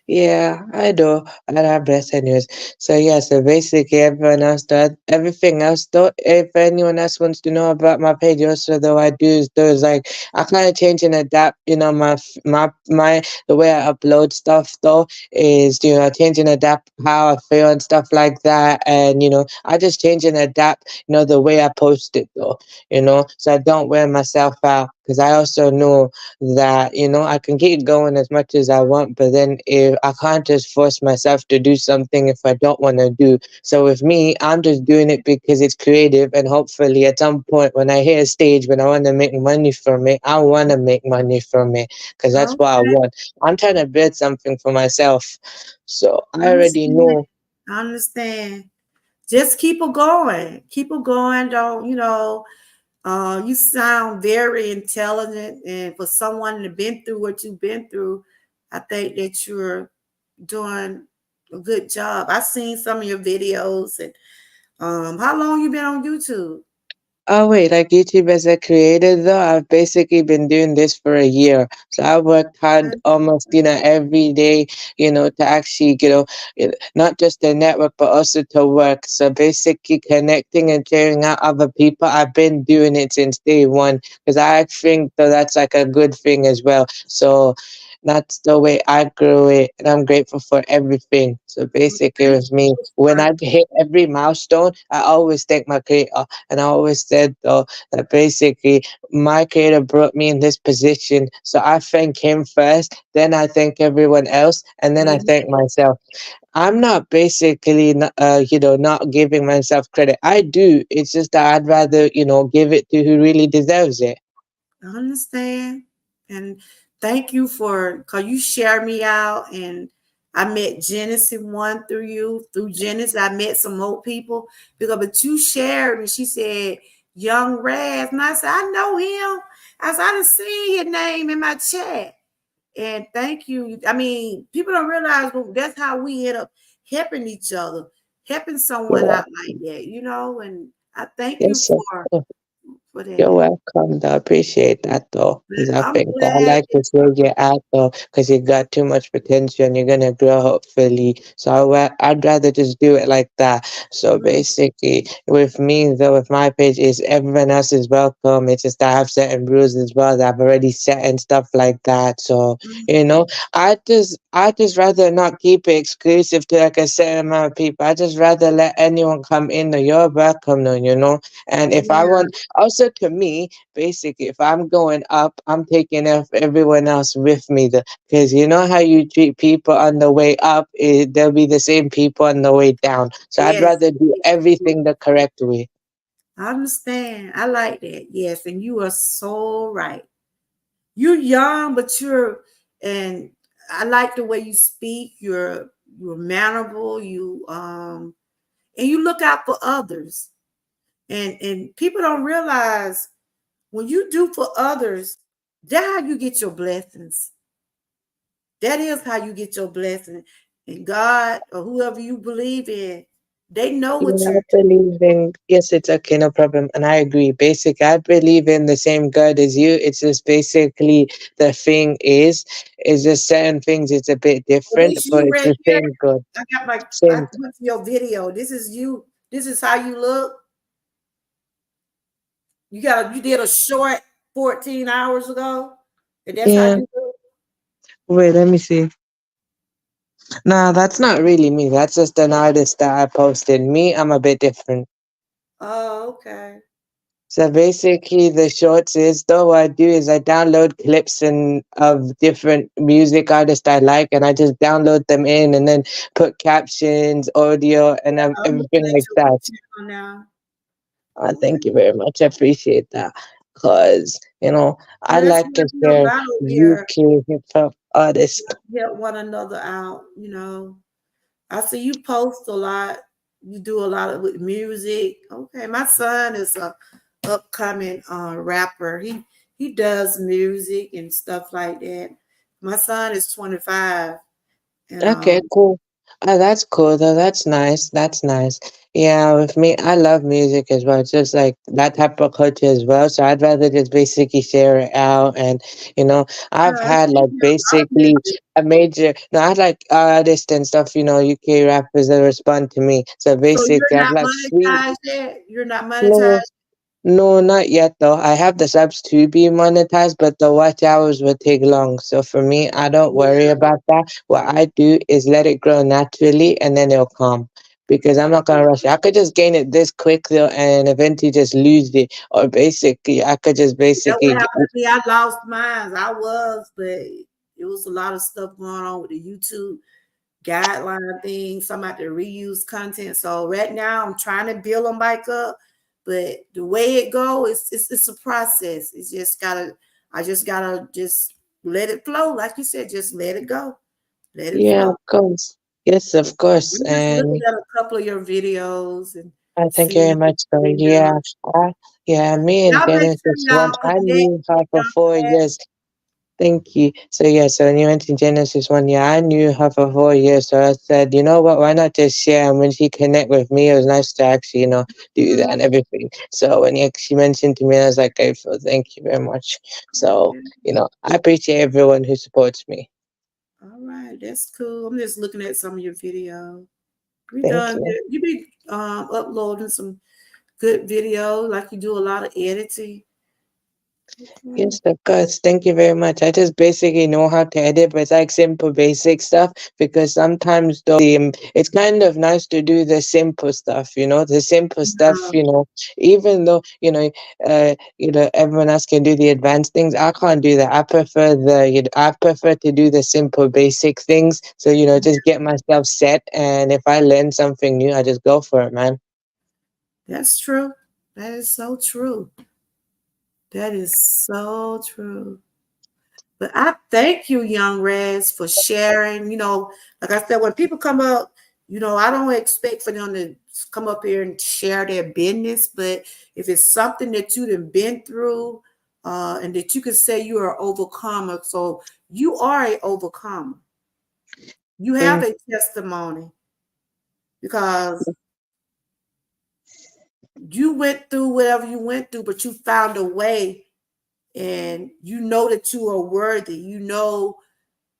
Yeah, I do. I have breast anyways. So yeah, so basically everyone else does everything else though. If anyone else wants to know about my page also though I do is those like I kinda change and adapt, my the way I upload stuff though is, change and adapt how I feel and stuff like that. And I just change and adapt, the way I post it though, so I don't wear myself out because I also know that I can keep going as much as I want, but then if I can't just force myself to do something if I don't want to do. So with me, I'm just doing it because it's creative, and hopefully at some point when I hit a stage when I want to make money from it, I want to make money from it because that's what I Okay, want. I'm trying to build something for myself, so I I already understand. know. I understand. Just keep it going. Keep it going. Don't, you sound very intelligent, and for someone to been through what you've been through, I think that you're doing a good job. I've seen some of your videos, and how long you been on YouTube? Oh wait, like YouTube as a creator though, I've basically been doing this for a year. So I worked hard Okay. almost, every day, to actually, not just to network but also to work. So basically connecting and sharing out other people. I've been doing it since day one because I think that that's like a good thing as well. So that's the way I grew it, and I'm grateful for everything. So Well, basically, thank with me, you when for I hit every milestone, I always thank my creator. And I always said though that basically my creator brought me in this position. So I thank him first, then I thank everyone else, and then I thank Amen. myself. I'm not basically, not giving myself credit. I do. It's just that I'd rather, give it to who really deserves it. I understand. And thank you for because you shared me out, and I met Genesis one through you. Through Genesis, I met some more people but you shared and she said Young Raz. And I said, I know him. I done seen your name in my chat. And thank you. I mean, people don't realize that's how we end up helping each other, helping someone Yeah. out like that, and I thank you Yes, sir. for You're that. welcome. I appreciate that though, But because I I'm think I glad like this where you're at though, because you got too much potential and you're gonna grow hopefully. So I'd rather just do it like that. So basically, with me though, with my page is everyone else is welcome. It's just that I have certain rules as well that I've already set and stuff like that. So I just rather not keep it exclusive to like a certain amount of people. I just rather let anyone come in. Though you're welcome, though. And if I yeah. want also, to me, basically, if I'm going up, I'm taking everyone else with me. Because you know how you treat people on the way up, they'll be the same people on the way down. So I'd Yes, rather do yes, everything the correct way. I understand. I like that. Yes, and you are so right. You're young, but and I like the way you speak. You're mannerable. And you look out for others. And people don't realize when you do for others, that's how you get your blessings. That is how you get your blessing. And God or whoever you believe in, they know what Yeah, I you're believe in, yes, it's okay, no problem. And I agree. Basically, I believe in the same God as you. It's just basically the thing is just certain things, it's a bit doing. different, This but you it's right the here. same God. I Same. went to your video. This is you. This is how you look. You did a short 14 hours ago, and that's how Yeah. you do it? Wait, let me see. Nah, that's not really me. That's just an artist that I posted. Me, I'm a bit different. Oh, okay. So basically, the shorts is though what I do is I download clips and of different music artists I like, and I just download them in, and then put captions, audio, and I'm looking everything at like your that. channel now. Thank Okay. you very much. I appreciate that, cause I Well, that's like to what we share about here. UK hip hop artists. Help one another out. I see you post a lot. You do a lot of with music. Okay, my son is a upcoming rapper. He does music and stuff like that. My son is 25, and Okay, cool. That's cool though. That's nice. That's nice. Yeah, with me, I love music as well. It's just like that type of culture as well. So I'd rather just basically share it out. And I've I had see like a lot of basically music. a major. No, I had like artists and stuff. UK rappers that respond to me. So So you're basically, I've not like three. monetized yet. You're not No, monetized. no, not yet though. I have the subs to be monetized, but the watch hours will take long. So for me, I don't worry Yeah. about that. What I do is let it grow naturally and then it'll come. Because I'm not gonna rush it. I could just gain it this quick though and eventually just lose it. Or basically I could just That what basically happened to me. I lost mine. But it was a lot of stuff going on with the YouTube guideline thing, some have to reuse content. So right now I'm trying to build them back up, but the way it go it's a process. It's just gotta I just gotta just let it flow. Like you said, just let it go. Let it yeah, flow. of course. Yes, of course. I'm just looking And at a couple of your videos and thank you very seeing much. So yeah. yeah, yeah, me and Y'all make sure Genesis y'all once I connect knew her for young 4 years. Thank you. So yeah, so when you went to Genesis one year, I knew her for 4 years. So I said, you know what, why not just share? And when she connect with me, it was nice to actually, do that man. and everything. So when she mentioned to me, I was like, okay, so thank you very much. So, Okay. I appreciate everyone who supports me. All right, that's cool. I'm just looking at some of your videos. We Thank done you. you be uploading some good video, like you do a lot of editing. Okay. Yes, of course. Thank you very much. I just basically know how to edit, but it's like simple, basic stuff because sometimes though it's kind of nice to do the simple stuff, the simple stuff, even though, everyone else can do the advanced things. I can't do that. I prefer to do the simple, basic things. So, just get myself set. And if I learn something new, I just go for it, man. That's true. That is so true. That is so true. But I thank you, young Rez, for sharing. Like I said, when people come up, I don't expect for them to come up here and share their business. But if it's something that you've been through, and that you can say you are an overcomer, so you are an overcomer. You have Thank a testimony because you went through whatever you went through, but you found a way, and you know that you are worthy. You know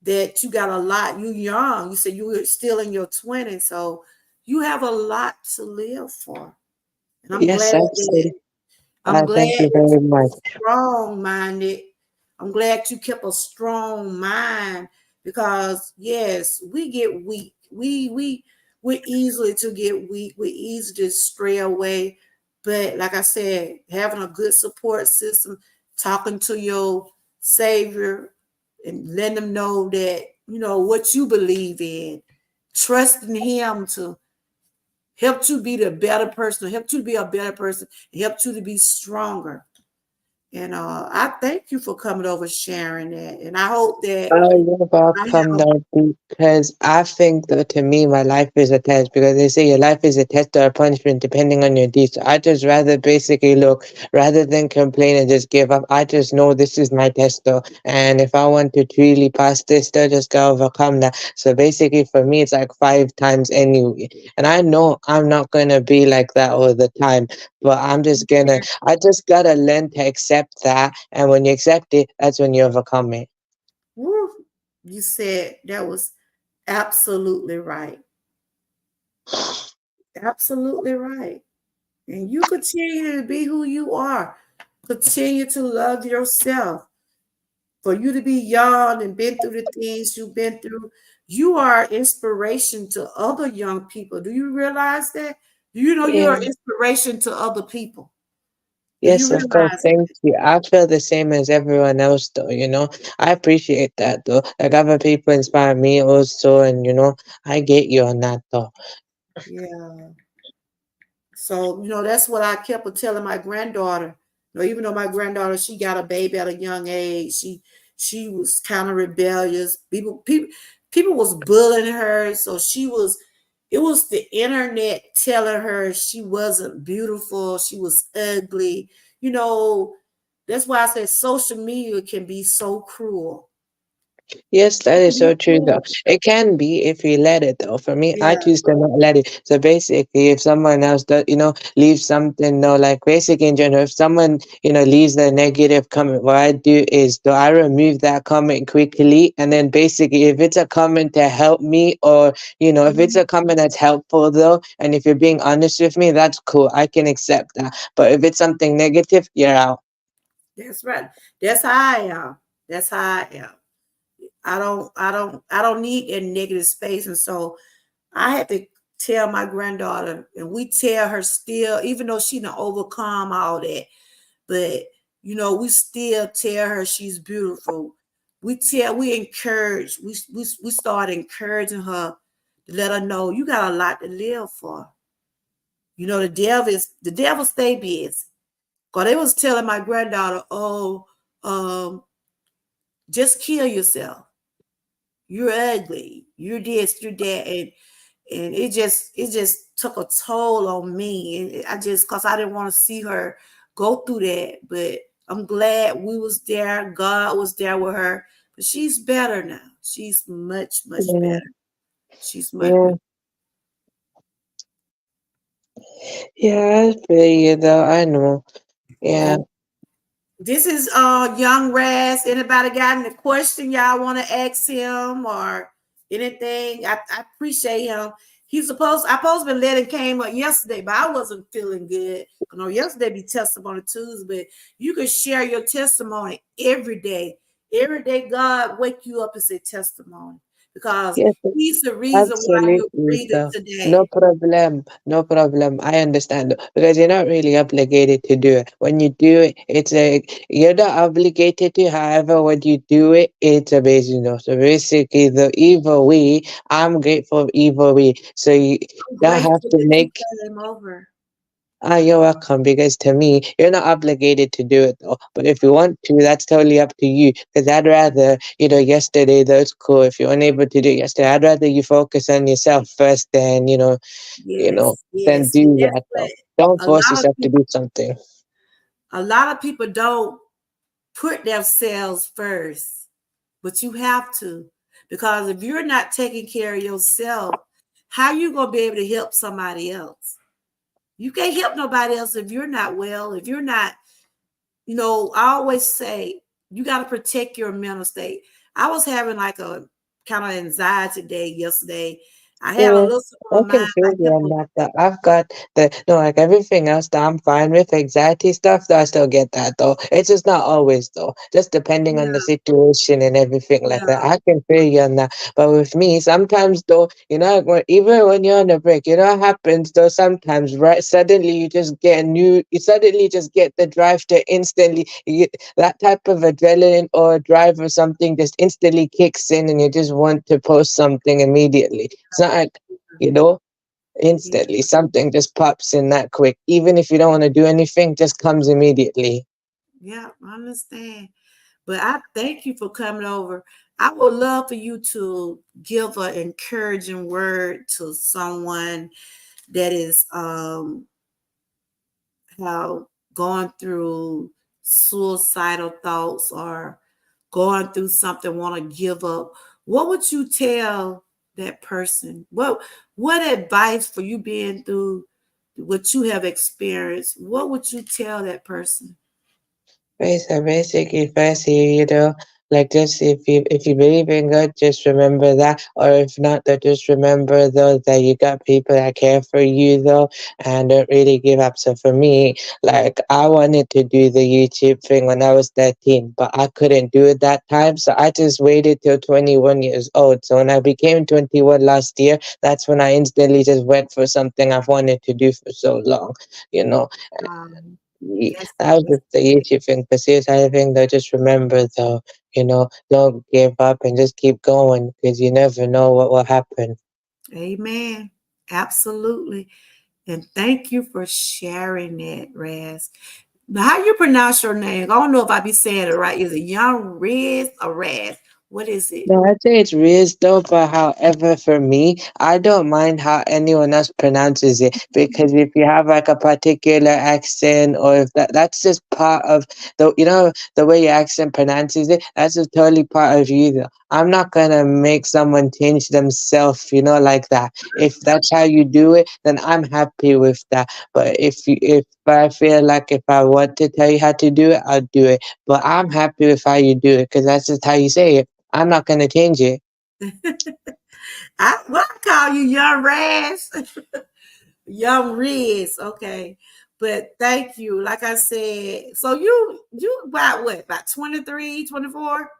that you got a lot. You young. You said you were still in your 20s, so you have a lot to live for. And Yes, absolutely. I'm glad Thank you that very you were much. strong minded. I'm glad you kept a strong mind because yes, we get weak. We're easily to get weak. We're easy to stray away. But like I said, having a good support system, talking to your savior and letting them know that what you believe in, trusting him to help you be the better person, help you to be a better person, help you to be stronger. And I thank you for coming over sharing that. And I hope that Oh, you're I welcome, have though, because I think that to me, my life is a test because they say your life is a test or a punishment depending on your deeds. So I just rather basically look, rather than complain and just give up, I just know this is my test, though. And if I want to truly pass this, though, just gotta overcome that. So basically, for me, it's like 5 times anyway. And I know I'm not gonna be like that all the time, but I just gotta learn to accept that. And when you accept it, that's when you overcome it. woo, you said that was absolutely right. Absolutely right. And you continue to be who you are. Continue to love yourself. For you to be young and been through the things you've been through, you are inspiration to other young people. Do you realize that? Do you know you're Yeah. inspiration to other people? Do you Yes, of course. realize Thank you. I feel the same as everyone else, though. I appreciate that, though. Like other people inspire me also, and I get you on that, though. that? Yeah. So, that's what I kept on telling my granddaughter. Even though my granddaughter, she got a baby at a young age, she was kind of rebellious. People was bullying her, so it was the internet telling her she wasn't beautiful, she was ugly. You know, that's why I said social media can be so cruel. Yes, that It is can be so true, though. cruel. It can be if you let it, though. For me, I Yeah. choose to not let it. So basically, if someone else does, leaves something, no, like basically in general, if someone, leaves a negative comment, what I do is, do I remove that comment quickly? And then basically, if it's a comment to help me, or, if it's a Mhm. comment that's helpful, though, and if you're being honest with me, that's cool. I can accept that. But if it's something negative, you're out. That's right. That's how I am. That's how I am. I don't need a negative space. And so I had to tell my granddaughter, and we tell her still, even though she done overcome all that, but we still tell her she's beautiful. We encourage, we start encouraging her to let her know you got a lot to live for. The devil stay busy. Cause they was telling my granddaughter, oh, um, just kill yourself. You're ugly. You're this, you're that. And it just took a toll on me. And I just, cause I didn't want to see her go through that. But I'm glad we was there. God was there with her. But she's better now. She's much, much Yeah, better. She's much yeah, better. yeah. I feel you, though. I know. Yeah. And this is young Raz. Anybody got any question y'all want to ask him or anything? I appreciate him. I supposed to be letting came up yesterday, but I wasn't feeling good. Yesterday be testimony Tuesday, but you can share your testimony every day. Every day God wake you up and say testimony because Yes, he's the reason why you're absolutely. breathing So, no today. problem. No problem. I understand because you're not really obligated to do it. When you do it, it's like you're not obligated to. However, when you do it, it's amazing. So basically, the evil way, I'm grateful evil way. So you I'm don't have grateful to that you make. came over. You're welcome because to me, you're not obligated to do it though. But if you want to, that's totally up to you. Because I'd rather, yesterday, that's cool. If you're unable to do it yesterday, I'd rather you focus on yourself first than, you know, Yes, than yes. And do that's that though. what Don't a force lot of yourself to people do something. don't put themselves first, but you have to. Because if you're not taking care of yourself, how you gonna be able to help somebody else? You can't help nobody else if you're not well, if you're not, I always say you got to protect your mental state. I was having like a kind of anxiety day yesterday. I have a Yeah, little I on my mind. can feel I you kept on on, that. Though. I've got like everything else that I'm fine with. Anxiety stuff, though, I still get that though. It's just not always though. Just depending on the yeah, situation and everything like that. yeah, I can feel you on that. But with me, sometimes though, even when you're on a break, what happens though? Sometimes, right? Suddenly you suddenly just get the drive to instantly. You get that type of adrenaline or drive or something just instantly kicks in, and you just want to post something immediately. It's not like you know, yeah, instantly. Something just pops in that quick. Even if you don't want to do anything, just comes immediately. yeah, I understand. But I thank you for coming over. I would love for you to give an encouraging word to someone that is how going through suicidal thoughts or going through something, want to give up. What would you tell that person? What advice for you being through what you have experienced? What would you tell that person? Right, so basically, firstly, Like, just if you believe in God, just remember that. Or if not, then just remember though that you got people that care for you though, and don't really give up. So for me, like, I wanted to do the YouTube thing when I was 13, but I couldn't do it that time. So I just waited till 21 years old. So when I became 21 last year, that's when I instantly just went for something I've wanted to do for so long, you know. Um, that's That was that's just the it. YouTube thing. But seriously, I think though, just remember though, don't give up and just keep going because you never know what will happen. Amen. Absolutely. And thank you for sharing that, Raz. Now, how you pronounce your name? I don't know if I be saying it right. Is it Young Riz or Raz? What is it? No, I'd say it's Riz though, but however, for me, I don't mind how anyone else pronounces it because if you have like a particular accent or if that's just part of the way your accent pronounces it, that's just totally part of you though. I'm not gonna make someone change themselves, like that. If that's how you do it, then I'm happy with that. But if I feel like if I want to tell you how to do it, I'll do it. But I'm happy with how you do it because that's just how you say it. I'm not gonna change it. I call you Young Raz, Young Riz. Okay. But thank you. Like I said, so you about what? About 23, 24?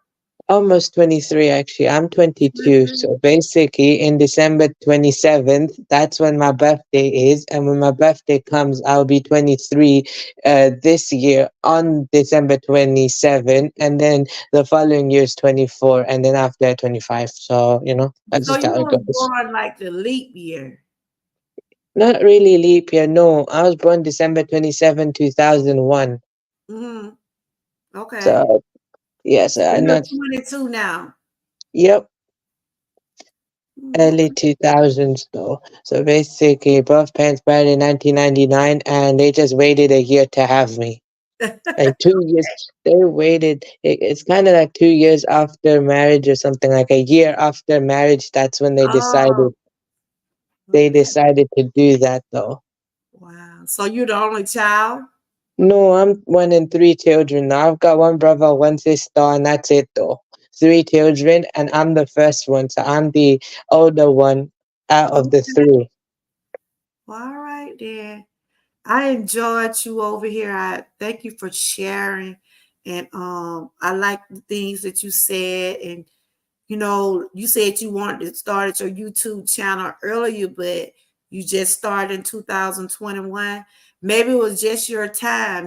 Almost 23 actually. I'm 22. 23? So basically in December 27th, that's when my birthday is. And when my birthday comes, I'll be 23 this year on December 27th. And then the following year is 24. And then after that, 25. So, that's So just you how it was goes. born like the leap year. Not really leap year, no. I was born December 27, 2001. Hmm. Okay. So, yes, So and you're that's, 22 now. yep. Early Okay. 2000s though. So basically, both parents married in 1999 and they just waited a year to have me. Like 2 years, they waited. It's kind of like 2 years after marriage or something, like a year after marriage. That's when they Oh, decided. They okay. decided to do that though. Wow. So you're the only child? No, I'm one in three children now. I've got one brother, one sister, and that's it though. Three children, and I'm the first one, so I'm the older one out of the Okay. three. Well, all right then. I enjoyed you over here. I thank you for sharing. And I like the things that you said. And you said you wanted to start your YouTube channel earlier, but you just started in 2021. Maybe it was just your time.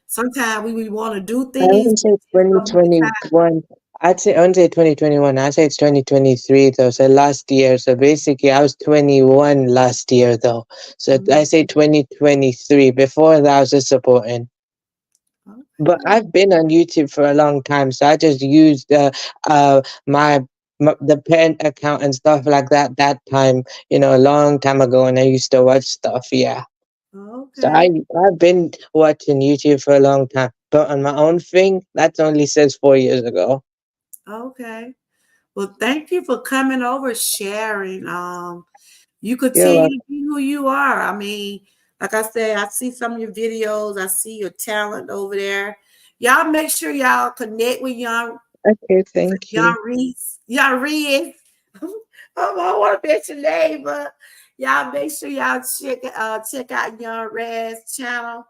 Sometimes we want to do I things, wouldn't but say just don't be the time. 2021. I wouldn't say 2021. I'd say it's 2023 though. So last year. So basically, I was 21 last year though. So I Mhm. say 2023. Before that, I was just supporting. But Okay. I've been on YouTube for a long time. So I just used the parent account and stuff like that. That time, a long time ago, when I used to watch stuff. Yeah. So Okay. I've been watching YouTube for a long time, but on my own thing, that's only since 4 years ago. Okay. Well, thank you for coming over, sharing. You You're continue welcome. to be who you are. I mean, like I said, I see some of your videos. I see your talent over there. Y'all make sure y'all connect with Okay, thank you. Young Reese. Young Reese. I want to bet your name, but y'all make sure y'all check out Young Red's channel.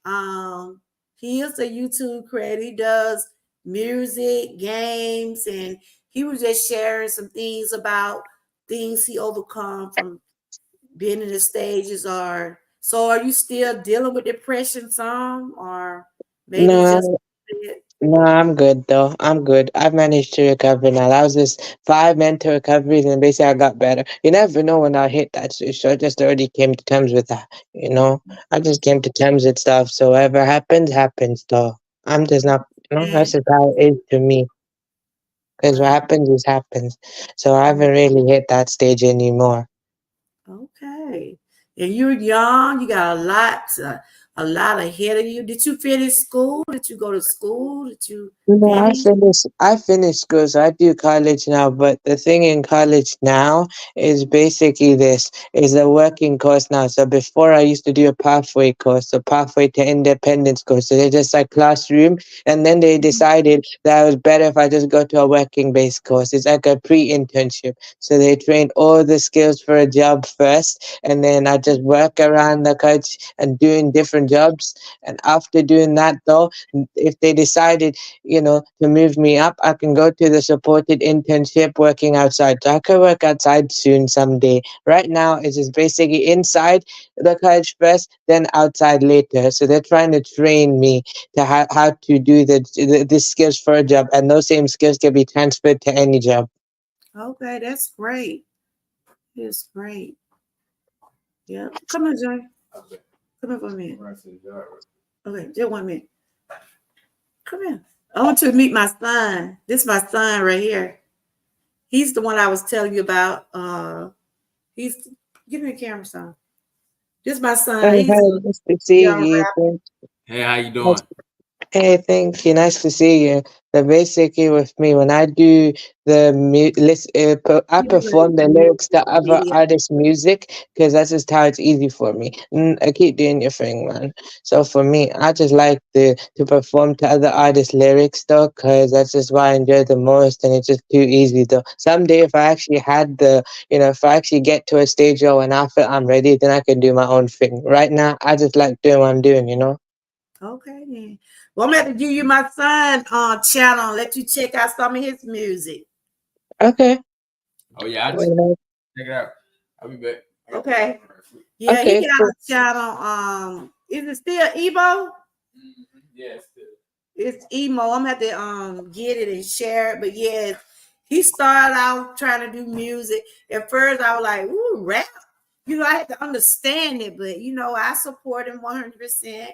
Um, he is a YouTube creator. He does music, games, and he was just sharing some things about things he overcome from being in the stages. Or so, are you still dealing with depression, some, or maybe just No, no, I'm good though. I'm good. I've managed to recover now. That was just 5 mental recoveries, and basically I got better. You never know when I'll hit that stage, so I just already came to terms with that. I just came to terms with stuff. So whatever happens, happens though. I'm just not, that's and just how it is to me. Because what wow. happens is happens. So I haven't really hit that stage anymore. Okay. And you're young, you got a lot a lot ahead of you. Did you finish school? Did you go to school? Did you No, finish? I finished school, so I do college now. But the thing in college now is basically this is a working course now. So before I used to do a pathway course, a pathway to independence course. So they're just like classroom, and then they decided that it was better if I just go to a working based course. It's like a pre-internship. So they train all the skills for a job first, and then I just work around the country and doing different jobs. And after doing that, though, if they decided to move me up, I can go to the supported internship working outside. So I could work outside soon someday. Right now, it's just basically inside the college first, then outside later. So they're trying to train me to how to do the skills for a job, and those same skills can be transferred to any job. Okay, that's great. That's great. Yeah. Come on, Joy. Come here for a minute. Okay, just 1 minute. Come here. I want you to meet my son. This is my son right here. He's the one I was telling you about. He's give me a camera, son. This is my son. Hey, He's hi, a nice to see young you. rapper. Hey, how you Nice doing? Hey, thank you. Nice to see you. So basically, with me, when I do I He do perform the a lyrics to other video. artists' music because that's just how it's easy for me. I keep doing your thing, man. So for me, I just like to perform to other artists' lyrics though, because that's just what I enjoy the most, and it's just too easy though. Someday, if I actually had if I actually get to a stage when I feel I'm ready, then I can do my own thing. Right now, I just like doing what I'm doing. Okay then. Well, I'm gonna have to give you my son channel and let you check out some of his music. Okay. Oh yeah, I check Well, it out. I'll be back. Okay. Yeah, he Okay, got cool. a channel. Is it still Ebo? Yes. It's emo. I'm gonna have to get it and share it. But yeah, he started out trying to do music. At first, I was like, "Ooh, rap." I had to understand it, but I support him 100%.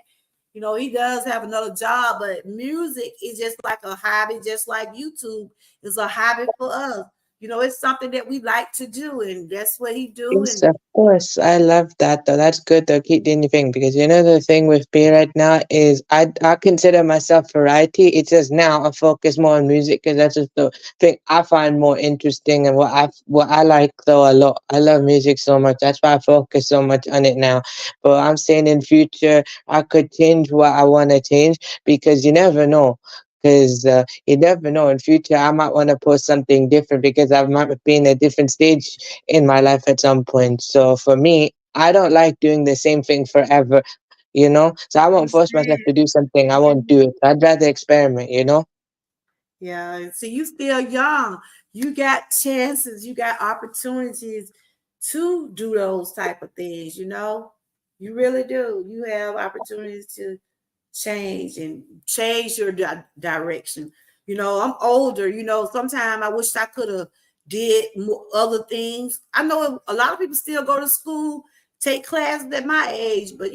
He does have another job, but music is just like a hobby, just like YouTube is a hobby for us. It's something that we like to do, and that's what he do. Yes, And of course. I love that though. That's good though. Keep doing your thing because the thing with me right now is I consider myself variety. It's just now I focus more on music because that's just the thing I find more interesting and what I like though a lot. I love music so much. That's why I focus so much on it now. But I'm saying in future I could change what I want to change because you never know. Because you never know in future I might want to post something different because I might be in a different stage in my life at some point. So for me, I don't like doing the same thing forever. So I won't force myself to do something I won't do it. I'd rather experiment. yeah, see, you still young. You got chances, you got opportunities to do those type of things, You really do. You have opportunities to change your direction. I'm older, sometimes I wish I could have did more other things. I know a lot of people still go to school, take classes at my age, but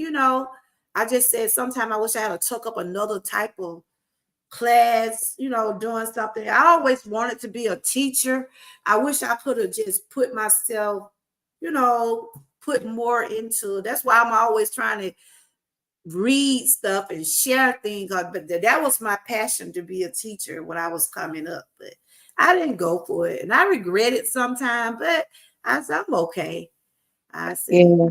I just said sometimes I wish I had took up another type of class, doing something. I always wanted to be a teacher. I wish I could have just put myself, you know, put more into. That's why I'm always trying to read stuff and share things. But that was my passion to be a teacher when I was coming up. But I didn't go for it, and I regret it sometimes. But I said I'm okay. I said, Yeah.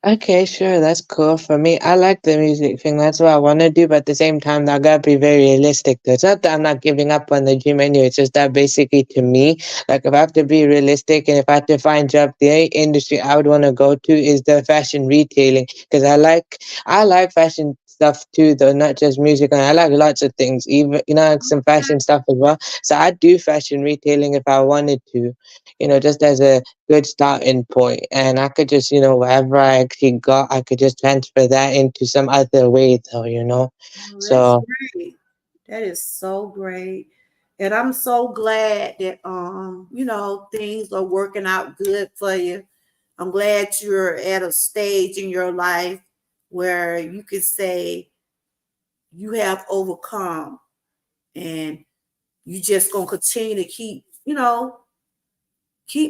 Okay, sure, that's cool. For me, I like the music thing. That's what I want to do, but at the same time, I gotta be very realistic. Though. It's not that I'm not giving up on the dream anyway. It's just that basically, to me, like if I have to be realistic and if I have to find job, the industry I would want to go to is the fashion retailing because I like fashion stuff too, though not just music. And I like lots of things, even like some fashion stuff as well. So I'd do fashion retailing if I wanted to, just as a good starting point, and I could just whatever I actually got I could just transfer that into some other way though. oh, that's So great. That is so great. And I'm so glad that things are working out good for you. I'm glad you're at a stage in your life where you can say you have overcome and you just gonna continue to keep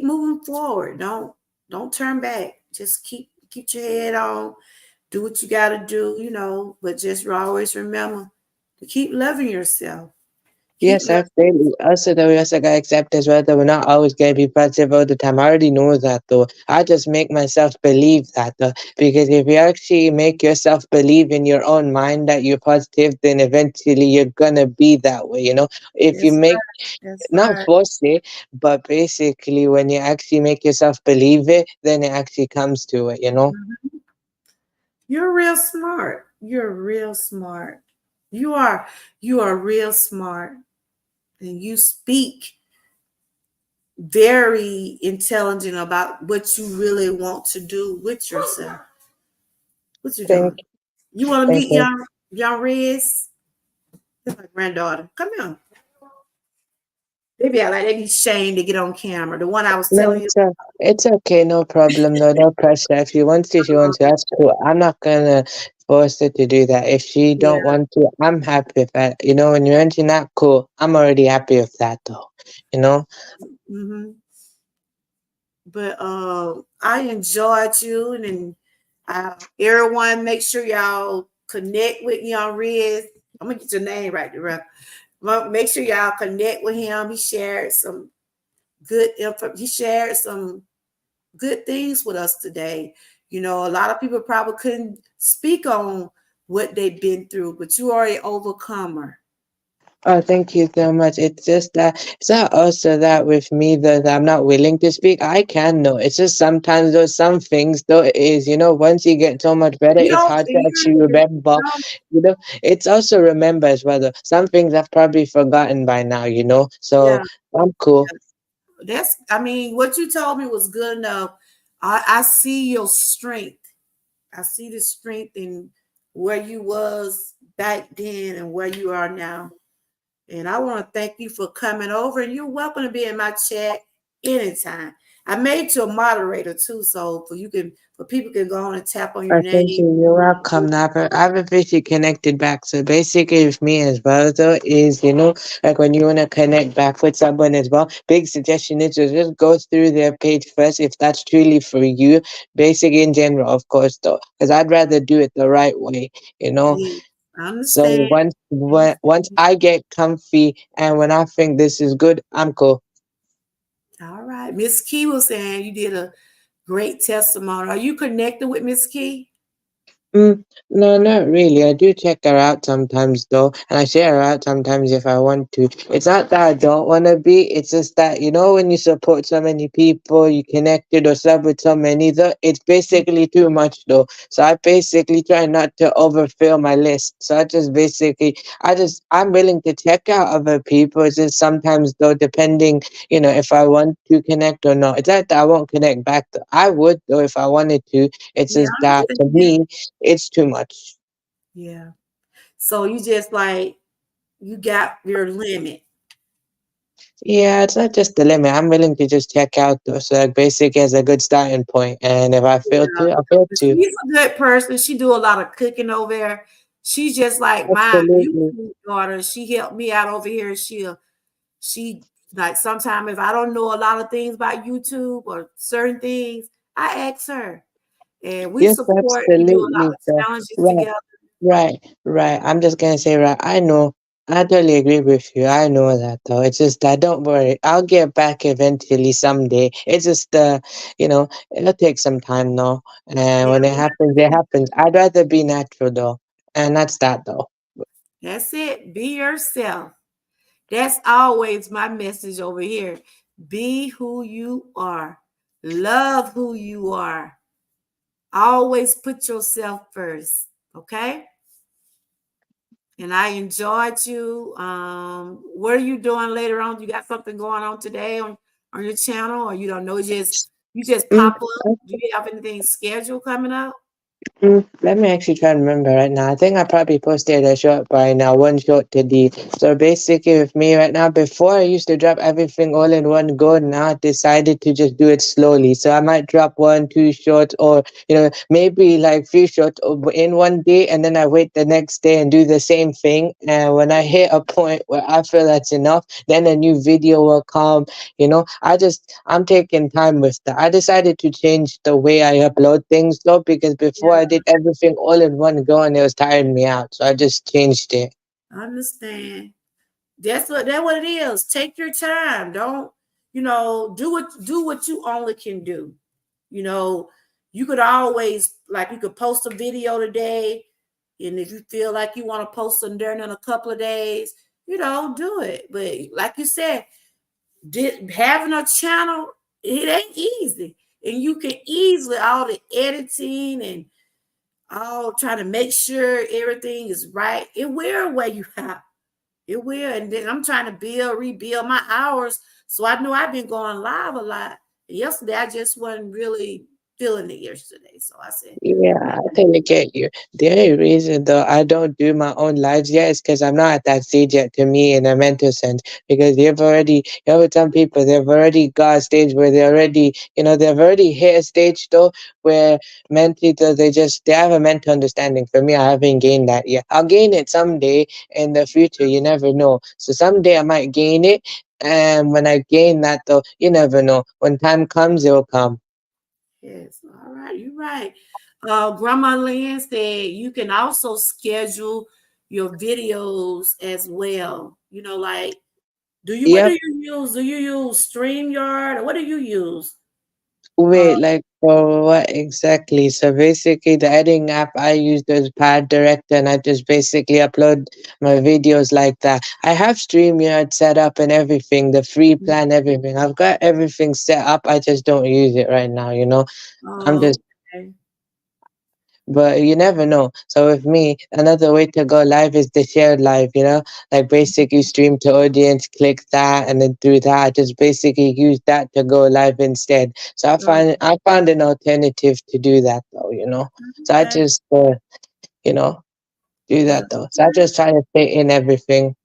moving forward. Don't turn back. Just keep your head on. Do what you got to do, but just always remember to keep loving yourself. Keep Yes, loving absolutely. Also, though, we also gotta accept as well that we're not always gonna be positive all the time. I already know that, though. I just make myself believe that, though, because if you actually make yourself believe in your own mind that you're positive, then eventually you're gonna be that way. You know, if you That's make right. That's not right. force it, but basically when you actually make yourself believe it, then it actually comes to it. You know. Mhm. You're real smart. You're real smart. You are. You are real smart, and you speak very intelligent about what you really want to do with yourself. What you Thank, doing? You want to thank meet you. young Riz? That's my granddaughter. Come here. They be like they be ashamed to get on camera. The one I was No, telling you. it's okay, no problem, no, no pressure. If you want to, she wants to. That's cool. I'm not gonna force her to do that. If she Yeah. don't want to, I'm happy with that. You know, when you're mention that, cool. I'm already happy with that, though. You know. Hmm. But I enjoyed you, and everyone, make sure y'all connect with Young Riz. I'm gonna get your name right, Direct. Make sure y'all connect with him. He shared some good info. He shared some good things with us today. A lot of people probably couldn't speak on what they've been through, but you are an overcomer. Oh, thank you so much. It's just that it's not also that with me that I'm not willing to speak. I can know. It's just sometimes there's some things though it is, once you get so much better, You it's don't, hard to actually you remember. know, You know, it's also remember as well though. Some things I've probably forgotten by now. So yeah, I'm cool. I mean, what you told me was good enough. I see your strength. I see the strength in where you was back then and where you are now. And I want to thank you for coming over. And you're welcome to be in my chat anytime. I made you a moderator too, so for people can go on and tap on your I thank name. you. You're welcome. Now, I've officially connected back. So basically, with me as well, though, is like when you want to connect back with someone as well, big suggestion is to just go through their page first if that's truly for you. Basic in general, of course, though, because I'd rather do it the right way, you know. Yeah, I So understand. once I get comfy and when I think this is good, I'm cool. All right. Miss Key was saying you did a great testimony. Are you connected with Miss Key? No, not really. I do check her out sometimes though, and I share her out sometimes if I want to. It's not that I don't want to be, it's just that, when you support so many people, you connected or sub with so many though, it's basically too much though. So I basically try not to overfill my list. So I'm willing to check out other people. It's just sometimes though, depending, if I want to connect or not. It's not that I won't connect back though. I would though if I wanted to. It's Yeah, just I that for understand. me, it's too much. Yeah. So you just like you got your limit. Yeah, it's not just the limit. I'm willing to just check out those basic as a good starting point, and if I fail Yeah. to, I fail to. She's a good person. She do a lot of cooking over there. She's just like my Absolutely. YouTube daughter. She helped me out over here. She like sometimes if I don't know a lot of things about YouTube or certain things, I ask her. And we Yes, support, we do a lot absolutely, of sir. challenges Right, together. right, right. I'm just gonna say, right. I know. I totally agree with you. I know that though. It's just that don't worry. I'll get back eventually someday. It's just it'll take some time though. And Yeah, when it we happens, it happens. I'd rather be natural though. And that's that though. that's it. Be yourself. That's always my message over here. Be who you are. Love who you are. Always put yourself first. Okay. And I enjoyed you. What are you doing later on? You got something going on today on your channel, or you don't know? You just Mm, pop up. Do you have anything scheduled coming up? Let me actually try and remember right now. I think I probably posted a short by now, one short today. So basically, with me right now, before I used to drop everything all in one go. Now I decided to just do it slowly. So I might drop one, two shorts, or maybe like few shorts in one day, and then I wait the next day and do the same thing. And when I hit a point where I feel that's enough, then a new video will come. I'm taking time with that. I decided to change the way I upload things though, because before before I did everything all in one go and it was tiring me out. So I just changed it. I understand. That's what it is. Take your time. Don't, do what you only can do. You know, you could always, like, you could post a video today, and if you feel like you want to post them during in a couple of days, do it. But like you said, having a channel, it ain't easy, and you can easily all the editing and all trying to make sure everything is right. It will wear you out. It will. And then I'm trying to rebuild my hours. So I know I've been going live a lot. And yesterday I just wasn't really feeling it yesterday. So I said, Yeah, I totally get you. The only reason though I don't do my own lives yet is because I'm not at that stage yet to me in a mental sense. Because you have some people, they've already got a stage where they've already hit a stage though where mentally though they have a mental understanding. For me, I haven't gained that yet. I'll gain it someday in the future, you never know. So someday I might gain it. And when I gain that though, you never know. When time comes, it will come. yes, all right, you're right. Grandma Lynn said you can also schedule your videos as well. Like, what do Yep. you use? Do you use StreamYard, or what do you use? Uh, Wait, like for what exactly? So basically, the editing app I use is Pad Director, and I just basically upload my videos like that. I have StreamYard set up and everything, the free plan, everything. I've got everything set up. I just don't use it right now. I'm oh, just okay. but you never know. So with me, another way to go live is the shared live, like basically stream to audience, click that, and then through that, I just basically use that to go live instead. So I found an alternative to do that though. So I Okay. just you know do Well, that though. So I just try to fit in everything.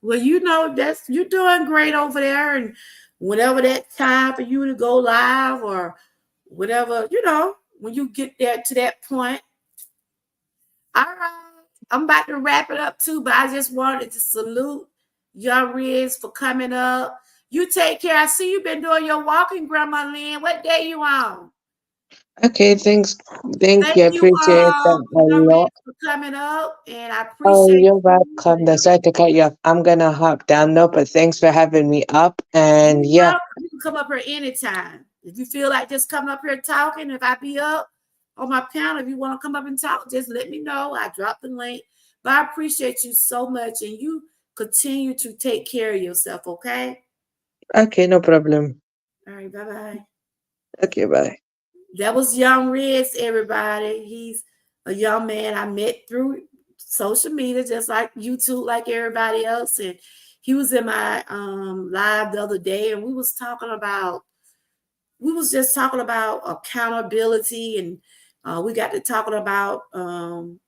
Well, that's you're doing great over there, and whenever that time for you to go live or whatever, when you get there to that point. All right, I'm about to wrap it up too, but I just wanted to salute Young Riz for coming up. You take care. I see you've been doing your walking, Grandma Lynn. What day you on? Okay, thanks. Thank Thank you. you, Appreciate that a Young lot. Riz, for coming up, and I Oh, appreciate you're you. welcome. That's right to cut you off. I'm gonna hop down now, but thanks for having me up. And You're yeah. welcome. You can come up here anytime. If you feel like just coming up here talking, if I be up on my panel, if you want to come up and talk, just let me know. I drop the link. But I appreciate you so much, and you continue to take care of yourself, okay? Okay, no problem. All right, bye-bye. Okay, bye. That was Young Riz, everybody. He's a young man I met through social media, just like YouTube, like everybody else. And he was in my live the other day, and we was just talking about accountability, and we got to talking about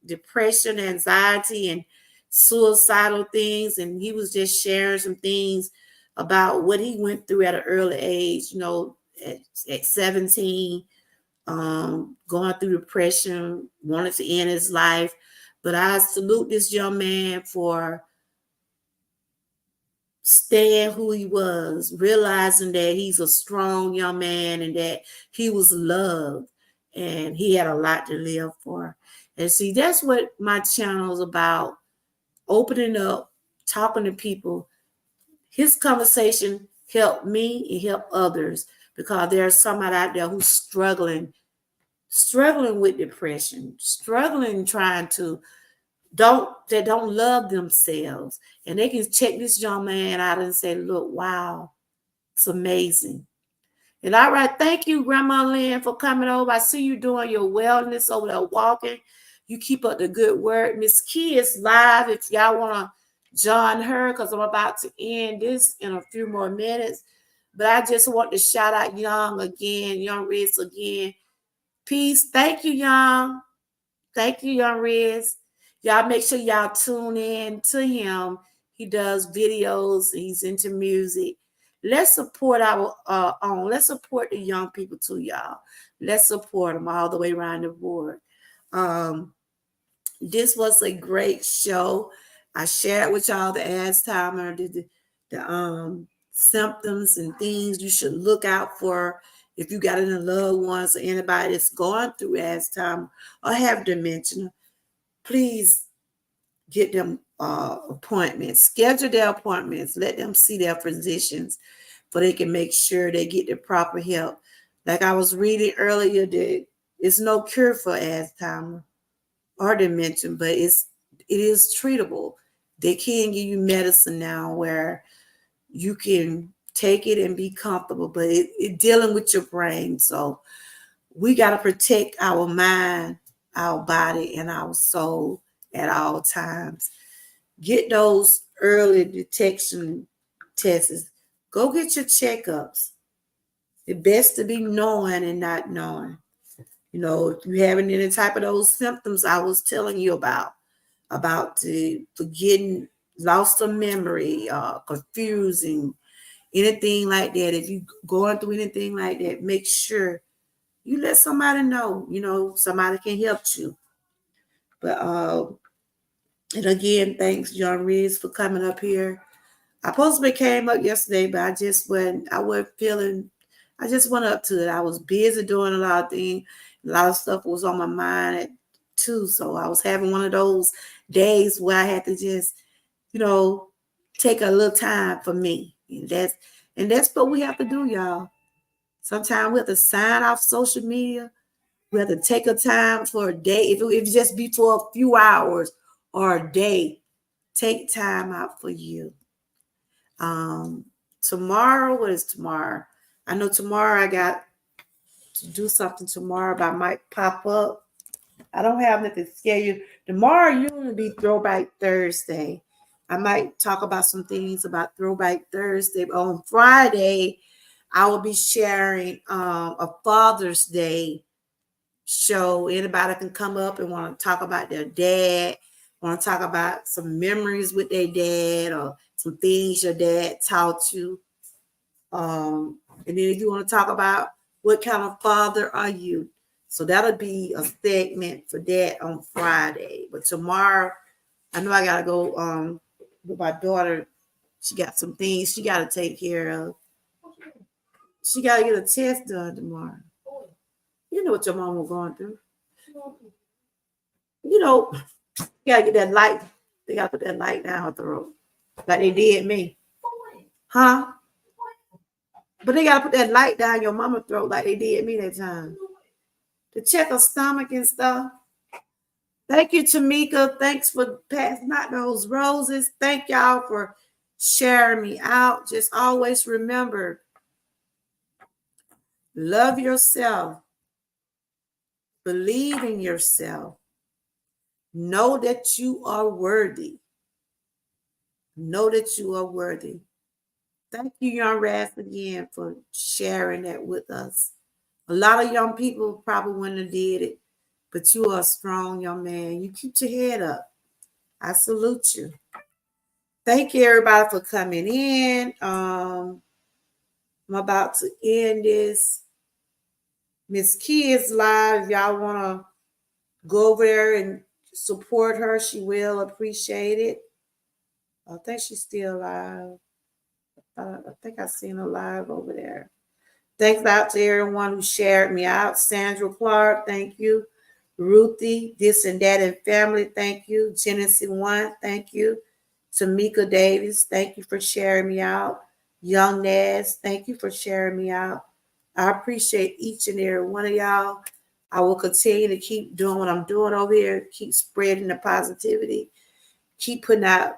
depression, anxiety, and suicidal things. And he was just sharing some things about what he went through at an early age, at 17, going through depression, wanted to end his life. But I salute this young man for staying who he was, realizing that he's a strong young man and that he was loved and he had a lot to live for. And see, that's what my channel is about, opening up, talking to people. His conversation helped me and helped others because there's somebody out there who's struggling with depression, struggling trying to don't love themselves, and they can check this young man out and say, look, wow, it's amazing. And all right, thank you, Grandma Lynn, for coming over. I see you doing your wellness over there walking. You keep up the good work. Miss Key is live if y'all want to join her, because I'm about to end this in a few more minutes. But I just want to shout out Young Riz again. Peace. Thank you, Young. Thank you, Young Riz. Y'all make sure y'all tune in to him. He does videos. He's into music. Let's support our own. Let's support the young people too, y'all. Let's support them all the way around the board. Um, this was a great show. I shared with y'all the Alzheimer, the symptoms and things you should look out for If you got any loved ones or anybody that's going through Alzheimer or have dementia, please get them appointments, schedule their appointments, let them see their physicians so they can make sure they get the proper help. Like I was reading earlier, that it's no cure for Alzheimer or dementia, but it is treatable. They can give you medicine now where you can take it and be comfortable, but it dealing with your brain. So we got to protect our mind, our body, and our soul at all times. Get those early detection tests. Go get your checkups. It's best to be knowing and not knowing. You know, if you having any type of those symptoms I was telling you about the forgetting, loss of memory, confusing, anything like that. If you going through anything like that, make sure you let somebody know. You know, somebody can help you. But and again, thanks, John Reeves, for coming up here. I possibly came up yesterday, but I wasn't feeling, I just went up to it. I was busy doing a lot of things. A lot of stuff was on my mind too. So I was having one of those days where I had to just, you know, take a little time for me. And that's what we have to do, y'all. Sometimes we have to sign off social media. We have to take a time for a day. If it just be for a few hours or a day, take time out for you. Tomorrow, what is tomorrow? I know tomorrow I got to do something tomorrow, but I might pop up. I don't have nothing scheduled. Tomorrow usually be Throwback Thursday. I might talk about some things about Throwback Thursday. On Friday, I will be sharing a Father's Day show. Anybody can come up and want to talk about their dad, want to talk about some memories with their dad or some things your dad taught you. And then if you want to talk about what kind of father are you, so that'll be a segment for that on Friday. But tomorrow, I know I gotta go with my daughter. She got some things she gotta take care of. She gotta get a test done tomorrow. You know what your mom was going through. You know, you gotta get that light. They gotta put that light down her throat. Like they did me. Huh? But they gotta put that light down your mama's throat like they did me that time. To check her stomach and stuff. Thank you, Tamika. Thanks for passing out those roses. Thank y'all for sharing me out. Just always remember, love yourself. Believe in yourself. Know that you are worthy. Know that you are worthy. Thank you, Young Ras, again for sharing that with us. A lot of young people probably wouldn't have did it, but you are a strong young man. You keep your head up. I salute you. Thank you, everybody, for coming in. I'm about to end this. Miss Key is live. If y'all want to go over there and support her, she will appreciate it. I think she's still live. I think I seen her live over there. Thanks out to everyone who shared me out. Sandra Clark, thank you. Ruthie, this and that and family, thank you. Genesee One, thank you. Tamika Davis, thank you for sharing me out. Young Naz, thank you for sharing me out. I appreciate each and every one of y'all. I will continue to keep doing what I'm doing over here, keep spreading the positivity, keep putting out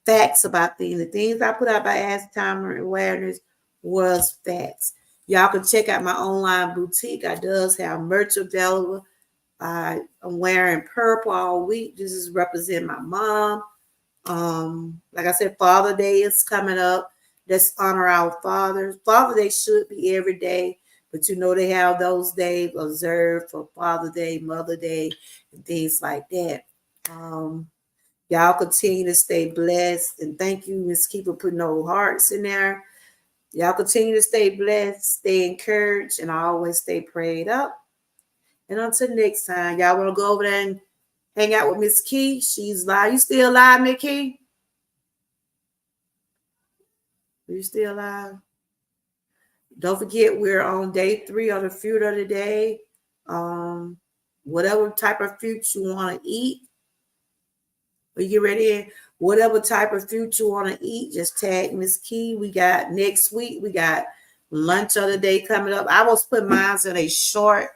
facts about things. The things I put out by Alzheimer awareness was facts. Y'all can check out my online boutique. I does have merch available. I'm wearing purple all week. This is represent my mom. Like I said, Father Day is coming up. Let's honor our fathers. Father Day should be every day, but you know they have those days observed for Father Day, Mother Day, and things like that. Y'all continue to stay blessed, and thank you, Miss Keeper, putting those hearts in there. Y'all continue to stay blessed, stay encouraged, and always stay prayed up. And until next time, y'all want to go over there and hang out with Miss Key. She's live. You still live, Miss Key? You still live? Don't forget, we're on day 3 of the fruit of the day. Whatever type of fruit you want to eat, or you get ready, whatever type of fruit you want to eat, just tag Miss Key. We got next week, we got lunch of the day coming up. I was put mine in a short,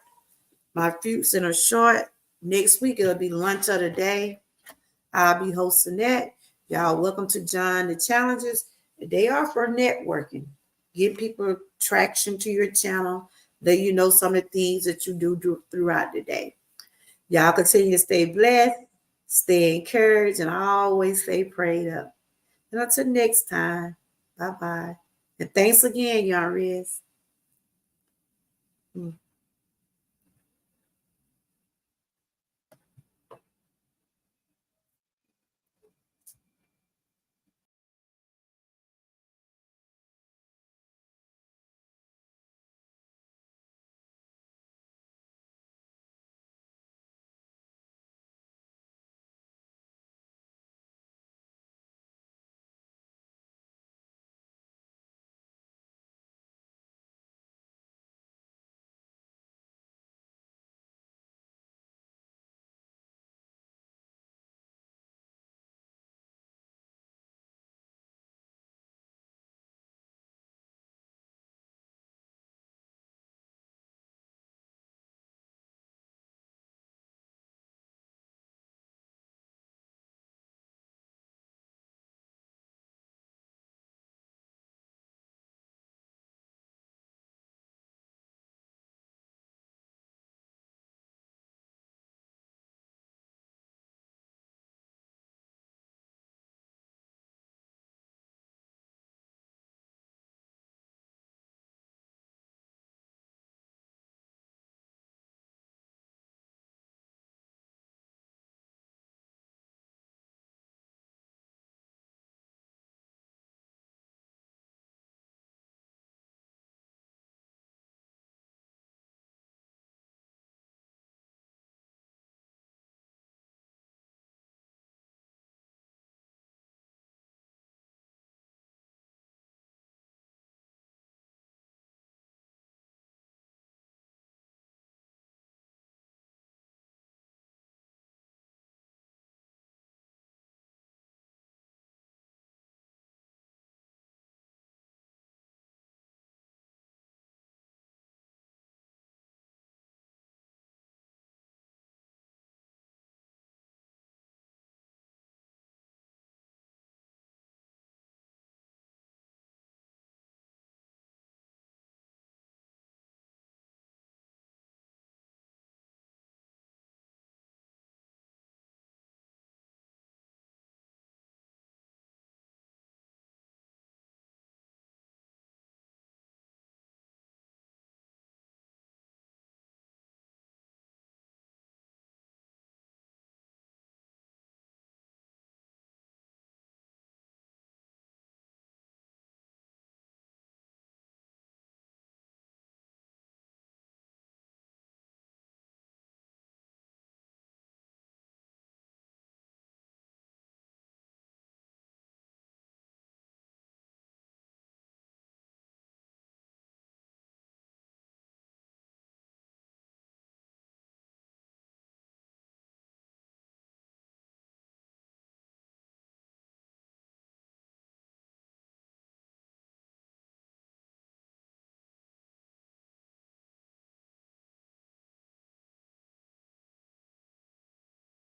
my fruits in a short. Next week, it'll be lunch of the day. I'll be hosting that. Y'all welcome to join the challenges. They are for networking. Give people traction to your channel. Let you know some of the things that you do throughout the day. Y'all continue to stay blessed, stay encouraged, and always stay prayed up. And until next time, bye-bye. And thanks again, y'all, Riz.